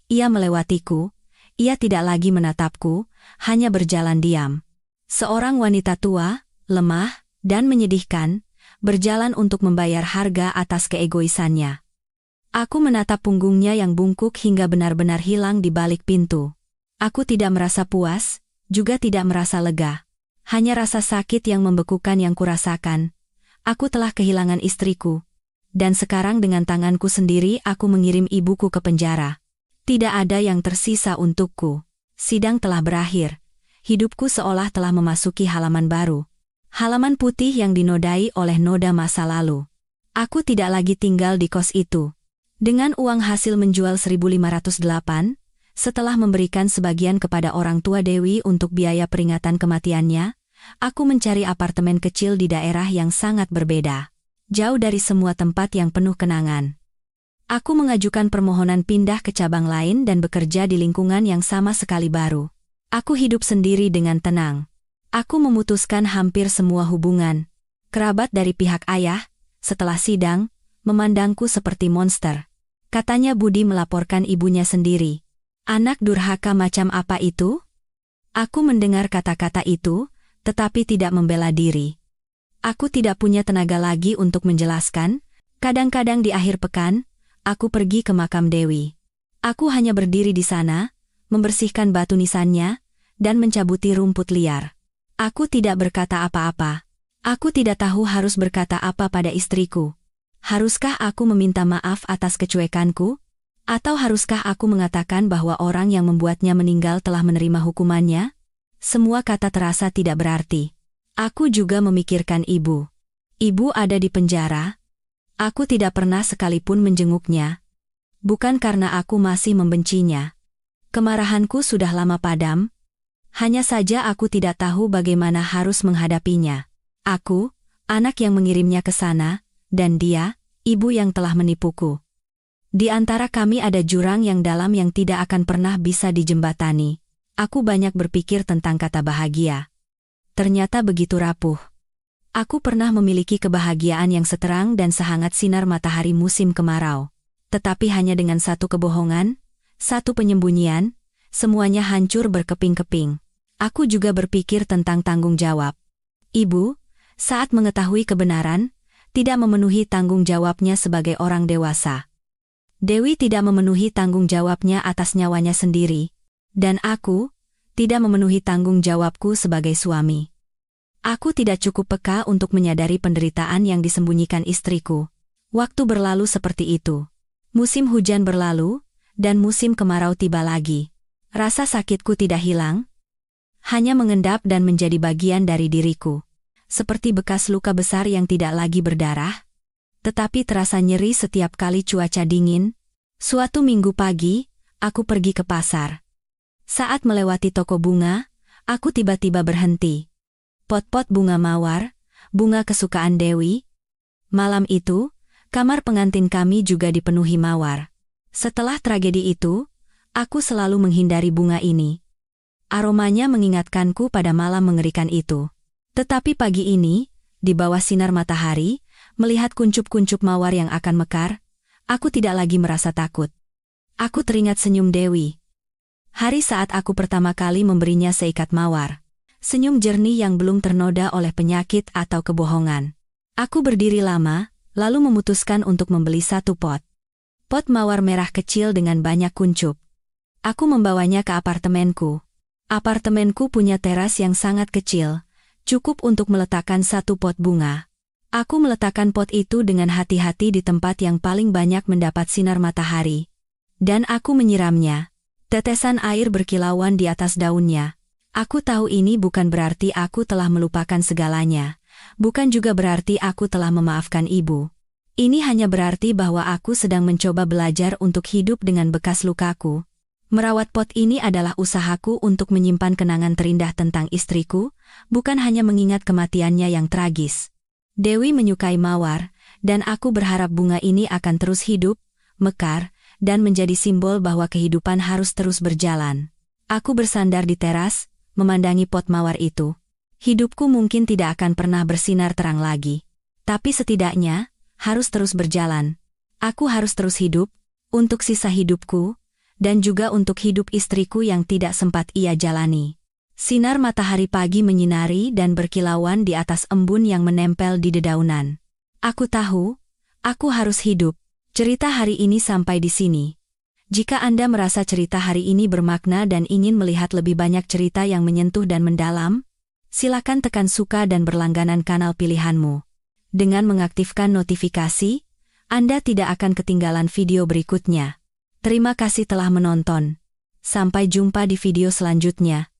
ia melewatiku, ia tidak lagi menatapku, hanya berjalan diam. Seorang wanita tua, lemah, dan menyedihkan, berjalan untuk membayar harga atas keegoisannya. Aku menatap punggungnya yang bungkuk hingga benar-benar hilang di balik pintu. Aku tidak merasa puas, juga tidak merasa lega. Hanya rasa sakit yang membekukan yang kurasakan. Aku telah kehilangan istriku. Dan sekarang dengan tanganku sendiri aku mengirim ibuku ke penjara. Tidak ada yang tersisa untukku. Sidang telah berakhir. Hidupku seolah telah memasuki halaman baru. Halaman putih yang dinodai oleh noda masa lalu. Aku tidak lagi tinggal di kos itu. Dengan uang hasil menjual 1508, setelah memberikan sebagian kepada orang tua Dewi untuk biaya peringatan kematiannya, aku mencari apartemen kecil di daerah yang sangat berbeda. Jauh dari semua tempat yang penuh kenangan. Aku mengajukan permohonan pindah ke cabang lain dan bekerja di lingkungan yang sama sekali baru. Aku hidup sendiri dengan tenang. Aku memutuskan hampir semua hubungan. Kerabat dari pihak ayah, setelah sidang, memandangku seperti monster. Katanya Budi melaporkan ibunya sendiri. Anak durhaka macam apa itu? Aku mendengar kata-kata itu, tetapi tidak membela diri. Aku tidak punya tenaga lagi untuk menjelaskan. Kadang-kadang di akhir pekan, aku pergi ke makam Dewi. Aku hanya berdiri di sana, membersihkan batu nisannya, dan mencabuti rumput liar. Aku tidak berkata apa-apa. Aku tidak tahu harus berkata apa pada istriku. Haruskah aku meminta maaf atas kecuekanku? Atau haruskah aku mengatakan bahwa orang yang membuatnya meninggal telah menerima hukumannya? Semua kata terasa tidak berarti. Aku juga memikirkan ibu. Ibu ada di penjara. Aku tidak pernah sekalipun menjenguknya. Bukan karena aku masih membencinya. Kemarahanku sudah lama padam. Hanya saja aku tidak tahu bagaimana harus menghadapinya. Aku, anak yang mengirimnya ke sana, dan dia, ibu yang telah menipuku. Di antara kami ada jurang yang dalam yang tidak akan pernah bisa dijembatani. Aku banyak berpikir tentang kata bahagia. Ternyata begitu rapuh. Aku pernah memiliki kebahagiaan yang seterang dan sehangat sinar matahari musim kemarau. Tetapi hanya dengan satu kebohongan, satu penyembunyian, semuanya hancur berkeping-keping. Aku juga berpikir tentang tanggung jawab. Ibu, saat mengetahui kebenaran, tidak memenuhi tanggung jawabnya sebagai orang dewasa. Dewi tidak memenuhi tanggung jawabnya atas nyawanya sendiri. Dan aku, tidak memenuhi tanggung jawabku sebagai suami. Aku tidak cukup peka untuk menyadari penderitaan yang disembunyikan istriku. Waktu berlalu seperti itu. Musim hujan berlalu, dan musim kemarau tiba lagi. Rasa sakitku tidak hilang, hanya mengendap dan menjadi bagian dari diriku. Seperti bekas luka besar yang tidak lagi berdarah, tetapi terasa nyeri setiap kali cuaca dingin. Suatu minggu pagi, aku pergi ke pasar. Saat melewati toko bunga, aku tiba-tiba berhenti. Pot-pot bunga mawar, bunga kesukaan Dewi. Malam itu, kamar pengantin kami juga dipenuhi mawar. Setelah tragedi itu, aku selalu menghindari bunga ini. Aromanya mengingatkanku pada malam mengerikan itu. Tetapi pagi ini, di bawah sinar matahari, melihat kuncup-kuncup mawar yang akan mekar, aku tidak lagi merasa takut. Aku teringat senyum Dewi. Hari saat aku pertama kali memberinya seikat mawar. Senyum jernih yang belum ternoda oleh penyakit atau kebohongan. Aku berdiri lama, lalu memutuskan untuk membeli satu pot. Pot mawar merah kecil dengan banyak kuncup. Aku membawanya ke apartemenku. Apartemenku punya teras yang sangat kecil, cukup untuk meletakkan satu pot bunga. Aku meletakkan pot itu dengan hati-hati di tempat yang paling banyak mendapat sinar matahari. Dan aku menyiramnya. Tetesan air berkilauan di atas daunnya. Aku tahu ini bukan berarti aku telah melupakan segalanya. Bukan juga berarti aku telah memaafkan ibu. Ini hanya berarti bahwa aku sedang mencoba belajar untuk hidup dengan bekas lukaku. Merawat pot ini adalah usahaku untuk menyimpan kenangan terindah tentang istriku, bukan hanya mengingat kematiannya yang tragis. Dewi menyukai mawar, dan aku berharap bunga ini akan terus hidup, mekar, dan menjadi simbol bahwa kehidupan harus terus berjalan. Aku bersandar di teras, memandangi pot mawar itu. Hidupku mungkin tidak akan pernah bersinar terang lagi. Tapi setidaknya, harus terus berjalan. Aku harus terus hidup, untuk sisa hidupku, dan juga untuk hidup istriku yang tidak sempat ia jalani. Sinar matahari pagi menyinari dan berkilauan di atas embun yang menempel di dedaunan. Aku tahu, aku harus hidup. Cerita hari ini sampai di sini. Jika Anda merasa cerita hari ini bermakna dan ingin melihat lebih banyak cerita yang menyentuh dan mendalam, silakan tekan suka dan berlangganan kanal pilihanmu. Dengan mengaktifkan notifikasi, Anda tidak akan ketinggalan video berikutnya. Terima kasih telah menonton. Sampai jumpa di video selanjutnya.